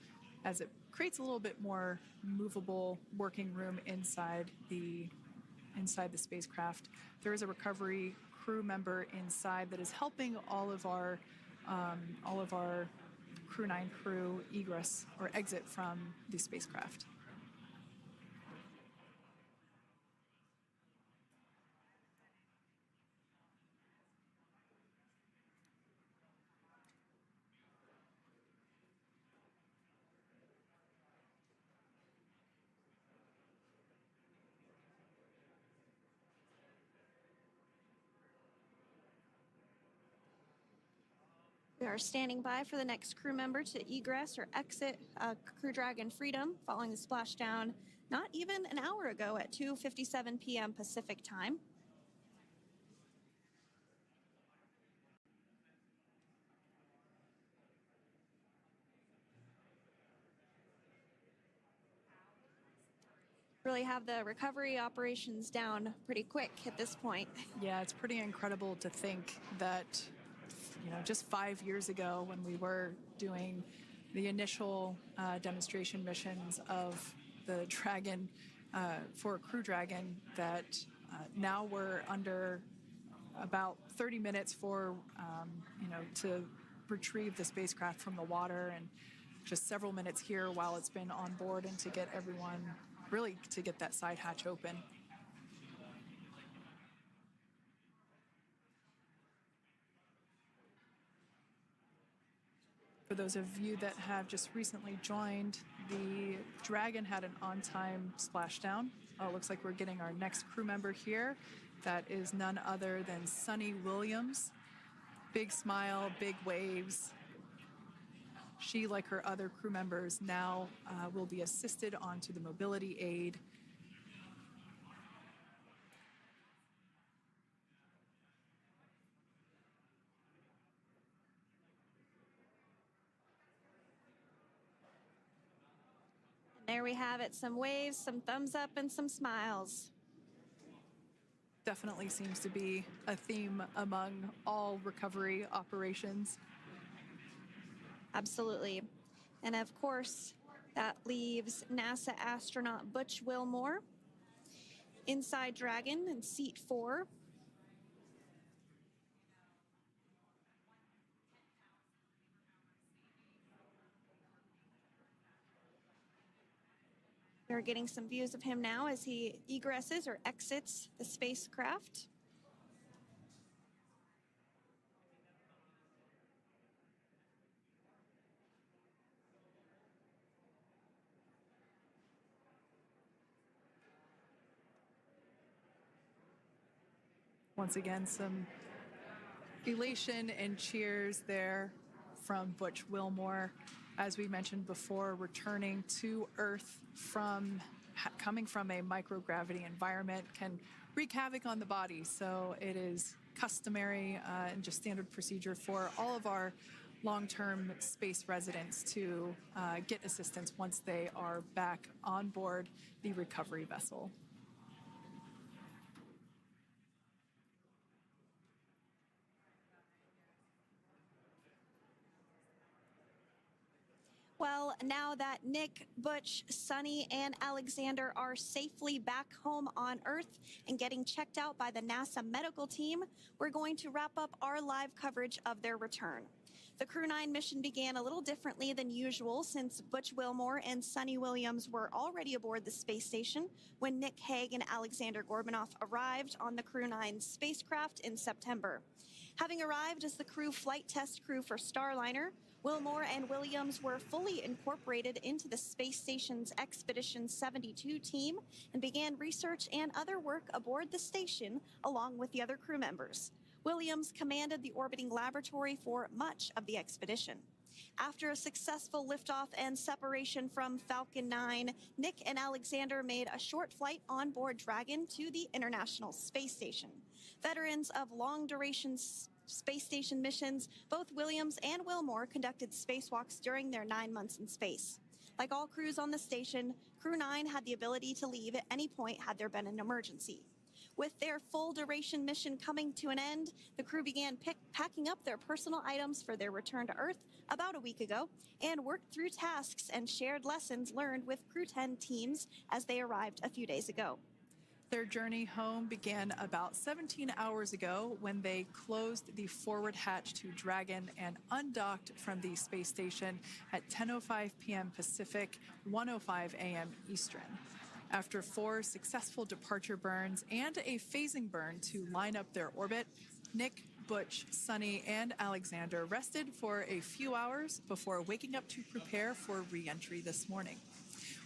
as it creates a little bit more movable working room inside the spacecraft. There is a recovery crew member inside that is helping all of our Crew 9 crew egress or exit from the spacecraft. We are standing by for the next crew member to egress or exit Crew Dragon Freedom following the splashdown not even an hour ago at 2:57 p.m. Pacific time. Really have the recovery operations down pretty quick at this point. Yeah, it's pretty incredible to think that, just 5 years ago when we were doing the initial demonstration missions of the Dragon for Crew Dragon, that now we're under about 30 minutes for, to retrieve the spacecraft from the water, and just several minutes here while it's been on board and to get everyone, really to get that side hatch open. For those of you that have just recently joined, the Dragon had an on-time splashdown. It looks like we're getting our next crew member here. That is none other than Sunny Williams. Big smile, big waves. She, like her other crew members, now will be assisted onto the mobility aid. There we have it, some waves, some thumbs up, and some smiles. Definitely seems to be a theme among all recovery operations. Absolutely. And of course, that leaves NASA astronaut Butch Wilmore inside Dragon in seat 4. We're getting some views of him now as he egresses or exits the spacecraft. Once again, some elation and cheers there from Butch Wilmore. As we mentioned before, returning to Earth coming from a microgravity environment can wreak havoc on the body. So it is customary and just standard procedure for all of our long-term space residents to get assistance once they are back on board the recovery vessel. Well, now that Nick, Butch, Sunny, and Alexander are safely back home on Earth and getting checked out by the NASA medical team, we're going to wrap up our live coverage of their return. The Crew 9 mission began a little differently than usual since Butch Wilmore and Sunny Williams were already aboard the space station when Nick Hague and Alexander Gorbanoff arrived on the Crew 9 spacecraft in September. Having arrived as the crew flight test crew for Starliner, Wilmore and Williams were fully incorporated into the space station's Expedition 72 team and began research and other work aboard the station along with the other crew members. Williams commanded the orbiting laboratory for much of the expedition. After a successful liftoff and separation from Falcon 9, Nick and Alexander made a short flight on board Dragon to the International Space Station. Veterans of long-duration space station missions, both Williams and Wilmore conducted spacewalks during their 9 months in space. Like all crews on the station, Crew 9 had the ability to leave at any point had there been an emergency. With their full duration mission coming to an end, the crew began packing up their personal items for their return to Earth about a week ago and worked through tasks and shared lessons learned with Crew 10 teams as they arrived a few days ago. Their journey home began about 17 hours ago when they closed the forward hatch to Dragon and undocked from the space station at 10:05 p.m. Pacific, 1:05 a.m. Eastern. After 4 successful departure burns and a phasing burn to line up their orbit, Nick, Butch, Sunny, and Alexander rested for a few hours before waking up to prepare for re-entry this morning.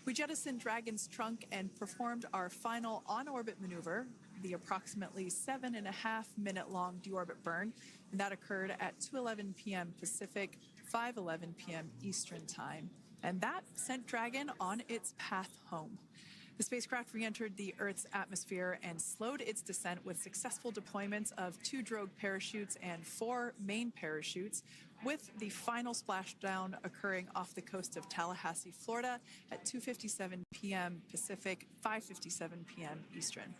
We jettisoned Dragon's trunk and performed our final on-orbit maneuver, the approximately 7.5-minute-long deorbit burn, and that occurred at 2:11 p.m. Pacific, 5:11 p.m. Eastern Time. And that sent Dragon on its path home. The spacecraft re-entered the Earth's atmosphere and slowed its descent with successful deployments of 2 drogue parachutes and 4 main parachutes, with the final splashdown occurring off the coast of Tallahassee, Florida at 2:57 p.m. Pacific, 5:57 p.m. Eastern.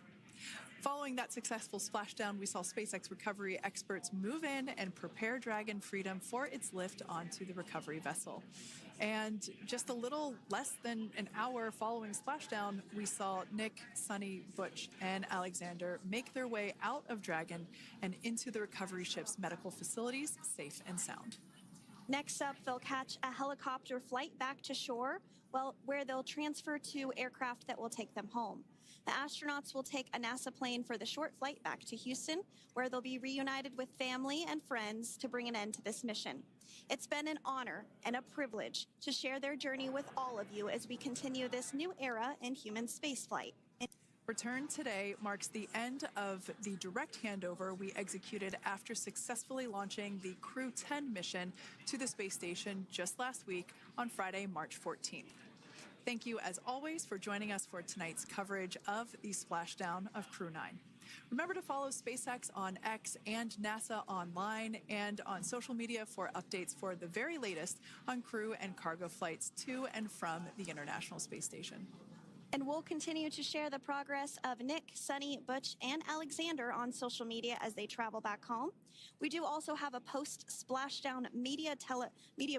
Following that successful splashdown, we saw SpaceX recovery experts move in and prepare Dragon Freedom for its lift onto the recovery vessel. And just a little less than an hour following splashdown, we saw Nick, Sunny, Butch, and Alexander make their way out of Dragon and into the recovery ship's medical facilities, safe and sound. Next up, they'll catch a helicopter flight back to shore, where they'll transfer to aircraft that will take them home. The astronauts will take a NASA plane for the short flight back to Houston, where they'll be reunited with family and friends to bring an end to this mission. It's been an honor and a privilege to share their journey with all of you as we continue this new era in human spaceflight. Return today marks the end of the direct handover we executed after successfully launching the Crew 10 mission to the space station just last week on Friday, March 14th. Thank you, as always, for joining us for tonight's coverage of the splashdown of Crew 9. Remember to follow SpaceX on X and NASA online and on social media for updates for the very latest on crew and cargo flights to and from the International Space Station. And we'll continue to share the progress of Nick, Sunny, Butch, and Alexander on social media as they travel back home. We do also have a post-splashdown media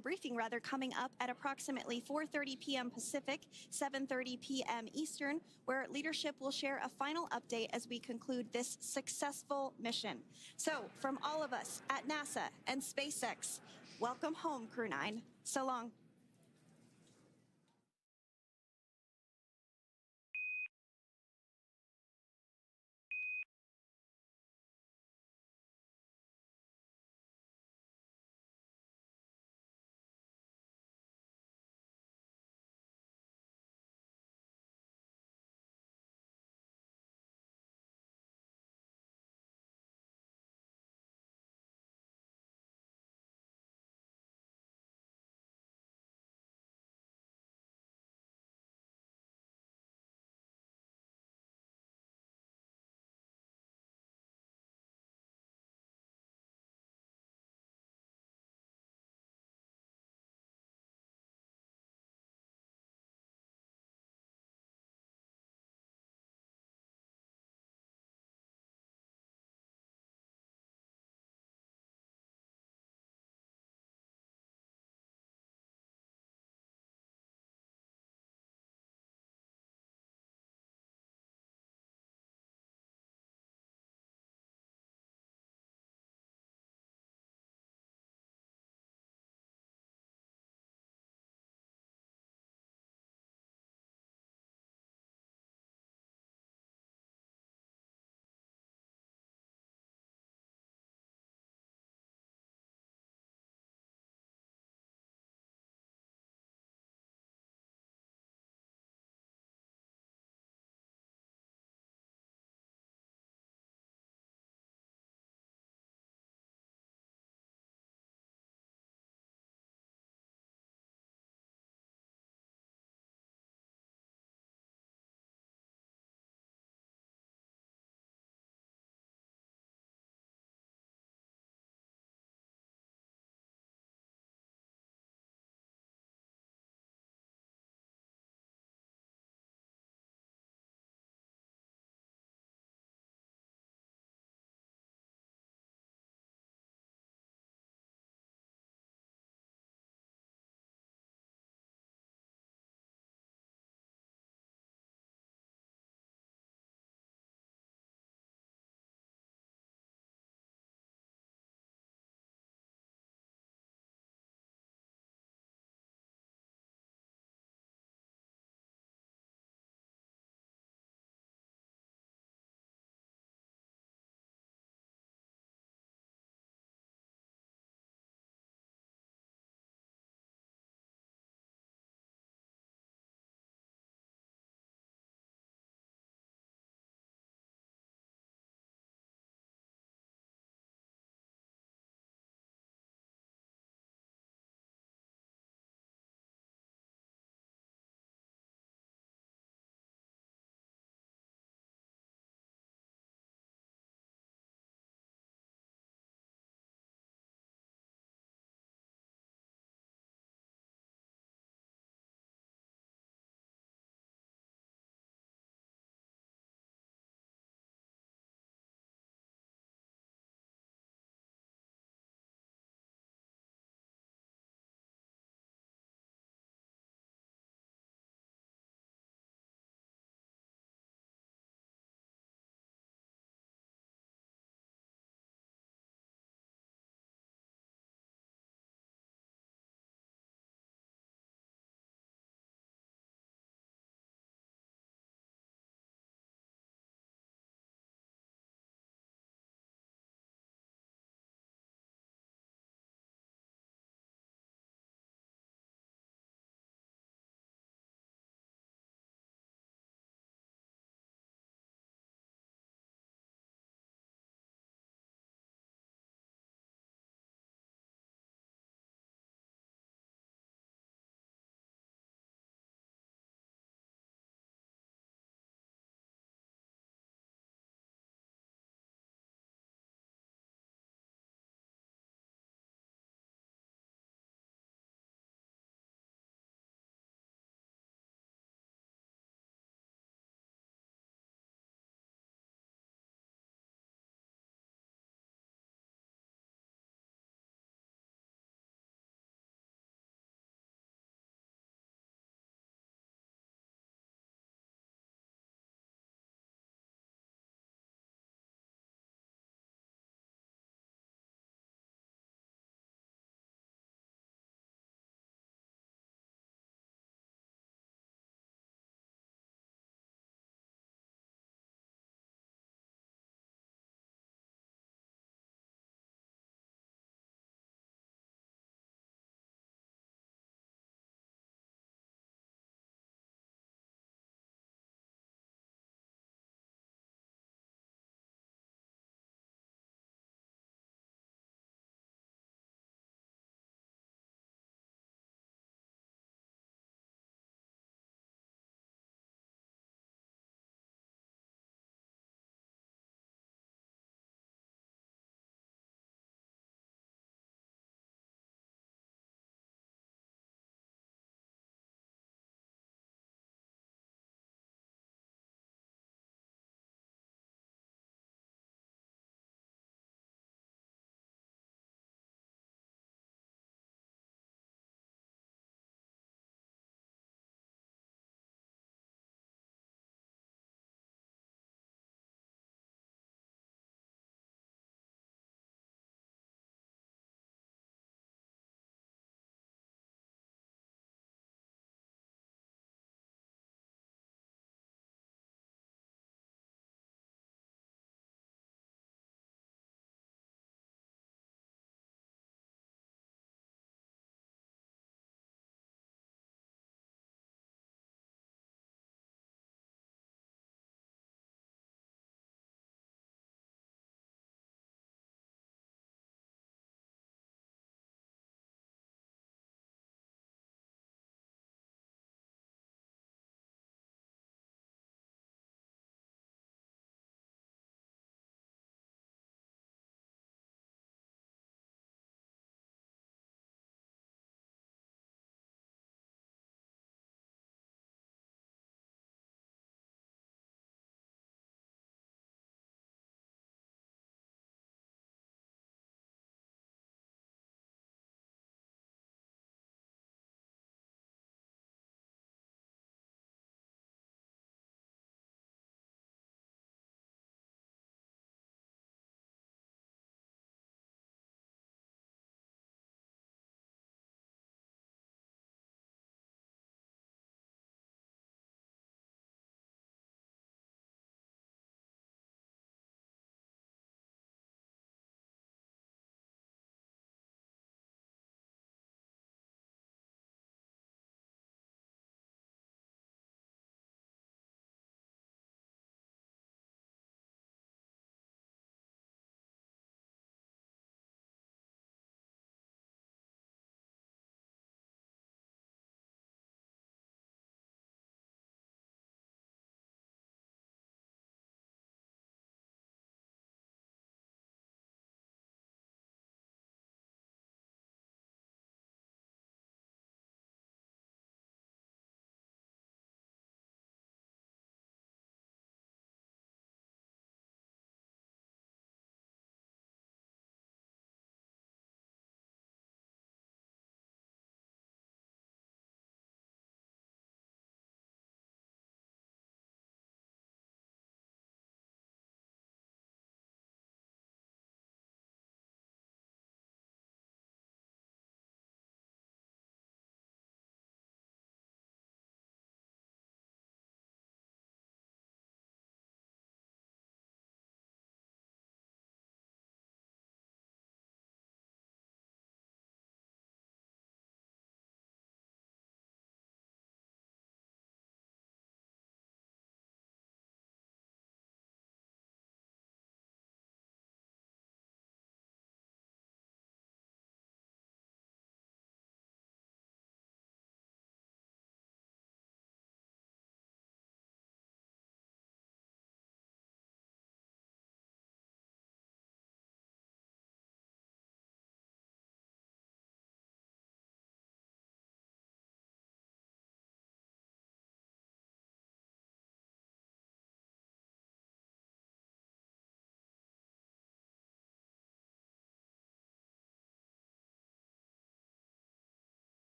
briefing coming up at approximately 4:30 p.m. Pacific, 7:30 p.m. Eastern, where leadership will share a final update as we conclude this successful mission. So, from all of us at NASA and SpaceX, welcome home, Crew 9. So long.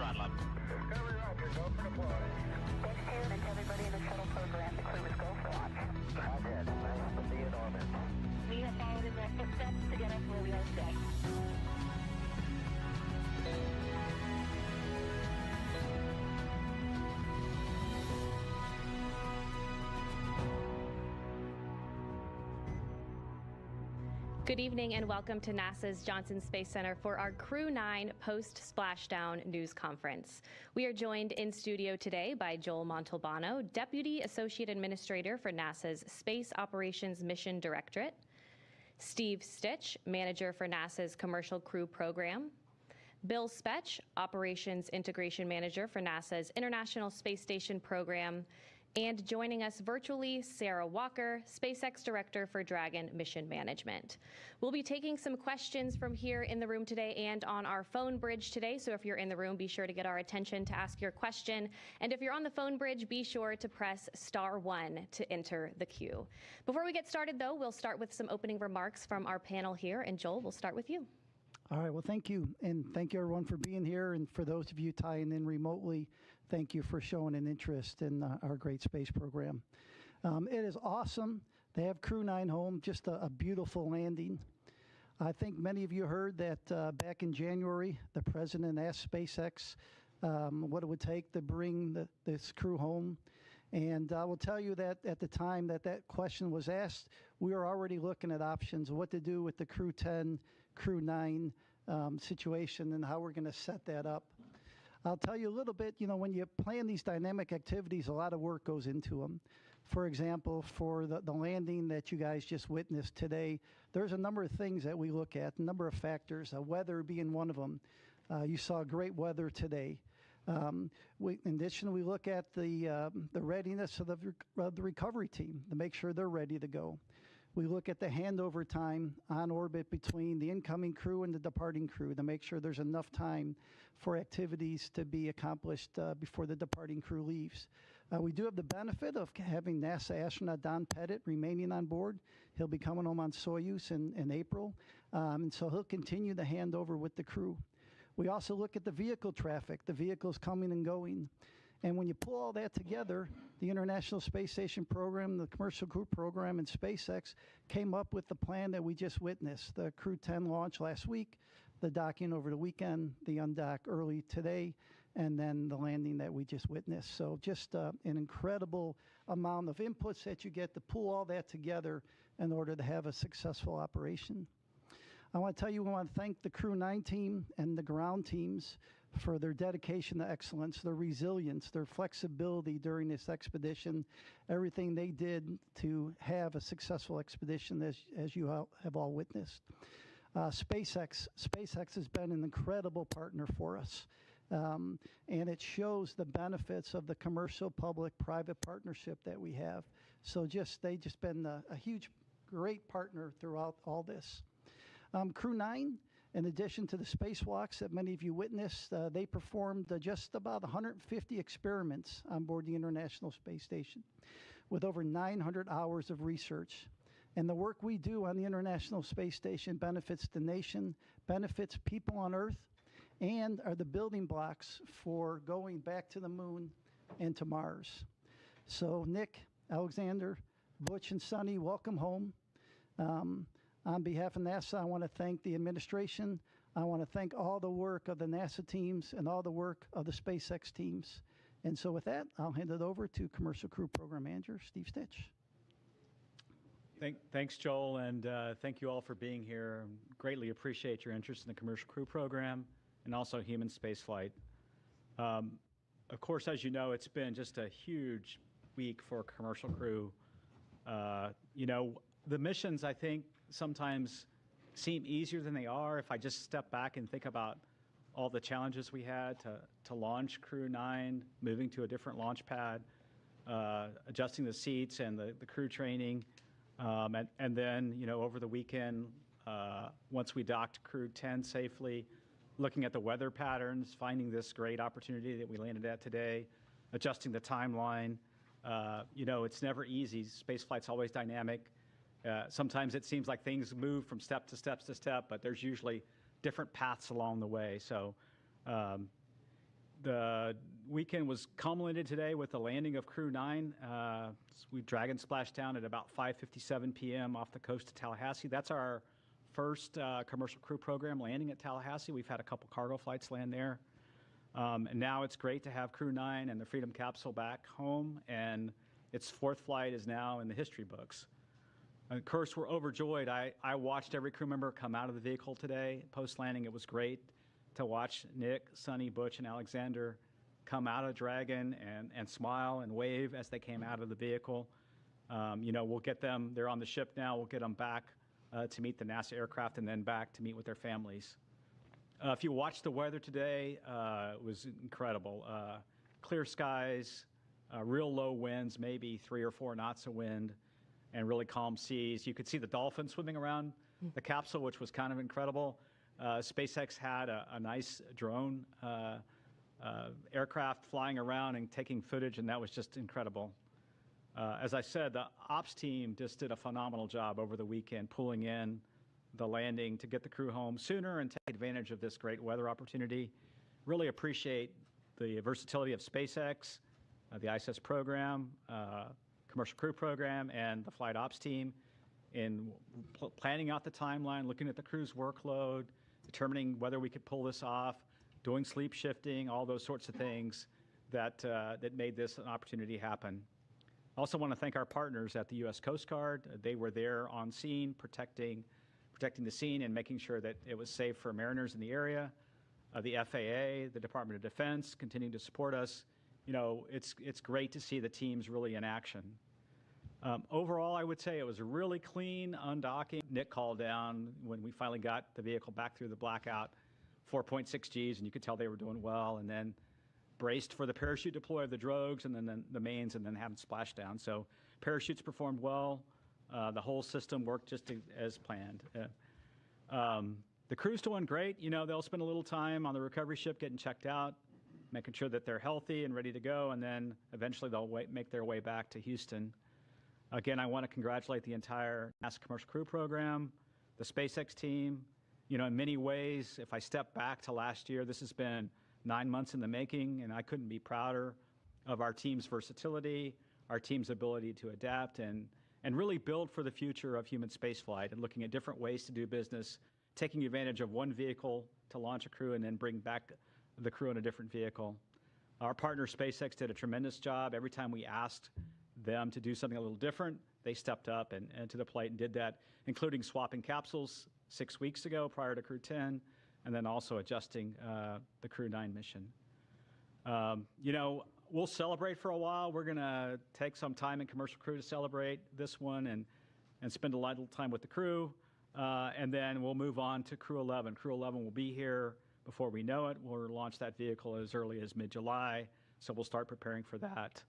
throttle up. Discovery Roger, go for deploy. Thanks, Karen, and to everybody in the shuttle program. The crew is go for launch. Roger, nice to be in orbit. We have followed in their footsteps to get us where we are today. Good evening and welcome to NASA's Johnson Space Center for our Crew 9 post-splashdown news conference. We are joined in studio today by Joel Montalbano, Deputy Associate Administrator for NASA's Space Operations Mission Directorate, Steve Stitch, Manager for NASA's Commercial Crew Program, Bill Spetch, Operations Integration Manager for NASA's International Space Station Program, and joining us virtually, Sarah Walker, SpaceX Director for Dragon Mission Management. We'll be taking some questions from here in the room today and on our phone bridge today, so if you're in the room, be sure to get our attention to ask your question. And if you're on the phone bridge, be sure to press *1 to enter the queue. Before we get started, though, we'll start with some opening remarks from our panel here. And Joel, we'll start with you. All right, well, thank you. And thank you, everyone, for being here. And for those of you tying in remotely, thank you for showing an interest in our great space program. It is awesome to have Crew 9 home, just a beautiful landing. I think many of you heard that back in January, the president asked SpaceX what it would take to bring this crew home. And I will tell you that at the time that question was asked, we were already looking at options, what to do with the Crew 10, Crew 9 situation and how we're going to set that up. I'll tell you a little bit, when you plan these dynamic activities, a lot of work goes into them. For example, for the landing that you guys just witnessed today, there's a number of things that we look at, a number of factors, weather being one of them. You saw great weather today. In addition, we look at the readiness of the recovery team to make sure they're ready to go. We look at the handover time on orbit between the incoming crew and the departing crew to make sure there's enough time for activities to be accomplished before the departing crew leaves. We do have the benefit of having NASA astronaut Don Pettit remaining on board. He'll be coming home on Soyuz in April, and so he'll continue the handover with the crew. We also look at the vehicle traffic, the vehicles coming and going. And when you pull all that together, the International Space Station program, the Commercial Crew program, and SpaceX came up with the plan that we just witnessed. The Crew 10 launch last week, the docking over the weekend, the undock early today, and then the landing that we just witnessed. So just an incredible amount of inputs that you get to pull all that together in order to have a successful operation. I want to tell you, we want to thank the Crew 9 team and the ground teams for their dedication to excellence, their resilience, their flexibility during this expedition, everything they did to have a successful expedition as you have all witnessed. SpaceX has been an incredible partner for us, and it shows the benefits of the commercial public-private partnership that we have. So they've just been a huge, great partner throughout all this. Crew 9, in addition to the spacewalks that many of you witnessed, they performed just about 150 experiments on board the International Space Station with over 900 hours of research. And the work we do on the International Space Station benefits the nation, benefits people on Earth, and are the building blocks for going back to the moon and to Mars. So Nick, Alexander, Butch, and Sonny, welcome home. On behalf of NASA, I want to thank the administration. I want to thank all the work of the NASA teams and all the work of the SpaceX teams. And so with that, I'll hand it over to Commercial Crew Program Manager, Steve Stitch. Thanks, Joel, and thank you all for being here. Greatly appreciate your interest in the Commercial Crew Program and also human spaceflight. Of course, as you know, it's been just a huge week for Commercial Crew. The missions, I think, sometimes seem easier than they are. If I just step back and think about all the challenges we had to launch Crew 9, moving to a different launch pad, adjusting the seats and the crew training, and then, over the weekend, once we docked Crew 10 safely, looking at the weather patterns, finding this great opportunity that we landed at today, adjusting the timeline. It's never easy. Spaceflight's always dynamic. Sometimes it seems like things move from step to step to step, but there's usually different paths along the way. So The weekend was culminated today with the landing of Crew 9. We Dragon splashed down at about 5:57 p.m. off the coast of Tallahassee. That's our first commercial crew program landing at Tallahassee. We've had a couple cargo flights land there. And now it's great to have Crew 9 and the Freedom capsule back home, and its fourth flight is now in the history books. Of course, we're overjoyed. I watched every crew member come out of the vehicle today. Post-landing, it was great to watch Nick, Sonny, Butch, and Alexander come out of Dragon and smile and wave as they came out of the vehicle. We'll get them, they're on the ship now, we'll get them back to meet the NASA aircraft and then back to meet with their families. If you watched the weather today, it was incredible. Clear skies, real low winds, maybe 3 or 4 knots of wind, and really calm seas. You could see the dolphins swimming around the capsule, which was kind of incredible. SpaceX had a nice drone aircraft flying around and taking footage, and that was just incredible. As I said, the ops team just did a phenomenal job over the weekend, pulling in the landing to get the crew home sooner and take advantage of this great weather opportunity. Really appreciate the versatility of SpaceX, the ISS program, commercial crew program, and the flight ops team in planning out the timeline, looking at the crew's workload, determining whether we could pull this off, doing sleep shifting, all those sorts of things that made this an opportunity happen. I also want to thank our partners at the U.S. Coast Guard. They were there on scene, protecting the scene and making sure that it was safe for mariners in the area. The FAA, the Department of Defense, continuing to support us. It's great to see the teams really in action. Overall, I would say it was a really clean undocking. Nick called down when we finally got the vehicle back through the blackout, 4.6 Gs, and you could tell they were doing well, and then braced for the parachute deploy of the drogues and then the mains, and then have them splash down. So parachutes performed well. The whole system worked just as planned. The crew's doing great. They'll spend a little time on the recovery ship getting checked out, making sure that they're healthy and ready to go, and then eventually they'll make their way back to Houston. Again, I want to congratulate the entire NASA commercial crew program, the SpaceX team. In many ways, if I step back to last year, this has been 9 months in the making, and I couldn't be prouder of our team's versatility, our team's ability to adapt, and really build for the future of human spaceflight and looking at different ways to do business, taking advantage of one vehicle to launch a crew and then bring back the crew in a different vehicle. Our partner SpaceX did a tremendous job. Every time we asked them to do something a little different, they stepped up and to the plate and did that, including swapping capsules 6 weeks ago prior to Crew 10, and then also adjusting the Crew 9 mission. We'll celebrate for a while. We're going to take some time in commercial crew to celebrate this one and spend a little time with the crew, and then we'll move on to Crew 11. Crew 11 will be here before we know it. We'll launch that vehicle as early as mid-July, so we'll start preparing for that.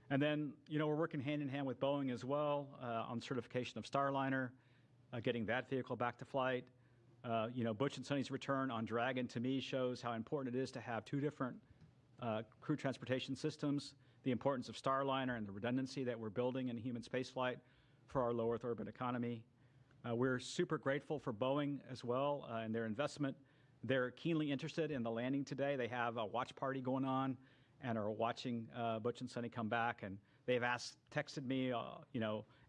And then, we're working hand in hand with Boeing as well on certification of Starliner, getting that vehicle back to flight. Butch and Sonny's return on Dragon, to me, shows how important it is to have 2 different crew transportation systems, the importance of Starliner and the redundancy that we're building in human spaceflight for our low Earth orbit economy. We're super grateful for Boeing as well and their investment. They're keenly interested in the landing today. They have a watch party going on and are watching Butch and Sonny come back. And they've texted me,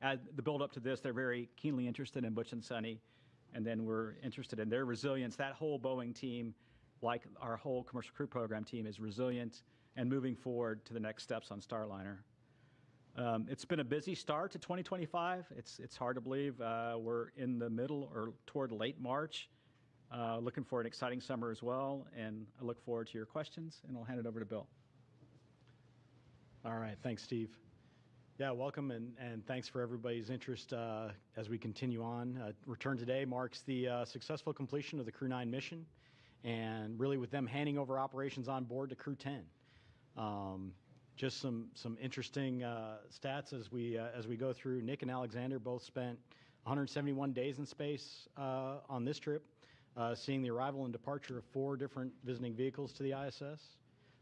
at the build up to this, they're very keenly interested in Butch and Sonny. And then we're interested in their resilience. That whole Boeing team, like our whole commercial crew program team, is resilient and moving forward to the next steps on Starliner. It's been a busy start to 2025. It's hard to believe we're in the middle or toward late March. Looking for an exciting summer as well, and I look forward to your questions, and I'll hand it over to Bill. All right, thanks, Steve. Yeah, welcome, and thanks for everybody's interest as we continue on. Return today marks the successful completion of the Crew 9 mission, and really with them handing over operations on board to Crew 10. Just some interesting stats as we go through. Nick and Alexander both spent 171 days in space on this trip, seeing the arrival and departure of 4 different visiting vehicles to the ISS.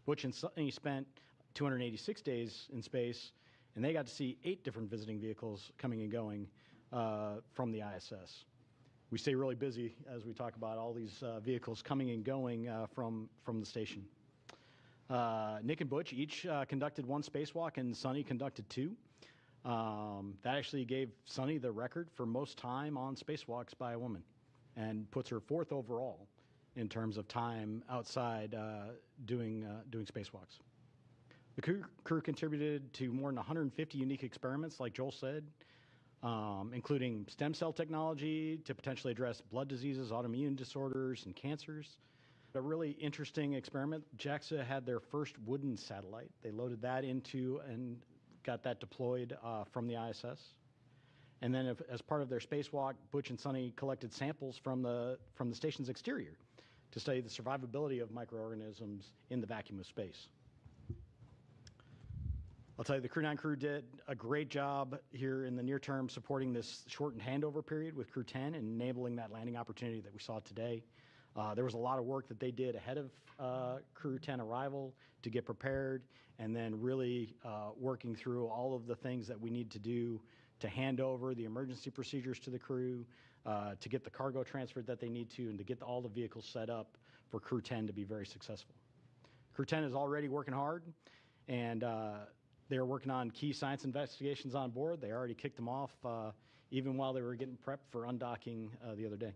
Butch and Sonny spent 286 days in space, and they got to see 8 different visiting vehicles coming and going from the ISS. We stay really busy as we talk about all these vehicles coming and going from the station. Nick and Butch each conducted one spacewalk, and Sunny conducted two. That actually gave Sunny the record for most time on spacewalks by a woman, and puts her fourth overall in terms of time outside doing spacewalks. The crew contributed to more than 150 unique experiments, like Joel said, including stem cell technology to potentially address blood diseases, autoimmune disorders, and cancers. A really interesting experiment, JAXA had their first wooden satellite. They loaded that into and got that deployed from the ISS. And then as part of their spacewalk, Butch and Sunny collected samples from the station's exterior to study the survivability of microorganisms in the vacuum of space. I'll tell you, the Crew 9 crew did a great job here in the near term supporting this shortened handover period with Crew 10 and enabling that landing opportunity that we saw today. There was a lot of work that they did ahead of Crew 10 arrival to get prepared, and then really working through all of the things that we need to do to hand over the emergency procedures to the crew, to get the cargo transferred that they need to, and to get all the vehicles set up for Crew 10 to be very successful. Crew 10 is already working hard, and they're working on key science investigations on board. They already kicked them off even while they were getting prepped for undocking the other day.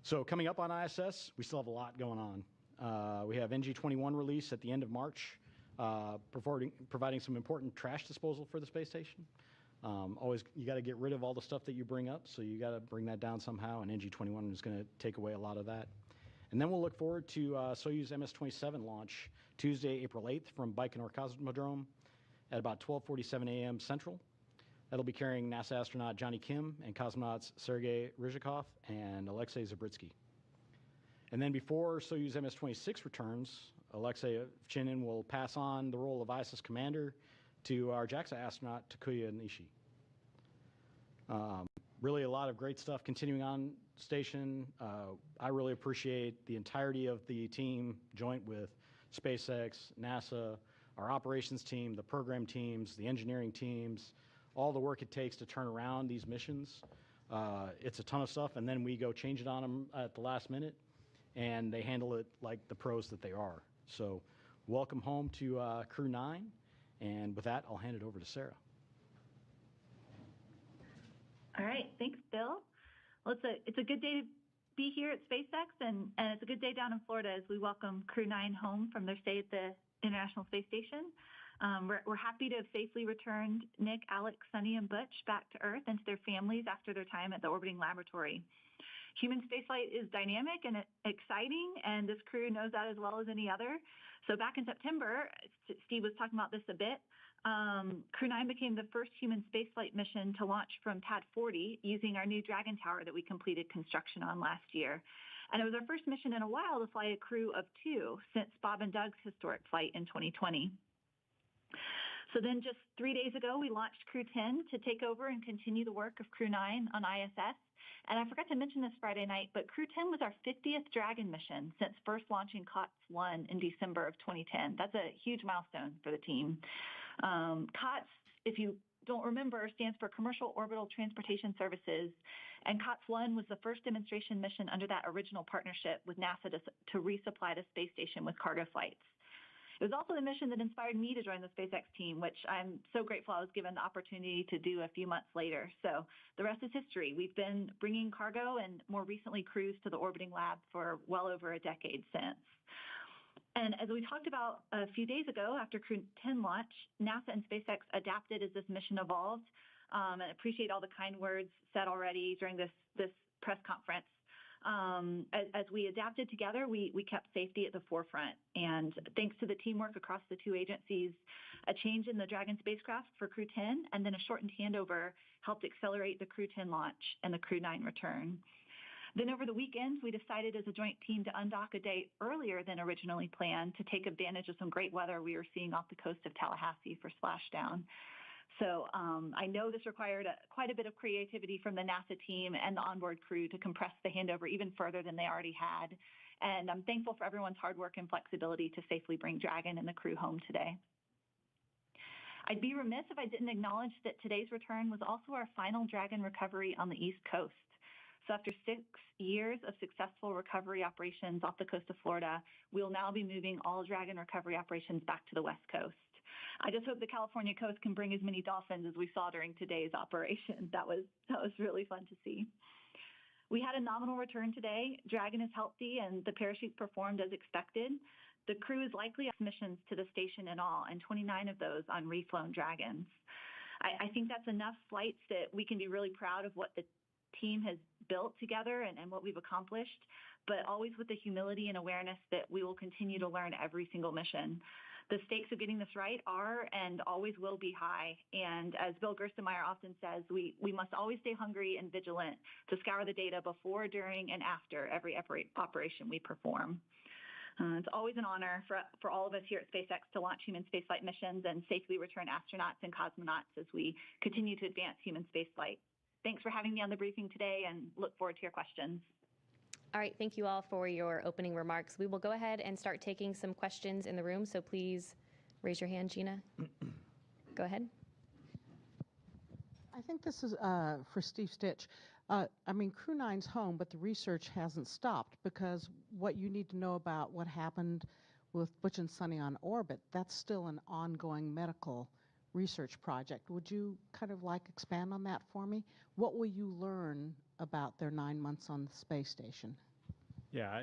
So coming up on ISS, we still have a lot going on. We have NG-21 release at the end of March, providing some important trash disposal for the space station. Always, you got to get rid of all the stuff that you bring up, so you got to bring that down somehow, and NG-21 is going to take away a lot of that. And then we'll look forward to Soyuz MS-27 launch Tuesday, April 8th from Baikonur Cosmodrome at about 12:47 a.m. Central. That'll be carrying NASA astronaut Johnny Kim and cosmonauts Sergei Ryzhikov and Alexei Zabritsky. And then before Soyuz MS-26 returns, Alexei Ovchinin will pass on the role of ISS commander to our JAXA astronaut Takuya Nishi. Really a lot of great stuff continuing on station. I really appreciate the entirety of the team, joint with SpaceX, NASA, our operations team, the program teams, the engineering teams, all the work it takes to turn around these missions. It's a ton of stuff, and then we go change it on them at the last minute, and they handle it like the pros that they are. So welcome home to Crew 9, and with that, I'll hand it over to Sarah. All right, thanks, Bill. Well, it's a good day to be here at SpaceX, and it's a good day down in Florida as we welcome Crew 9 home from their stay at the International Space Station. We're happy to have safely returned Nick, Alex, Sunny, and Butch back to Earth and to their families after their time at the orbiting laboratory. Human spaceflight is dynamic and exciting, and this crew knows that as well as any other. So back in September, Steve was talking about this a bit, Crew 9 became the first human spaceflight mission to launch from Pad 40 using our new Dragon Tower that we completed construction on last year. And it was our first mission in a while to fly a crew of 2 since Bob and Doug's historic flight in 2020. So then just 3 days ago, we launched Crew 10 to take over and continue the work of Crew 9 on ISS. And I forgot to mention this Friday night, but Crew 10 was our 50th Dragon mission since first launching COTS-1 in December of 2010. That's a huge milestone for the team. COTS, if you don't remember, stands for Commercial Orbital Transportation Services, and COTS-1 was the first demonstration mission under that original partnership with NASA to resupply the space station with cargo flights. It was also the mission that inspired me to join the SpaceX team, which I'm so grateful I was given the opportunity to do a few months later. So the rest is history. We've been bringing cargo and more recently crews to the orbiting lab for well over a decade since. And as we talked about a few days ago after Crew 10 launch, NASA and SpaceX adapted as this mission evolved. And I appreciate all the kind words said already during this press conference. As we adapted together, we kept safety at the forefront. And thanks to the teamwork across the two agencies, a change in the Dragon spacecraft for Crew 10 and then a shortened handover helped accelerate the Crew 10 launch and the Crew 9 return. Then over the weekend, we decided as a joint team to undock a day earlier than originally planned to take advantage of some great weather we were seeing off the coast of Tallahassee for splashdown. So I know this required quite a bit of creativity from the NASA team and the onboard crew to compress the handover even further than they already had. And I'm thankful for everyone's hard work and flexibility to safely bring Dragon and the crew home today. I'd be remiss if I didn't acknowledge that today's return was also our final Dragon recovery on the East Coast. So after 6 years of successful recovery operations off the coast of Florida, we'll now be moving all Dragon recovery operations back to the West Coast. I just hope the California coast can bring as many dolphins as we saw during today's operation. That was really fun to see. We had a nominal return today. Dragon is healthy and the parachutes performed as expected. The crew is likely on missions to the station in all, and 29 of those on reflown Dragons. I think that's enough flights that we can be really proud of what the team has built together and what we've accomplished, but always with the humility and awareness that we will continue to learn every single mission. The stakes of getting this right are and always will be high. And as Bill Gerstenmaier often says, we must always stay hungry and vigilant to scour the data before, during, and after every operation we perform. It's always an honor for all of us here at SpaceX to launch human spaceflight missions and safely return astronauts and cosmonauts as we continue to advance human spaceflight. Thanks for having me on the briefing today and look forward to your questions. All right, thank you all for your opening remarks. We will go ahead and start taking some questions in the room, so please raise your hand, Gina. Go ahead. I think this is for Steve Stitch. I mean, Crew 9's home, but the research hasn't stopped, because what you need to know about what happened with Butch and Sunny on orbit, that's still an ongoing medical research project. Would you kind of expand on that for me? What will you learn about their 9 months on the space station? Yeah,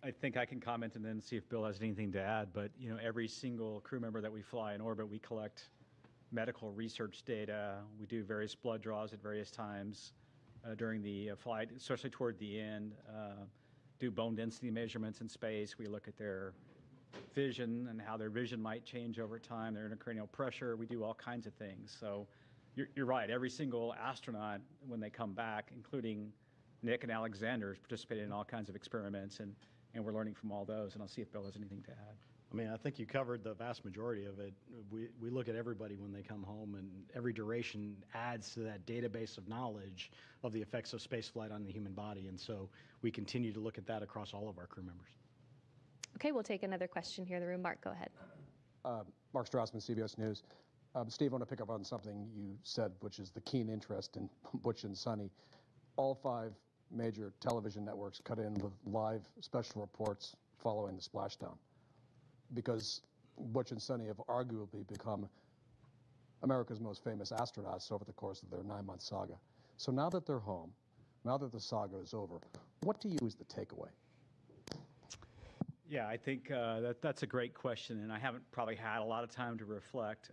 I think I can comment and then see if Bill has anything to add. But every single crew member that we fly in orbit, we collect medical research data. We do various blood draws at various times during the flight, especially toward the end. Do bone density measurements in space. We look at their vision and how their vision might change over time, their intracranial pressure. We do all kinds of things. So you're right. Every single astronaut, when they come back, including Nick and Alexander, is participating in all kinds of experiments, and we're learning from all those. And I'll see if Bill has anything to add. I mean, I think you covered the vast majority of it. We look at everybody when they come home, and every duration adds to that database of knowledge of the effects of spaceflight on the human body. And so we continue to look at that across all of our crew members. Okay, we'll take another question here in the room. Mark, go ahead. Mark Strassman, CBS News. Steve, I want to pick up on something you said, which is the keen interest in Butch and Sunny. All 5 major television networks cut in with live special reports following the splashdown, because Butch and Sunny have arguably become America's most famous astronauts over the course of their 9-month saga. So now that they're home, now that the saga is over, what do you is the takeaway? Yeah, I think that's a great question, and I haven't probably had a lot of time to reflect.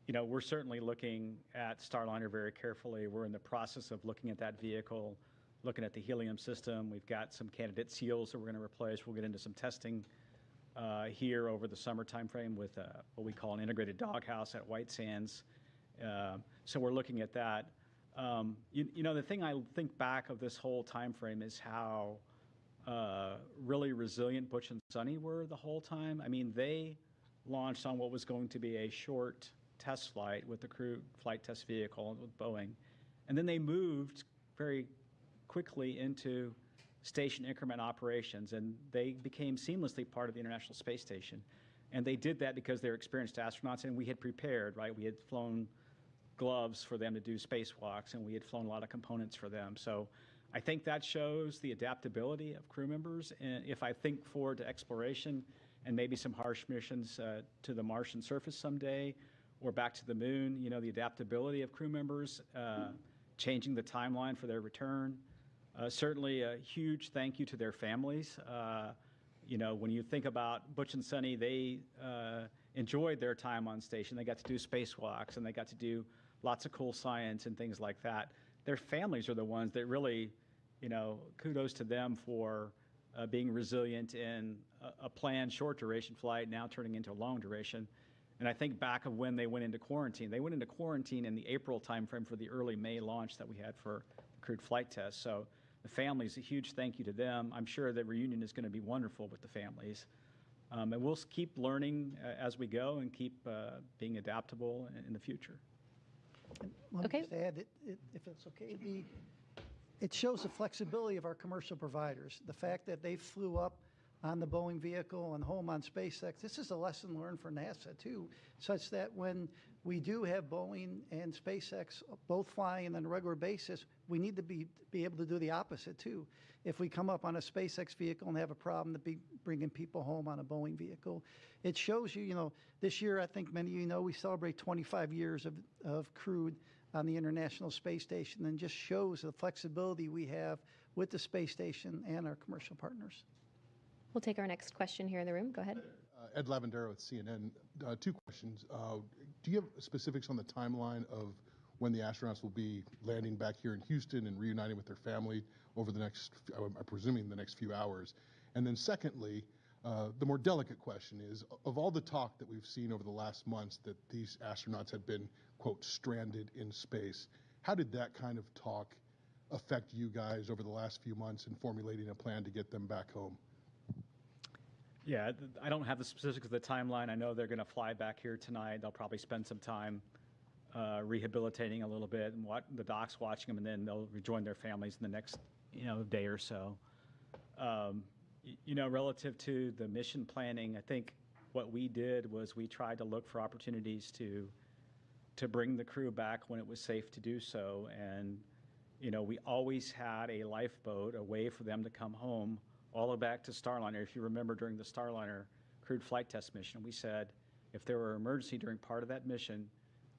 We're certainly looking at Starliner very carefully. We're in the process of looking at that vehicle, looking at the helium system. We've got some candidate seals that we're going to replace. We'll get into some testing here over the summer timeframe with what we call an integrated doghouse at White Sands. So we're looking at that. The thing I think back of this whole timeframe is how really resilient Butch and Sunny were the whole time. I mean, they launched on what was going to be a short test flight with the crew flight test vehicle with Boeing. And then they moved very quickly into station increment operations, and they became seamlessly part of the International Space Station. And they did that because they're experienced astronauts, and we had prepared, right? We had flown gloves for them to do spacewalks, and we had flown a lot of components for them. So I think that shows the adaptability of crew members. And if I think forward to exploration and maybe some harsh missions to the Martian surface someday, or back to the moon, the adaptability of crew members, changing the timeline for their return. Certainly a huge thank you to their families. When you think about Butch and Sunny, they enjoyed their time on station. They got to do spacewalks, and they got to do lots of cool science and things like that. Their families are the ones that really, kudos to them for being resilient in a planned short duration flight now turning into a long duration. And I think back of when they went into quarantine. They went into quarantine in the April timeframe for the early May launch that we had for the crewed flight test. So the families, a huge thank you to them. I'm sure the reunion is going to be wonderful with the families. And we'll keep learning as we go and keep being adaptable in the future. Let me just add, if it's okay, it shows the flexibility of our commercial providers. The fact that they flew up on the Boeing vehicle and home on SpaceX. This is a lesson learned for NASA too, such that when we do have Boeing and SpaceX both flying on a regular basis, we need to be able to do the opposite too. If we come up on a SpaceX vehicle and have a problem, to be bringing people home on a Boeing vehicle. It shows you, this year, I think many of you know, we celebrate 25 years of crew on the International Space Station, and just shows the flexibility we have with the space station and our commercial partners. We'll take our next question here in the room. Go ahead. Ed Lavandero with CNN. Two questions. Do you have specifics on the timeline of when the astronauts will be landing back here in Houston and reuniting with their family over the next, I'm presuming the next few hours? And then secondly, the more delicate question is, of all the talk that we've seen over the last months that these astronauts had been, quote, stranded in space, how did that kind of talk affect you guys over the last few months in formulating a plan to get them back home? Yeah, I don't have the specifics of the timeline. I know they're going to fly back here tonight. They'll probably spend some time rehabilitating a little bit, and the doc's watching them, and then they'll rejoin their families in the next, day or so. Relative to the mission planning, I think what we did was we tried to look for opportunities to bring the crew back when it was safe to do so, and we always had a lifeboat, a way for them to come home, all the way back to Starliner. If you remember, during the Starliner crewed flight test mission, we said if there were an emergency during part of that mission,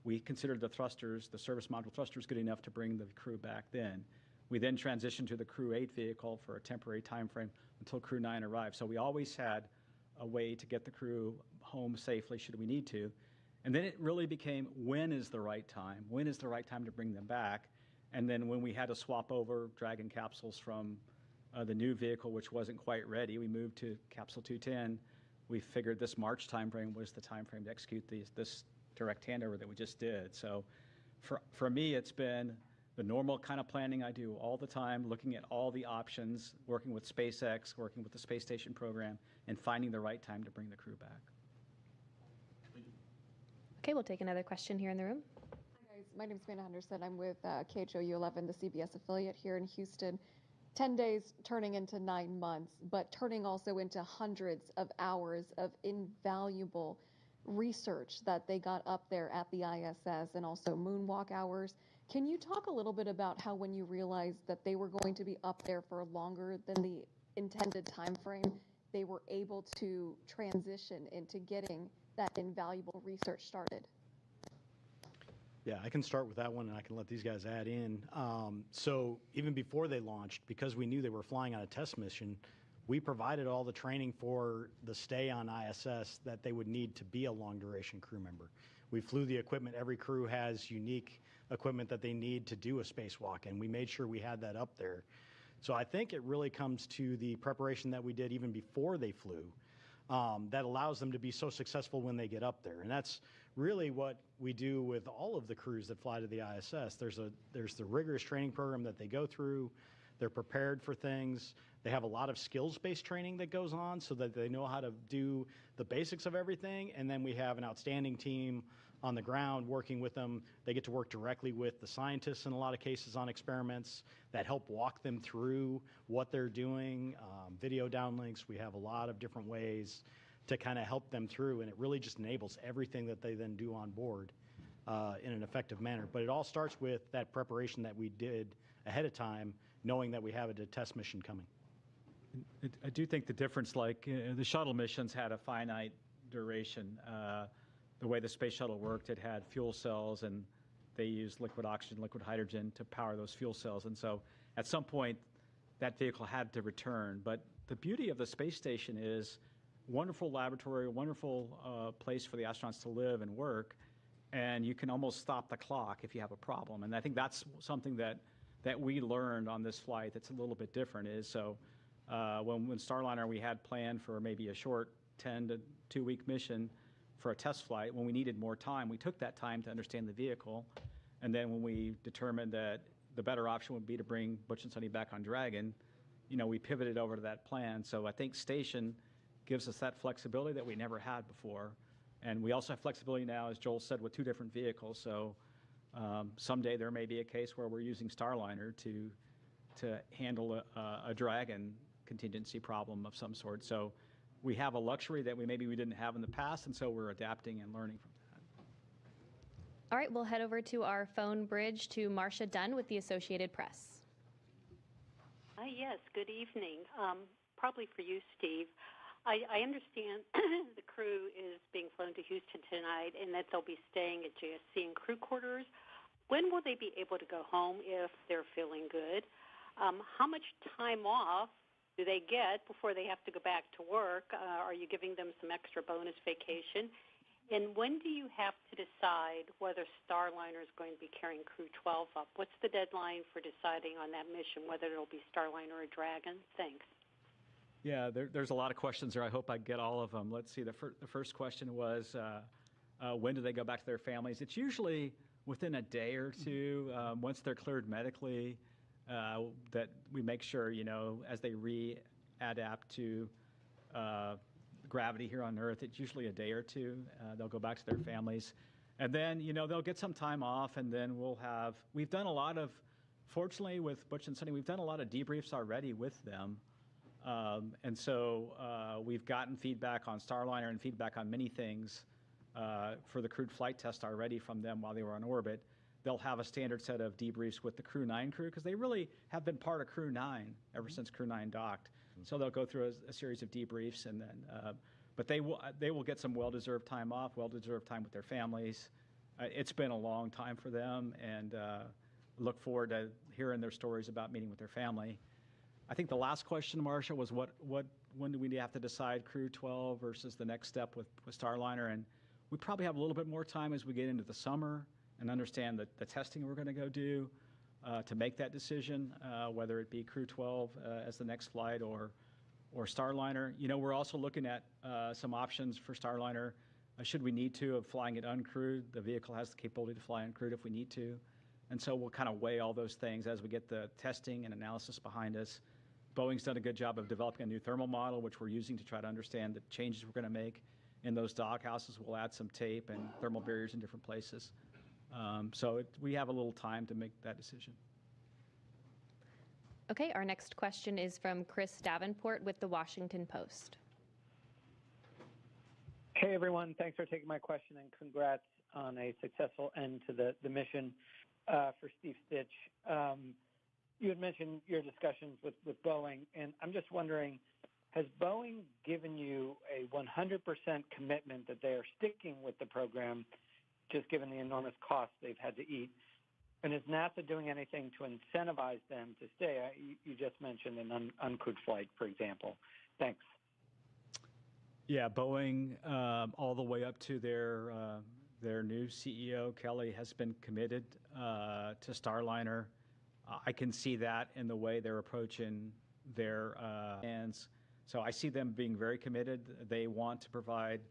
we considered the thrusters, the service module thrusters, good enough to bring the crew back then. We then transitioned to the Crew 8 vehicle for a temporary time frame until Crew 9 arrived. So we always had a way to get the crew home safely should we need to. And then it really became, when is the right time? When is the right time to bring them back? And then when we had to swap over Dragon capsules from the new vehicle, which wasn't quite ready, we moved to Capsule 210. We figured this March timeframe was the timeframe to execute this direct handover that we just did. So for me, it's been the normal kind of planning I do all the time, looking at all the options, working with SpaceX, working with the space station program, and finding the right time to bring the crew back. Okay, we'll take another question here in the room. Hi guys, my name is Amanda Henderson. I'm with KHOU 11, the CBS affiliate here in Houston. 10 days turning into 9 months, but turning also into hundreds of hours of invaluable research that they got up there at the ISS, and also moonwalk hours. Can you talk a little bit about how, when you realized that they were going to be up there for longer than the intended time frame, they were able to transition into getting that invaluable research started? Yeah, I can start with that one, and I can let these guys add in. So even before they launched, because we knew they were flying on a test mission, we provided all the training for the stay on ISS that they would need to be a long-duration crew member. We flew the equipment. Every crew has unique equipment that they need to do a spacewalk, and we made sure we had that up there. So I think it really comes to the preparation that we did even before they flew that allows them to be so successful when they get up there. And that's really what we do with all of the crews that fly to the ISS. There's the rigorous training program that they go through. They're prepared for things. They have a lot of skills-based training that goes on so that they know how to do the basics of everything. And then we have an outstanding team on the ground working with them. They get to work directly with the scientists in a lot of cases on experiments that help walk them through what they're doing, video downlinks. We have a lot of different ways to kind of help them through, and it really just enables everything that they then do on board in an effective manner. But it all starts with that preparation that we did ahead of time, knowing that we have a test mission coming. I do think the difference, the shuttle missions had a finite duration. The way the space shuttle worked, it had fuel cells, and they used liquid oxygen, liquid hydrogen to power those fuel cells. And so at some point, that vehicle had to return. But the beauty of the space station is wonderful laboratory, wonderful place for the astronauts to live and work, and you can almost stop the clock if you have a problem. And I think that's something that we learned on this flight that's a little bit different. Is so when Starliner, we had planned for maybe a short 10 to 2 week mission for a test flight. When we needed more time, we took that time to understand the vehicle, and then when we determined that the better option would be to bring Butch and Sunny back on Dragon, we pivoted over to that plan. So I think station gives us that flexibility that we never had before. And we also have flexibility now, as Joel said, with 2 different vehicles. So someday there may be a case where we're using Starliner to handle a Dragon contingency problem of some sort. So we have a luxury that we didn't have in the past, and so we're adapting and learning from that. All right, we'll head over to our phone bridge to Marcia Dunn with the Associated Press. Yes, good evening. Probably for you, Steve. I understand the crew is being flown to Houston tonight and that they'll be staying at JSC and crew quarters. When will they be able to go home if they're feeling good? How much time off do they get before they have to go back to work? Are you giving them some extra bonus vacation? And when do you have to decide whether Starliner is going to be carrying Crew 12 up? What's the deadline for deciding on that mission, whether it'll be Starliner or Dragon? Thanks. Yeah, there's a lot of questions there. I hope I get all of them. Let's see. The first question was, when do they go back to their families? It's usually within a day or two, once they're cleared medically, that we make sure, as they readapt to gravity here on Earth, it's usually a day or two. They'll go back to their families. And then, they'll get some time off, and then we've done a lot of, fortunately with Butch and Sunny, we've done a lot of debriefs already with them. And so we've gotten feedback on Starliner and feedback on many things for the crewed flight test already from them while they were on orbit. They'll have a standard set of debriefs with the Crew 9 crew because they really have been part of Crew 9 ever since Crew 9 docked. So they'll go through a series of debriefs, and then, but they will get some well-deserved time off, well-deserved time with their families. It's been a long time for them, and look forward to hearing their stories about meeting with their family. I think the last question, Marcia, was when do we have to decide Crew 12 versus the next step with Starliner? And we probably have a little bit more time as we get into the summer and understand the testing we're going to go do to make that decision, whether it be Crew 12 as the next flight or Starliner. We're also looking at some options for Starliner should we need to, of flying it uncrewed. The vehicle has the capability to fly uncrewed if we need to. And so we'll kind of weigh all those things as we get the testing and analysis behind us. Boeing's done a good job of developing a new thermal model, which we're using to try to understand the changes we're going to make in those dock houses. We'll add some tape and thermal barriers in different places. So we have a little time to make that decision. Okay, our next question is from Chris Davenport with the Washington Post. Hey, everyone. Thanks for taking my question, and congrats on a successful end to the mission. For Steve Stitch, you had mentioned your discussions with Boeing, and I'm just wondering, has Boeing given you a 100% commitment that they are sticking with the program, just given the enormous costs they've had to eat? And is NASA doing anything to incentivize them to stay? You just mentioned an uncrewed flight, for example. Thanks. Yeah, Boeing, all the way up to their new CEO, Kelly, has been committed to Starliner. I can see that in the way they're approaching their plans. So I see them being very committed. They want to provide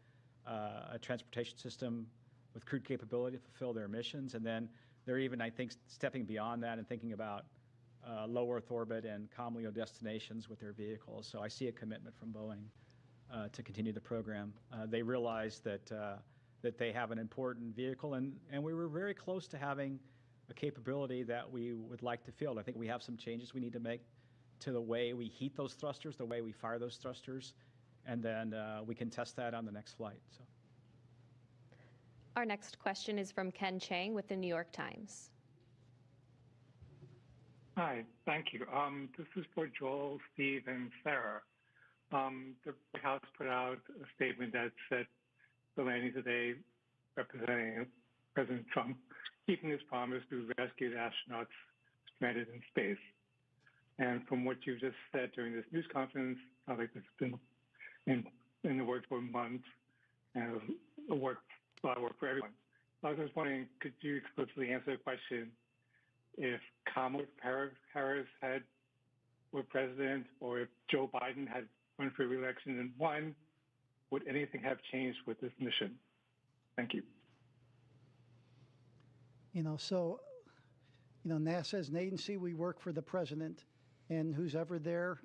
a transportation system with crewed capability to fulfill their missions. And then they're even, I think, stepping beyond that and thinking about low Earth orbit and COM LEO destinations with their vehicles. So I see a commitment from Boeing to continue the program. They realize that they have an important vehicle, and we were very close to having a capability that we would like to field. I think we have some changes we need to make to the way we heat those thrusters, the way we fire those thrusters, and then we can test that on the next flight. So. Our next question is from Ken Chang with the New York Times. Hi, thank you. This is for Joel, Steve, and Sarah. The White House put out a statement that said the landing today representing President Trump keeping his promise to rescue the astronauts stranded in space. And from what you just said during this news conference, I think it's been in the works for months and a lot of work for everyone. I was just wondering, could you explicitly answer the question if Kamala Harris were president, or if Joe Biden had run for re-election and won, would anything have changed with this mission? Thank you. NASA is an agency. We work for the president, and who's ever there,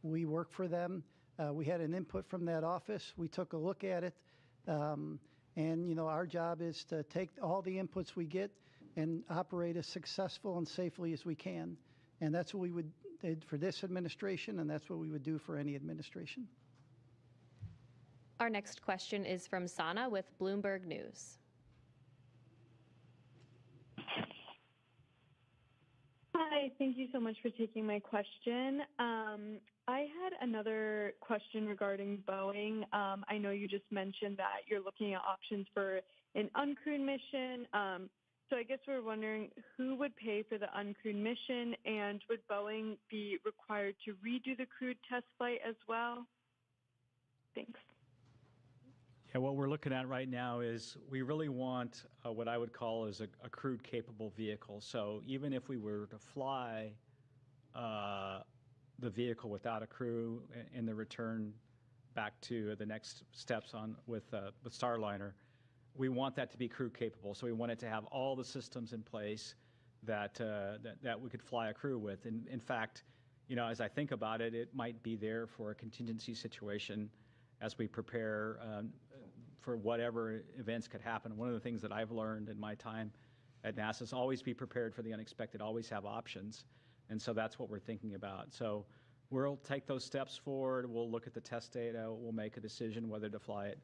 we work for them. We had an input from that office. We took a look at it, and our job is to take all the inputs we get and operate as successful and safely as we can. And that's what we would did for this administration, and that's what we would do for any administration. Our next question is from Sana with Bloomberg News. Hi, thank you so much for taking my question. I had another question regarding Boeing. I know you just mentioned that you're looking at options for an uncrewed mission. So I guess we're wondering who would pay for the uncrewed mission, and would Boeing be required to redo the crewed test flight as well? Thanks. Yeah, what we're looking at right now is we really want what I would call as a crewed capable vehicle. So even if we were to fly the vehicle without a crew in the return back to the next steps on with Starliner, we want that to be crew capable. So we want it to have all the systems in place that we could fly a crew with. And in fact, you know, as I think about it, it might be there for a contingency situation as we prepare for whatever events could happen. One of the things that I've learned in my time at NASA is always be prepared for the unexpected, always have options. And so that's what we're thinking about. So we'll take those steps forward. We'll look at the test data. We'll make a decision whether to fly it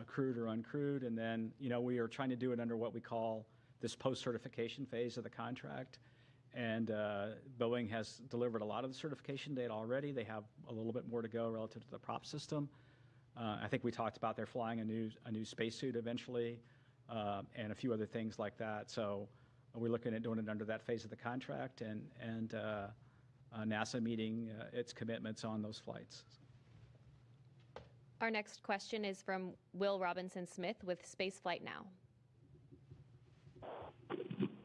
crewed or uncrewed. And then, you know, we are trying to do it under what we call this post-certification phase of the contract. And Boeing has delivered a lot of the certification data already. They have a little bit more to go relative to the prop system. I think we talked about they're flying a new spacesuit eventually, and a few other things like that. So we're looking at doing it under that phase of the contract, and NASA meeting its commitments on those flights. Our next question is from Will Robinson-Smith with Spaceflight Now.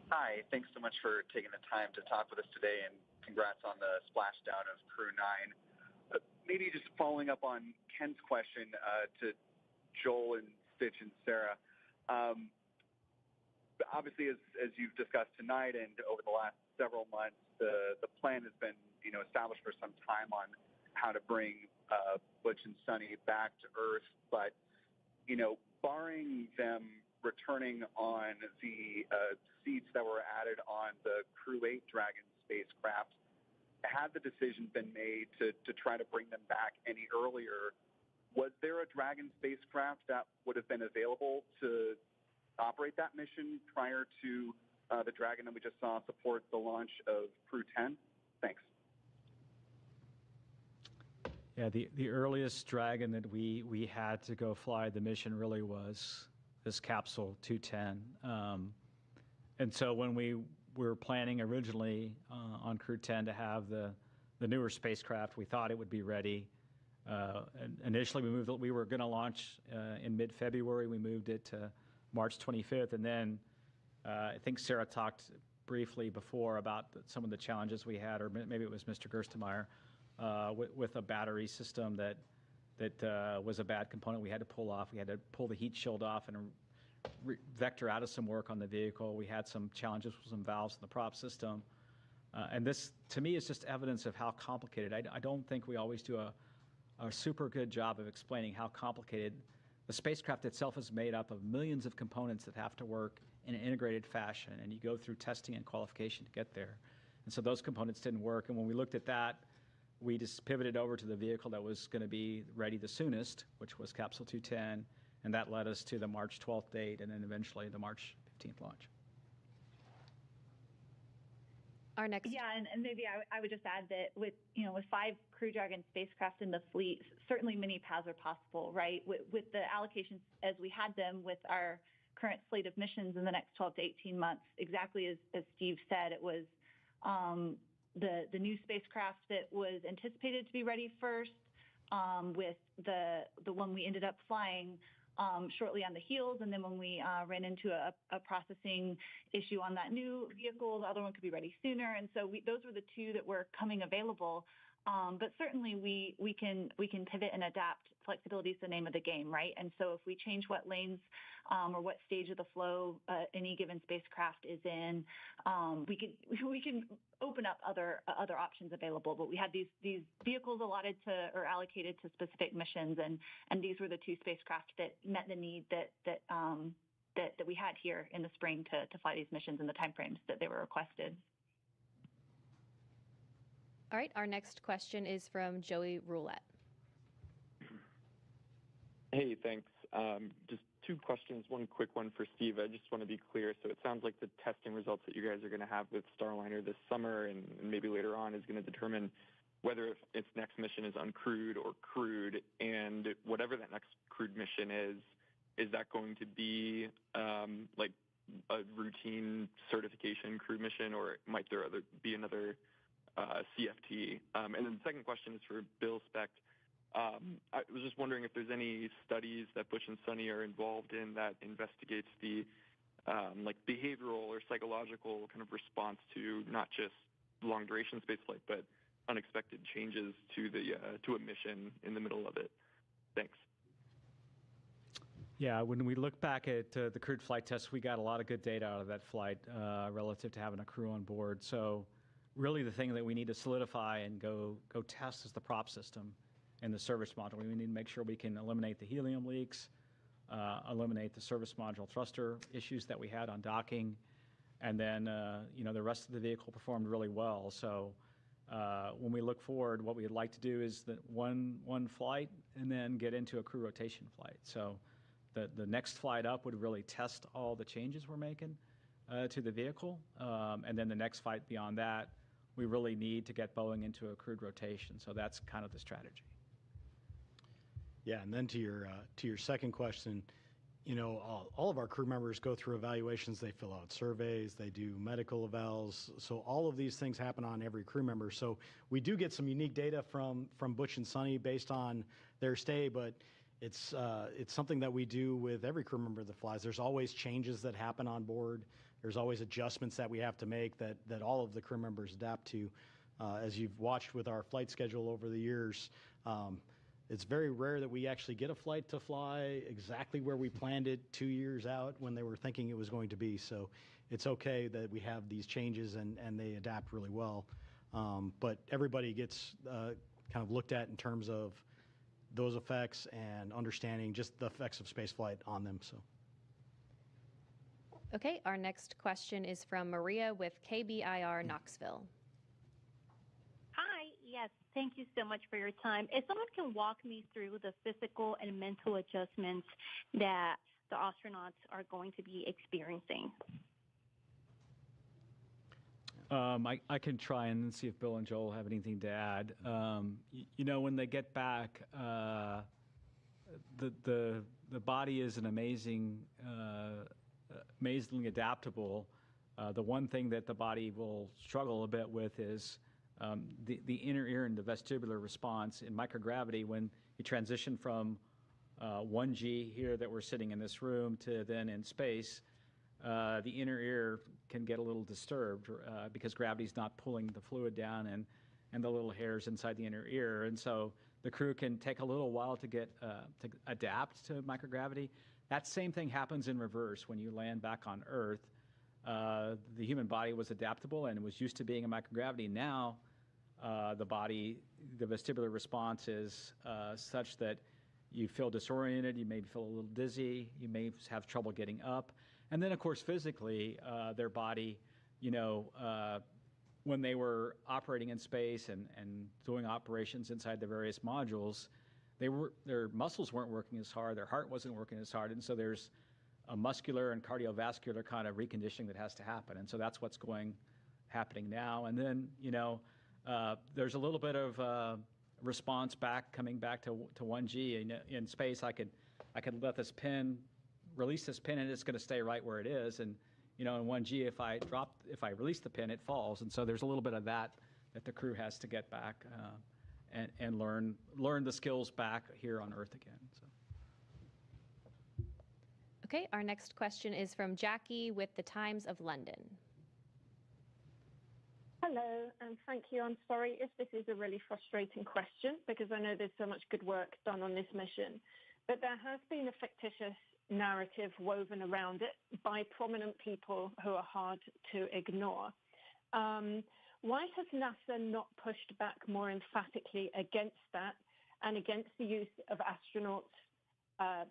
Hi, thanks so much for taking the time to talk with us today, and congrats on the splashdown of Crew 9. Maybe just following up on Ken's question to Joel and Stitch and Sarah. Obviously, as you've discussed tonight and over the last several months, the plan has been, you know, established for some time on how to bring Butch and Sunny back to Earth. But, you know, barring them returning on the seats that were added on the Crew 8 Dragon spacecraft, had the decision been made to try to bring them back any earlier, was there a Dragon spacecraft that would have been available to operate that mission prior to the Dragon that we just saw support the launch of Crew 10? Thanks. Yeah, the earliest Dragon that we had to go fly the mission really was this capsule 210. And so when we were planning originally on Crew 10 to have the newer spacecraft, we thought it would be ready. Initially, we were going to launch in mid-February. We moved it to March 25th. And then I think Sarah talked briefly before about some of the challenges we had, or maybe it was Mr. Gerstenmaier, with a battery system that was a bad component we had to pull off. We had to pull the heat shield off and vector out of some work on the vehicle. We had some challenges with some valves in the prop system. And this, to me, is just evidence of how complicated. I don't think we always do a super good job of explaining how complicated the spacecraft itself is made up of millions of components that have to work in an integrated fashion. And you go through testing and qualification to get there. And so those components didn't work. And when we looked at that, we just pivoted over to the vehicle that was going to be ready the soonest, which was Capsule 210. And that led us to the March 12th date and then eventually the March 15th launch. Our next. Yeah, and maybe I would just add that with 5 Crew Dragon spacecraft in the fleet, certainly many paths are possible, right? With the allocations as we had them with our current slate of missions in the next 12 to 18 months, exactly as Steve said, it was the new spacecraft that was anticipated to be ready first, with the one we ended up flying shortly on the heels, and then when we ran into a processing issue on that new vehicle, the other one could be ready sooner. And so those were the 2 that were coming available. But certainly we can pivot and adapt. Flexibility is the name of the game, right? And so if we change what lanes or what stage of the flow any given spacecraft is in, we can open up other options available. But we had these vehicles allotted to or allocated to specific missions, and these were the 2 spacecraft that met the need that we had here in the spring to fly these missions in the timeframes that they were requested. All right, our next question is from Joey Roulette. Hey, thanks. Just two questions. One quick one for Steve. I just want to be clear. So it sounds like the testing results that you guys are going to have with Starliner this summer and maybe later on is going to determine whether its next mission is uncrewed or crewed. And whatever that next crewed mission is that going to be like a routine certification crewed mission, or might there be another CFT? And then the second question is for Bill Specht. I was just wondering if there's any studies that Butch and Sonny are involved in that investigates the like behavioral or psychological kind of response to not just long duration spaceflight, but unexpected changes to a mission in the middle of it. Thanks. Yeah, when we look back at the crewed flight test, we got a lot of good data out of that flight relative to having a crew on board. So really the thing that we need to solidify and go test is the prop system and the service module. We need to make sure we can eliminate the helium leaks, eliminate the service module thruster issues that we had on docking, and then the rest of the vehicle performed really well. So when we look forward, what we'd like to do is that one flight and then get into a crew rotation flight. So the next flight up would really test all the changes we're making to the vehicle, and then the next flight beyond that, we really need to get Boeing into a crewed rotation. So that's kind of the strategy. Yeah, and then to your second question, all of our crew members go through evaluations. They fill out surveys. They do medical evals. So all of these things happen on every crew member. So we do get some unique data from Butch and Sonny based on their stay, but it's something that we do with every crew member that flies. There's always changes that happen on board. There's always adjustments that we have to make that all of the crew members adapt to. As you've watched with our flight schedule over the years, it's very rare that we actually get a flight to fly exactly where we planned it 2 years out when they were thinking it was going to be. So it's okay that we have these changes and they adapt really well. But everybody gets kind of looked at in terms of those effects and understanding just the effects of spaceflight on them. So. Okay, our next question is from Maria with KBIR Knoxville. Hi, yes, thank you so much for your time. If someone can walk me through the physical and mental adjustments that the astronauts are going to be experiencing. I can try and see if Bill and Joel have anything to add. When they get back, the body is an amazingly adaptable. The one thing that the body will struggle a bit with is the inner ear and the vestibular response in microgravity. When you transition from 1G here that we're sitting in this room to then in space, the inner ear can get a little disturbed because gravity's not pulling the fluid down and the little hairs inside the inner ear. And so the crew can take a little while to adapt to microgravity. That same thing happens in reverse when you land back on Earth. The human body was adaptable and was used to being in microgravity. Now the vestibular response is such that you feel disoriented, you may feel a little dizzy, you may have trouble getting up. And then, of course, physically, their body, when they were operating in space and doing operations inside the various modules, their muscles weren't working as hard, their heart wasn't working as hard, and so there's a muscular and cardiovascular kind of reconditioning that has to happen. And so that's what's happening now. And then, there's a little bit of response coming back to 1G. In space, I could release this pin and it's going to stay right where it is. And in 1G, if I release the pin, it falls. And so there's a little bit of that the crew has to get back and learn the skills back here on Earth again. So. Okay, our next question is from Jackie with the Times of London. Hello, and thank you. I'm sorry if this is a really frustrating question because I know there's so much good work done on this mission, but there has been a fictitious narrative woven around it by prominent people who are hard to ignore. Why has NASA not pushed back more emphatically against that and against the use of astronauts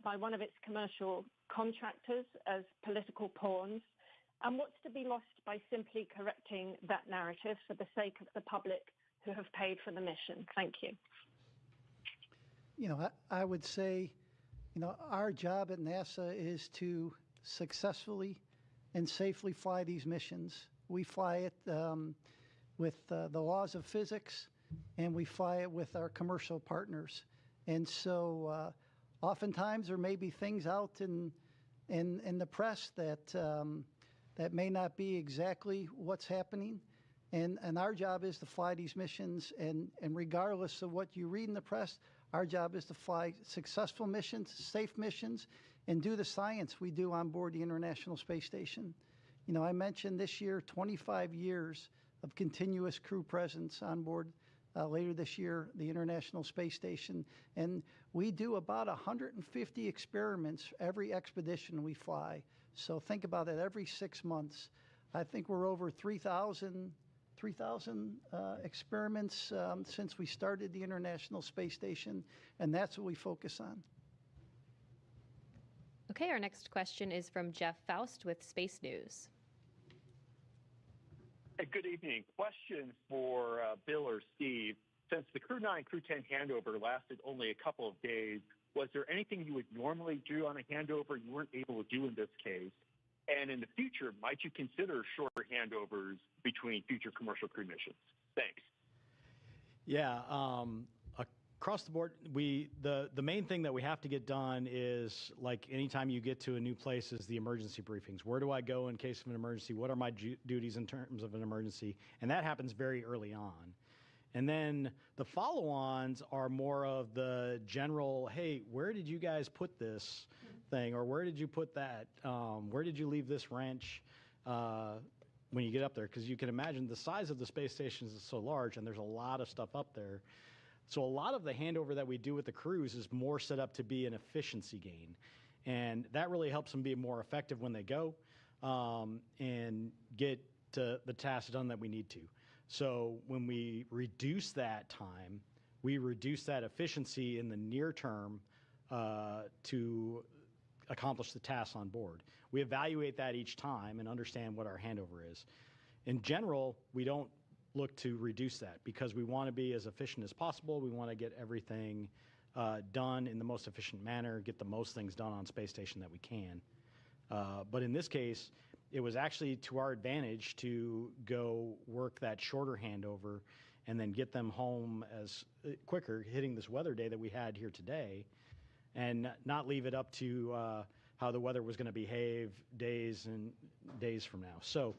by one of its commercial contractors as political pawns? And what's to be lost by simply correcting that narrative for the sake of the public who have paid for the mission. Thank you. You know, I would say, you know, our job at NASA is to successfully and safely fly these missions. We fly it with the laws of physics, and we fly it with our commercial partners. And so oftentimes there may be things out in the press that may not be exactly what's happening. And our job is to fly these missions, and regardless of what you read in the press, our job is to fly successful missions, safe missions, and do the science we do on board the International Space Station. You know, I mentioned this year 25 years of continuous crew presence on board later this year, the International Space Station. And we do about 150 experiments every expedition we fly. So think about it, every 6 months. I think we're over 3,000 experiments since we started the International Space Station, and that's what we focus on. Okay, our next question is from Jeff Faust with Space News. Hey, good evening. Question for Bill or Steve. Since the Crew 9, Crew 10 handover lasted only a couple of days, was there anything you would normally do on a handover you weren't able to do in this case? And in the future, might you consider shorter handovers between future commercial crew missions? Thanks. Yeah, across the board, the main thing that we have to get done is, like anytime you get to a new place, is the emergency briefings. Where do I go in case of an emergency? What are my duties in terms of an emergency? And that happens very early on. And then the follow-ons are more of the general, hey, where did you guys put this thing? Or where did you put that? Where did you leave this wrench when you get up there? Because you can imagine the size of the space stations is so large, and there's a lot of stuff up there. So a lot of the handover that we do with the crews is more set up to be an efficiency gain. And that really helps them be more effective when they go and get to the tasks done that we need to. So when we reduce that time, we reduce that efficiency in the near term to accomplish the tasks on board. We evaluate that each time and understand what our handover is. In general, we don't look to reduce that because we want to be as efficient as possible. We want to get everything done in the most efficient manner, get the most things done on space station that we can. But in this case, it was actually to our advantage to go work that shorter handover and then get them home as quicker, hitting this weather day that we had here today, and not leave it up to how the weather was going to behave days and days from now. So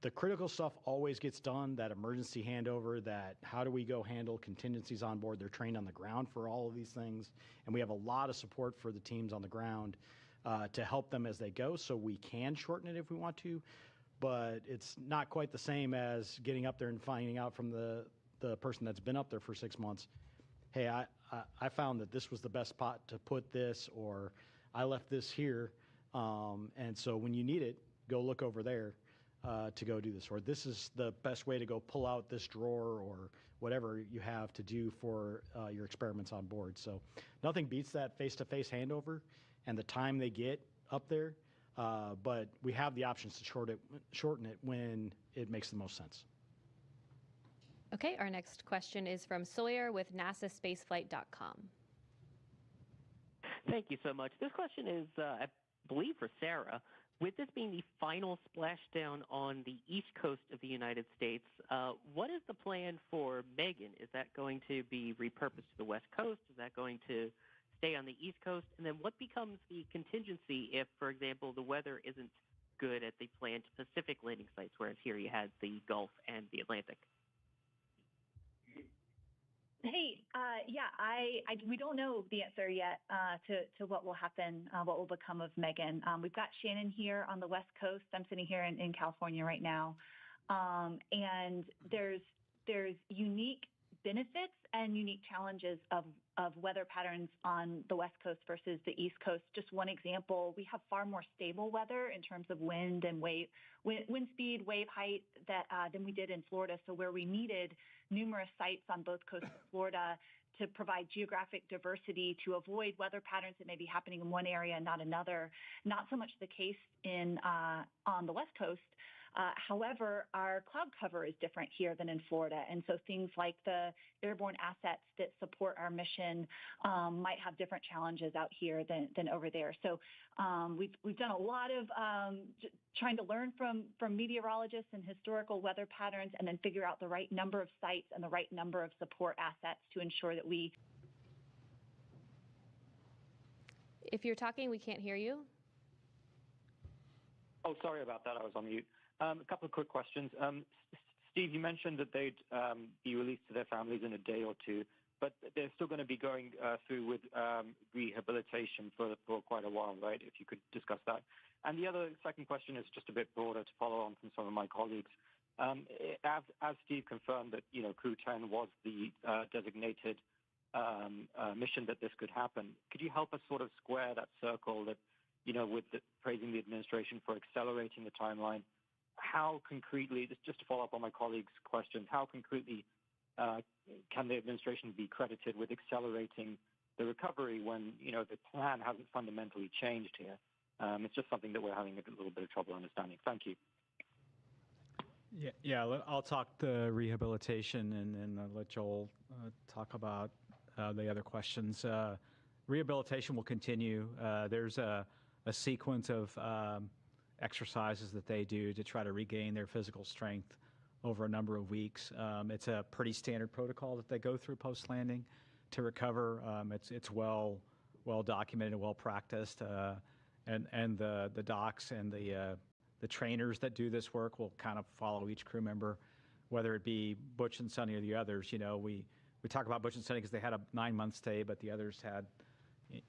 the critical stuff always gets done, that emergency handover, that how do we go handle contingencies on board. They're trained on the ground for all of these things, and we have a lot of support for the teams on the ground to help them as they go, so we can shorten it if we want to, but it's not quite the same as getting up there and finding out from the person that's been up there for 6 months, hey, I found that this was the best spot to put this, or I left this here, and so when you need it, go look over there to go do this, or this is the best way to go pull out this drawer, or whatever you have to do for your experiments on board. So nothing beats that face-to-face handover and the time they get up there, but we have the options to shorten it when it makes the most sense. Okay, our next question is from Sawyer with NASAspaceflight.com. Thank you so much. This question is, I believe, for Sarah. With this being the final splashdown on the east coast of the United States, what is the plan for Megan? Is that going to be repurposed to the west coast? Is that going to stay on the east coast? And then what becomes the contingency if, for example, the weather isn't good at the planned Pacific landing sites, whereas here you had the Gulf and the Atlantic? Hey, we don't know the answer yet to what will happen, what will become of Megan. We've got Shannon here on the West Coast. I'm sitting here in California right now, and there's unique benefits and unique challenges of weather patterns on the West Coast versus the East Coast. Just one example, we have far more stable weather in terms of wind and wind speed, wave height than we did in Florida. So where we needed numerous sites on both coasts of Florida to provide geographic diversity to avoid weather patterns that may be happening in one area and not another, not so much the case on the West Coast. However, our cloud cover is different here than in Florida. And so things like the airborne assets that support our mission might have different challenges out here than over there. So we've done a lot of trying to learn from meteorologists and historical weather patterns, and then figure out the right number of sites and the right number of support assets to ensure that we... If you're talking, we can't hear you. Oh, sorry about that. I was on mute. A couple of quick questions. Steve, you mentioned that they'd be released to their families in a day or two, but they're still going to be going through with rehabilitation for quite a while, right? If you could discuss that. And the second question is just a bit broader to follow on from some of my colleagues. As Steve confirmed that, Crew 10 was the designated mission that this could happen, could you help us sort of square that circle that, with praising the administration for accelerating the timeline? How concretely, just to follow up on my colleagues' questions, how concretely can the administration be credited with accelerating the recovery when, the plan hasn't fundamentally changed here? It's just something that we're having a little bit of trouble understanding. Thank you. Yeah, I'll talk the rehabilitation and I'll let Joel talk about the other questions. Rehabilitation will continue. There's a sequence of exercises that they do to try to regain their physical strength over a number of weeks. It's a pretty standard protocol that they go through post-landing to recover. It's well documented, well practiced, and the docs and the trainers that do this work will kind of follow each crew member, whether it be Butch and Sonny or the others. We talk about Butch and Sonny because they had a 9-month stay, but the others had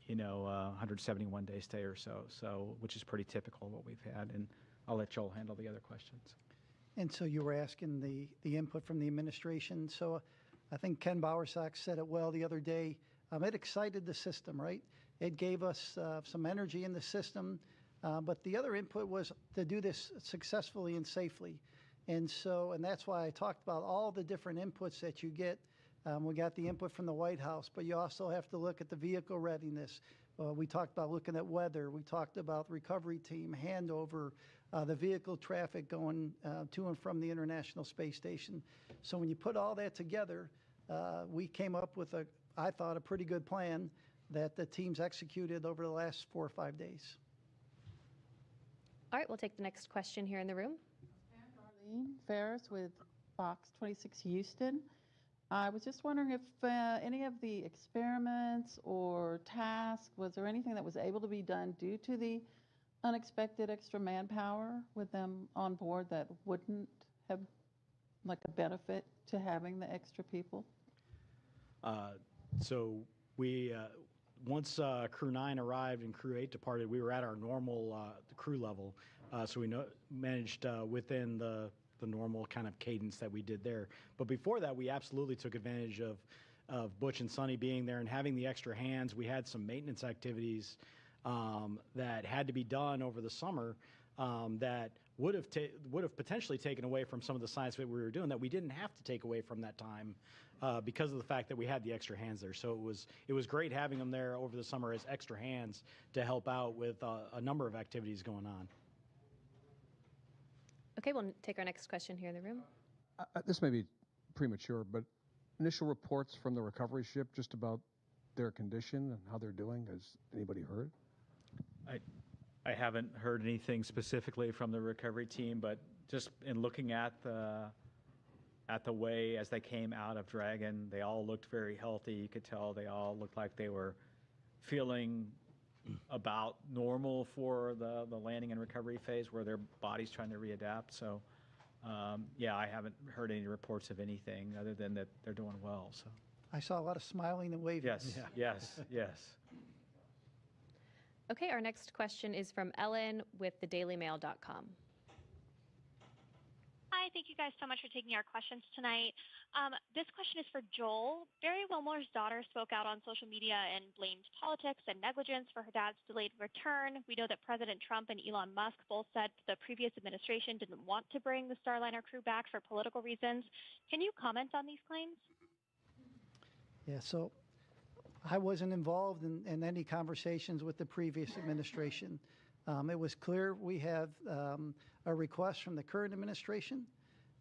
171-day stay or so, which is pretty typical of what we've had. And I'll let Joel handle the other questions. And so you were asking the input from the administration. So I think Ken Bowersox said it well the other day. It excited the system, right? It gave us some energy in the system. But the other input was to do this successfully and safely. And that's why I talked about all the different inputs that you get. We got the input from the White House, but you also have to look at the vehicle readiness. We talked about looking at weather. We talked about recovery team, handover, the vehicle traffic going to and from the International Space Station. So when you put all that together, we came up with, I thought, a pretty good plan that the teams executed over the last 4 or 5 days. All right, we'll take the next question here in the room. Darlene Ferris with Fox 26 Houston. I was just wondering if any of the experiments or tasks, was there anything that was able to be done due to the unexpected extra manpower with them on board that wouldn't have like a benefit to having the extra people? So we, once Crew 9 arrived and Crew 8 departed, we were at our normal crew level. So we managed within the normal kind of cadence that we did there. But before that, we absolutely took advantage of Butch and Sonny being there and having the extra hands. We had some maintenance activities that had to be done over the summer that would have potentially taken away from some of the science that we were doing that we didn't have to take away from that time because of the fact that we had the extra hands there. So it was great having them there over the summer as extra hands to help out with a number of activities going on. Okay, we'll take our next question here in the room. This may be premature, but initial reports from the recovery ship just about their condition and how they're doing, has anybody heard? I haven't heard anything specifically from the recovery team, but just in looking at the way as they came out of Dragon, they all looked very healthy. You could tell they all looked like they were feeling about normal for the landing and recovery phase where their body's trying to readapt. So, yeah, I haven't heard any reports of anything other than that they're doing well. So I saw a lot of smiling and waving. Yes, yes, yes. Okay, our next question is from Ellen with thedailymail.com. Hi, thank you guys so much for taking our questions tonight. This question is for Joel. Barry Wilmore's daughter spoke out on social media and blamed politics and negligence for her dad's delayed return. We know that President Trump and Elon Musk both said the previous administration didn't want to bring the Starliner crew back for political reasons. Can you comment on these claims? Yeah, so I wasn't involved in any conversations with the previous administration. It was clear we have a request from the current administration,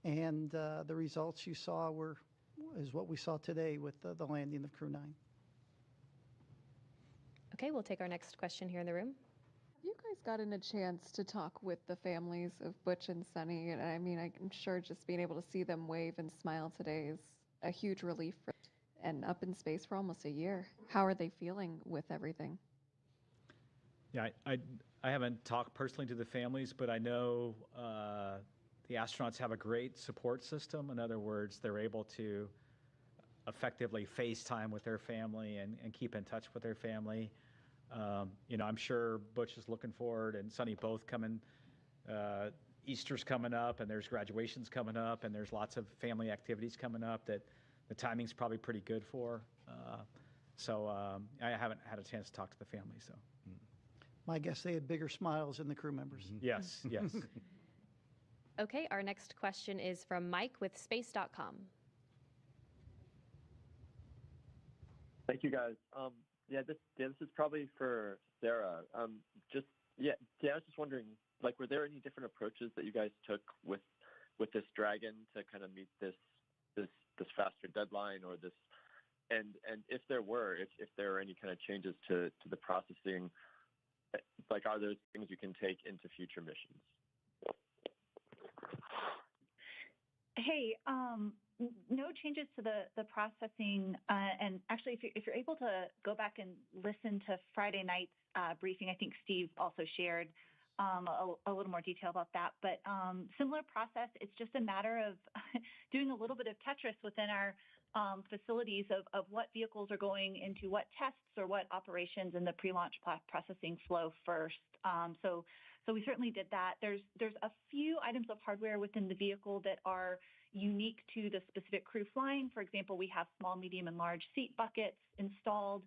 and the results you saw is what we saw today with the landing of Crew 9. Okay, we'll take our next question here in the room. Have you guys gotten a chance to talk with the families of Butch and Sunny? And I mean, I'm sure just being able to see them wave and smile today is a huge relief and up in space for almost a year. How are they feeling with everything? Yeah, I haven't talked personally to the families, but I know the astronauts have a great support system. In other words, they're able to effectively FaceTime with their family and keep in touch with their family. I'm sure Butch is looking forward, and Sunny both coming. Easter's coming up, and there's graduations coming up, and there's lots of family activities coming up that the timing's probably pretty good for. I haven't had a chance to talk to the family, so. My guess they had bigger smiles than the crew members. Yes, yes. Okay, our next question is from Mike with space.com. Thank you, guys. This is probably for Sarah. I was just wondering, were there any different approaches that you guys took with this Dragon to kind of meet this faster deadline, or this, and if there were any kind of changes to the processing, are those things you can take into future missions? Hey, no changes to the processing. And actually, if you're able to go back and listen to Friday night's briefing, I think Steve also shared a little more detail about that. But similar process, it's just a matter of doing a little bit of Tetris within our facilities of what vehicles are going into what tests or what operations in the pre-launch processing flow first. So we certainly did that. There's a few items of hardware within the vehicle that are unique to the specific crew flying. For example, we have small, medium, and large seat buckets installed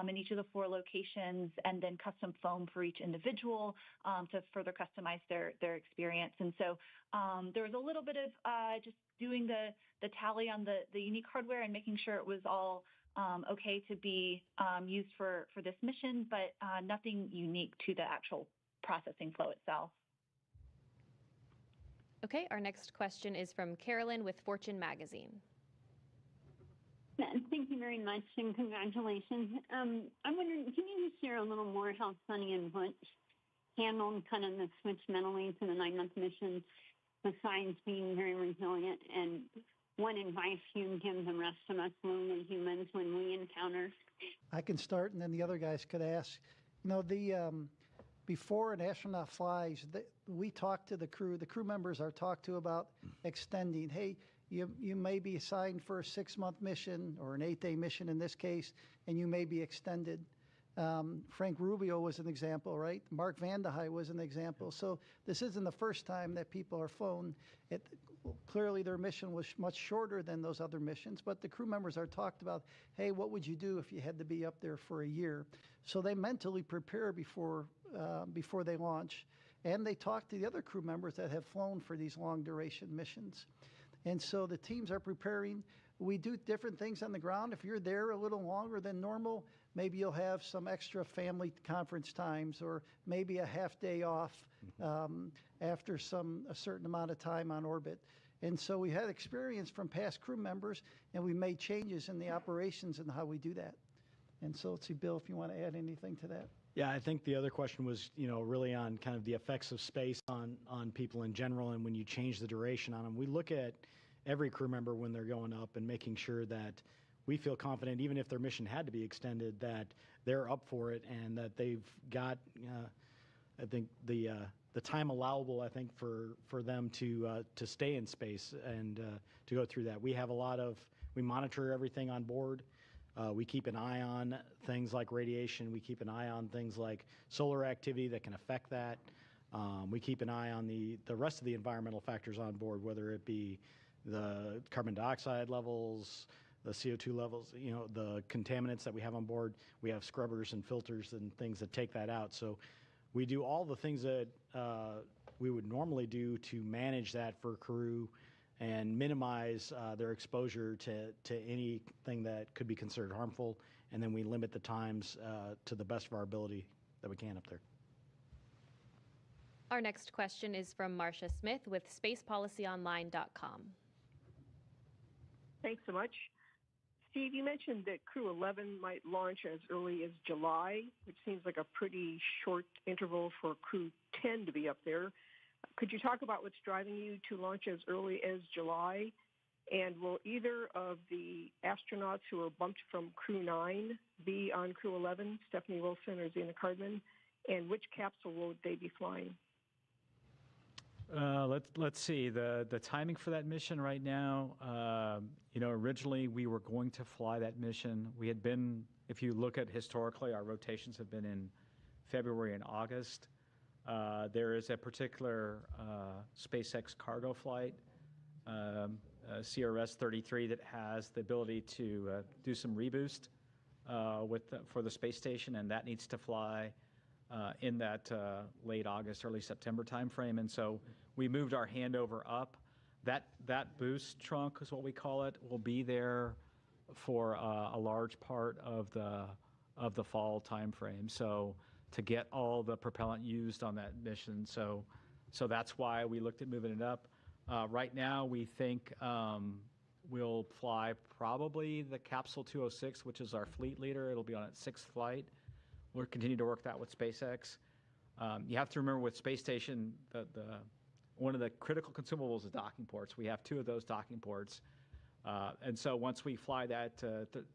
in each of the 4 locations, and then custom foam for each individual to further customize their experience. And so there was a little bit of just doing the tally on the unique hardware and making sure it was all okay to be used for this mission, but nothing unique to the actual processing flow itself. Okay, our next question is from Carolyn with Fortune Magazine. Thank you very much, and congratulations. I'm wondering, can you just share a little more how Sunny and Butch handled kind of the switch mentally to the 9-month mission, besides being very resilient, and what advice you give the rest of us lonely humans when we encounter? I can start, and then the other guys could ask. Before an astronaut flies, we talk to the crew. The crew members are talked to about extending. Hey, you may be assigned for a 6-month mission or an 8-day mission in this case, and you may be extended. Frank Rubio was an example, right? Mark Vande Hei was an example. So this isn't the first time that people are flown. Clearly their mission was much shorter than those other missions, but the crew members are talked about, hey, what would you do if you had to be up there for a year? So they mentally prepare before they launch, and they talk to the other crew members that have flown for these long duration missions. And so the teams are preparing. We do different things on the ground. If you're there a little longer than normal, maybe you'll have some extra family conference times, or maybe a half day off after a certain amount of time on orbit. And so we had experience from past crew members, and we made changes in the operations and how we do that. And so let's see, Bill, if you want to add anything to that. Yeah, I think the other question was, really on kind of the effects of space on people in general, and when you change the duration on them. We look at every crew member when they're going up and making sure that we feel confident, even if their mission had to be extended, that they're up for it and that they've got, I think, the time allowable, I think, for them to stay in space and to go through that. We monitor everything on board. We keep an eye on things like radiation. We keep an eye on things like solar activity that can affect that. We keep an eye on the rest of the environmental factors on board, whether it be the carbon dioxide levels, the CO2 levels, the contaminants that we have on board. We have scrubbers and filters and things that take that out. So we do all the things that we would normally do to manage that for crew and minimize their exposure to anything that could be considered harmful. And then we limit the times to the best of our ability that we can up there. Our next question is from Marcia Smith with spacepolicyonline.com. Thanks so much. Steve, you mentioned that Crew 11 might launch as early as July, which seems like a pretty short interval for Crew 10 to be up there. Could you talk about what's driving you to launch as early as July? And will either of the astronauts who are bumped from Crew 9 be on Crew 11, Stephanie Wilson or Zena Cardman? And which capsule will they be flying? Let's see the timing for that mission right now. Originally we were going to fly that mission. We had been, if you look at historically, our rotations have been in February and August. There is a particular SpaceX cargo flight, CRS 33, that has the ability to do some reboost for the space station, and that needs to fly in that late August, early September timeframe. And so we moved our handover up. That boost trunk is what we call it, will be there for a large part of the fall timeframe. So to get all the propellant used on that mission. So that's why we looked at moving it up. Right now, we think we'll fly probably the Capsule 206, which is our fleet leader. It'll be on its 6th flight. We'll continue to work that with SpaceX. You have to remember with space station, one of the critical consumables is docking ports. We have 2 of those docking ports. And so once we fly that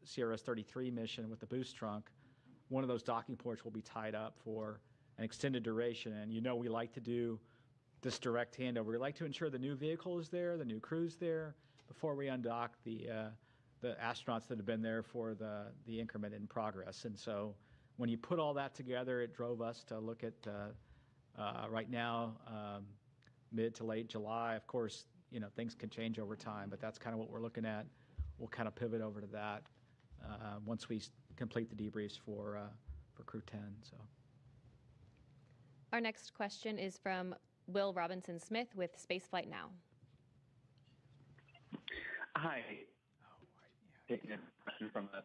CRS 33 mission with the boost trunk, one of those docking ports will be tied up for an extended duration. And we like to do this direct handover. We like to ensure the new vehicle is there, the new crew's there, before we undock the astronauts that have been there for the increment in progress. And so when you put all that together, it drove us to look at right now, mid to late July. Of course, things can change over time, but that's kind of what we're looking at. We'll kind of pivot over to that once we complete the debriefs for Crew 10. So, our next question is from Will Robinson Smith with Spaceflight Now. Hi. Taking a question from us.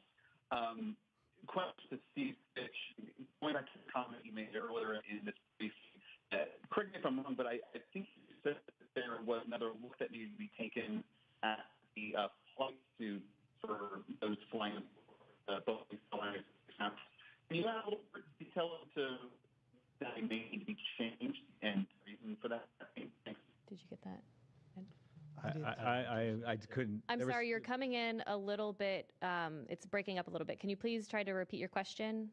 Question to Steve Fitch. Going back to the comment you made earlier in this brief, correct me if I'm wrong, but I think you said that there was another look that needed to be taken at the flight suit for those flying both these flying. Can you add a little more detail into that may need to be changed and the reason for that? Thanks. Did you get that? I couldn't. I'm sorry, you're coming in a little bit, it's breaking up a little bit. Can you please try to repeat your question?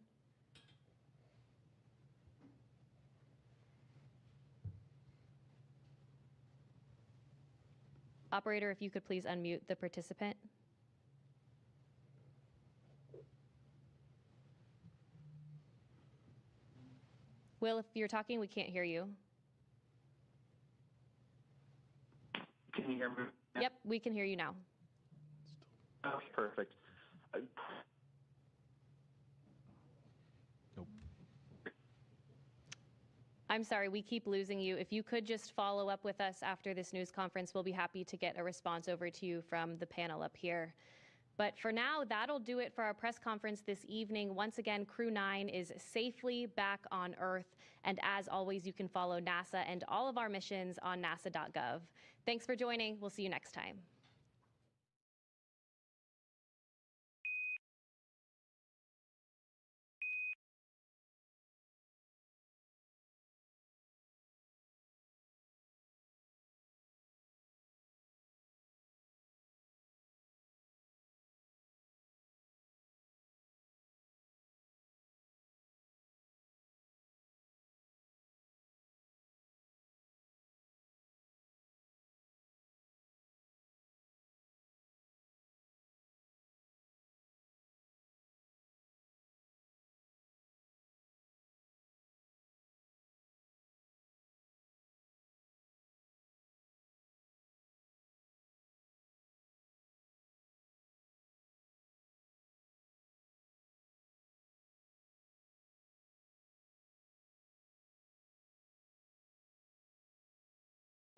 Operator, if you could please unmute the participant. Will, if you're talking, we can't hear you. Can you hear me? Yep, we can hear you now. Okay, perfect. I'm sorry, we keep losing you. If you could just follow up with us after this news conference, we'll be happy to get a response over to you from the panel up here. But for now, that'll do it for our press conference this evening. Once again, Crew 9 is safely back on Earth. And as always, you can follow NASA and all of our missions on nasa.gov. Thanks for joining. We'll see you next time.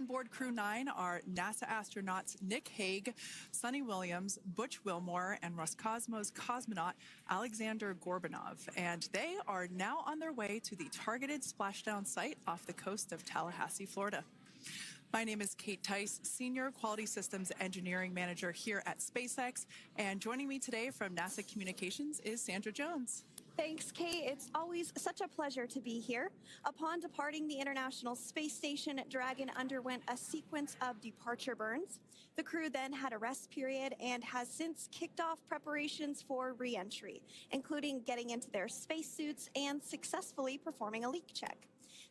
On board Crew 9 are NASA astronauts Nick Hague, Sonny Williams, Butch Wilmore, and Roscosmos cosmonaut Alexander Gorbanov, and they are now on their way to the targeted splashdown site off the coast of Tallahassee, Florida. My name is Kate Tice, Senior Quality Systems Engineering Manager here at SpaceX, and joining me today from NASA Communications is Sandra Jones. Thanks, Kate. It's always such a pleasure to be here. Upon departing the International Space Station, Dragon underwent a sequence of departure burns. The crew then had a rest period and has since kicked off preparations for re-entry, including getting into their spacesuits and successfully performing a leak check.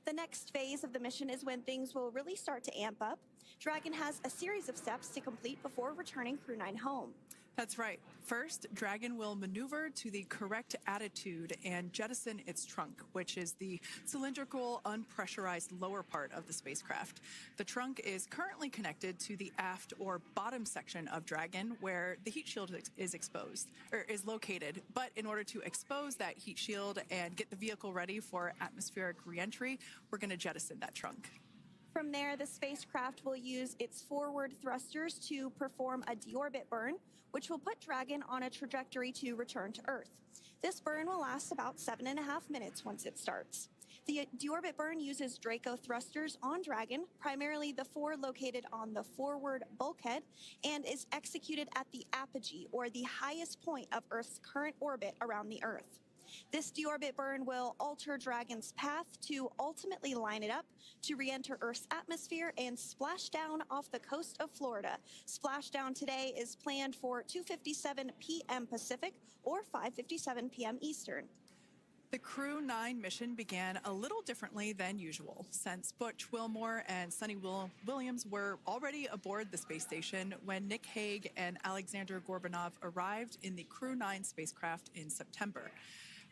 The next phase of the mission is when things will really start to amp up. Dragon has a series of steps to complete before returning Crew 9 home. That's right. First, Dragon will maneuver to the correct attitude and jettison its trunk, which is the cylindrical, unpressurized lower part of the spacecraft. The trunk is currently connected to the aft or bottom section of Dragon, where the heat shield is located. But in order to expose that heat shield and get the vehicle ready for atmospheric reentry, we're going to jettison that trunk. From there, the spacecraft will use its forward thrusters to perform a deorbit burn, which will put Dragon on a trajectory to return to Earth. This burn will last about 7.5 minutes once it starts. The deorbit burn uses Draco thrusters on Dragon, primarily the 4 located on the forward bulkhead, and is executed at the apogee, or the highest point of Earth's current orbit around the Earth. This deorbit burn will alter Dragon's path to ultimately line it up to re-enter Earth's atmosphere and splash down off the coast of Florida. Splashdown today is planned for 2:57 p.m. Pacific or 5:57 p.m. Eastern. The Crew 9 mission began a little differently than usual, since Butch Wilmore and Sonny Williams were already aboard the space station when Nick Hague and Alexander Gorbanov arrived in the Crew 9 spacecraft in September.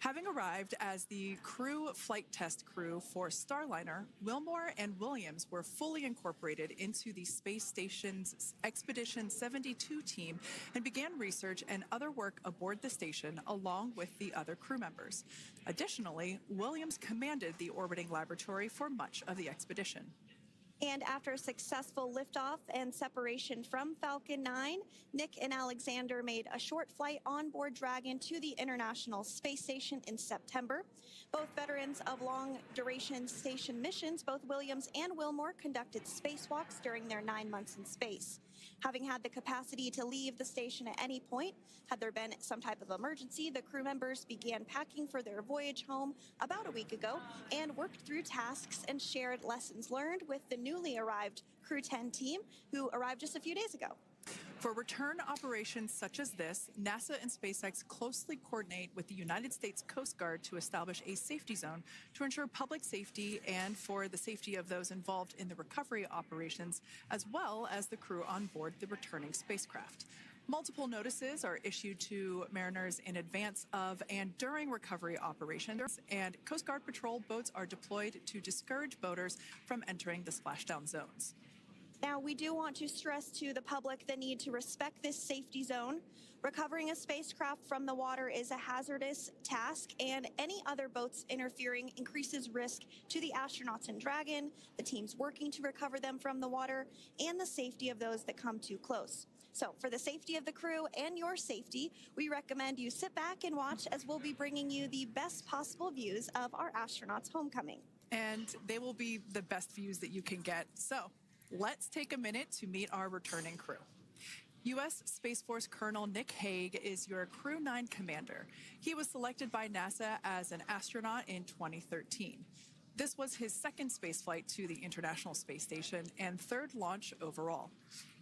Having arrived as the crew flight test crew for Starliner, Wilmore and Williams were fully incorporated into the space station's Expedition 72 team and began research and other work aboard the station along with the other crew members. Additionally, Williams commanded the orbiting laboratory for much of the expedition. And after a successful liftoff and separation from Falcon 9, Nick and Alexander made a short flight on board Dragon to the International Space Station in September. Both veterans of long-duration station missions, both Williams and Wilmore conducted spacewalks during their 9 months in space. Having had the capacity to leave the station at any point, had there been some type of emergency, the crew members began packing for their voyage home about a week ago and worked through tasks and shared lessons learned with the newly arrived Crew 10 team, who arrived just a few days ago. For return operations such as this, NASA and SpaceX closely coordinate with the United States Coast Guard to establish a safety zone to ensure public safety and for the safety of those involved in the recovery operations, as well as the crew on board the returning spacecraft. Multiple notices are issued to mariners in advance of and during recovery operations, and Coast Guard patrol boats are deployed to discourage boaters from entering the splashdown zones. Now, we do want to stress to the public the need to respect this safety zone. Recovering a spacecraft from the water is a hazardous task, and any other boats interfering increases risk to the astronauts in Dragon, the teams working to recover them from the water, and the safety of those that come too close. So, for the safety of the crew and your safety, we recommend you sit back and watch as we'll be bringing you the best possible views of our astronauts' homecoming. And they will be the best views that you can get. So, let's take a minute to meet our returning crew. U.S. Space Force Colonel Nick Hague is your Crew 9 commander. He was selected by NASA as an astronaut in 2013. This was his second spaceflight to the International Space Station and third launch overall.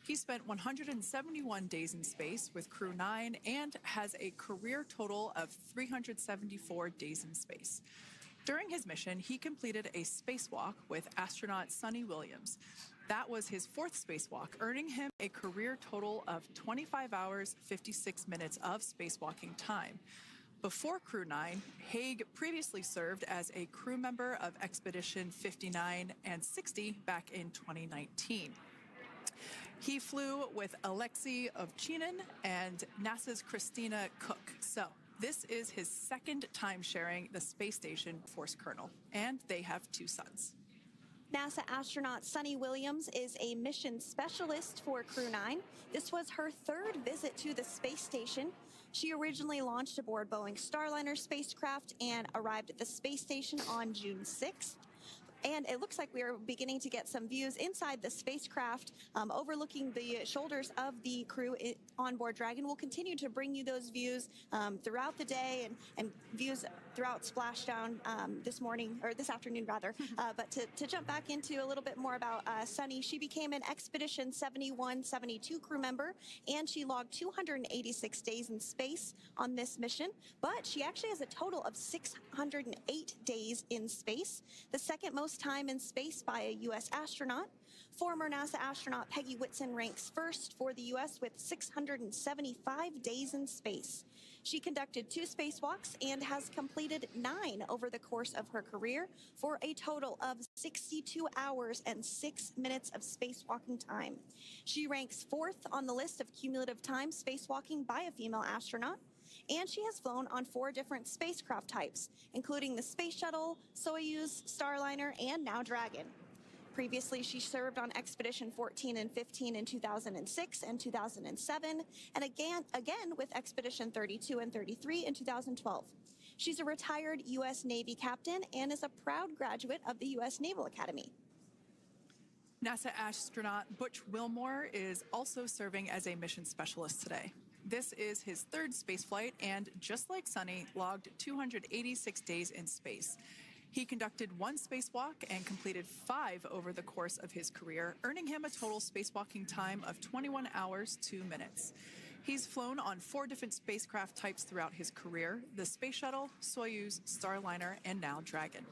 He spent 171 days in space with Crew 9 and has a career total of 374 days in space. During his mission, he completed a spacewalk with astronaut Sonny Williams. That was his 4th spacewalk, earning him a career total of 25 hours, 56 minutes of spacewalking time. Before Crew 9, Hague previously served as a crew member of Expedition 59 and 60 back in 2019. He flew with Alexei Ovchinin and NASA's Christina Cook. So this is his second time sharing the space station Force Colonel, and they have 2 sons. NASA astronaut Suni Williams is a mission specialist for Crew 9. This was her third visit to the space station. She originally launched aboard Boeing Starliner spacecraft and arrived at the space station on June 6th. And it looks like we are beginning to get some views inside the spacecraft, overlooking the shoulders of the crew on board Dragon. We'll continue to bring you those views throughout the day and views throughout splashdown this afternoon rather. But to jump back into a little bit more about Suni, she became an Expedition 71-72 crew member, and she logged 286 days in space on this mission. But she actually has a total of 608 days in space, the second most time in space by a U.S. astronaut. Former NASA astronaut Peggy Whitson ranks first for the U.S. with 675 days in space. She conducted 2 spacewalks and has completed 9 over the course of her career for a total of 62 hours and 6 minutes of spacewalking time. She ranks 4th on the list of cumulative time spacewalking by a female astronaut. And she has flown on 4 different spacecraft types, including the Space Shuttle, Soyuz, Starliner, and now Dragon. Previously, she served on Expedition 14 and 15 in 2006 and 2007, and again with Expedition 32 and 33 in 2012. She's a retired U.S. Navy captain and is a proud graduate of the U.S. Naval Academy. NASA astronaut Butch Wilmore is also serving as a mission specialist today. This is his 3rd spaceflight and, just like Suni, logged 286 days in space. He conducted 1 spacewalk and completed 5 over the course of his career, earning him a total spacewalking time of 21 hours, 2 minutes. He's flown on 4 different spacecraft types throughout his career: the Space Shuttle, Soyuz, Starliner, and now Dragon.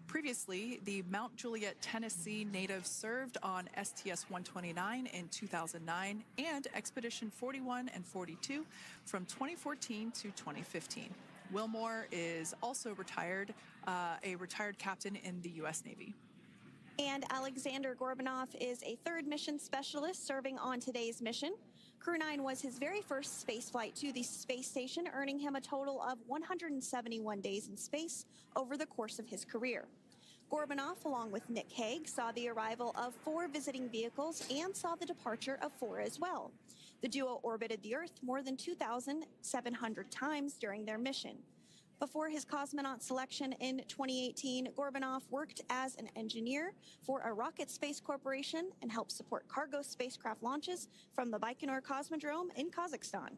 Previously, the Mount Juliet, Tennessee native served on STS-129 in 2009 and Expedition 41 and 42 from 2014 to 2015. Wilmore is also a retired captain in the U.S. Navy. And Alexander Gorbanov is a 3rd mission specialist serving on today's mission. Crew 9 was his very first spaceflight to the space station, earning him a total of 171 days in space over the course of his career. Gorbanov, along with Nick Hague, saw the arrival of 4 visiting vehicles and saw the departure of 4 as well. The duo orbited the Earth more than 2,700 times during their mission. Before his cosmonaut selection in 2018, Gorbanov worked as an engineer for a rocket space corporation and helped support cargo spacecraft launches from the Baikonur Cosmodrome in Kazakhstan.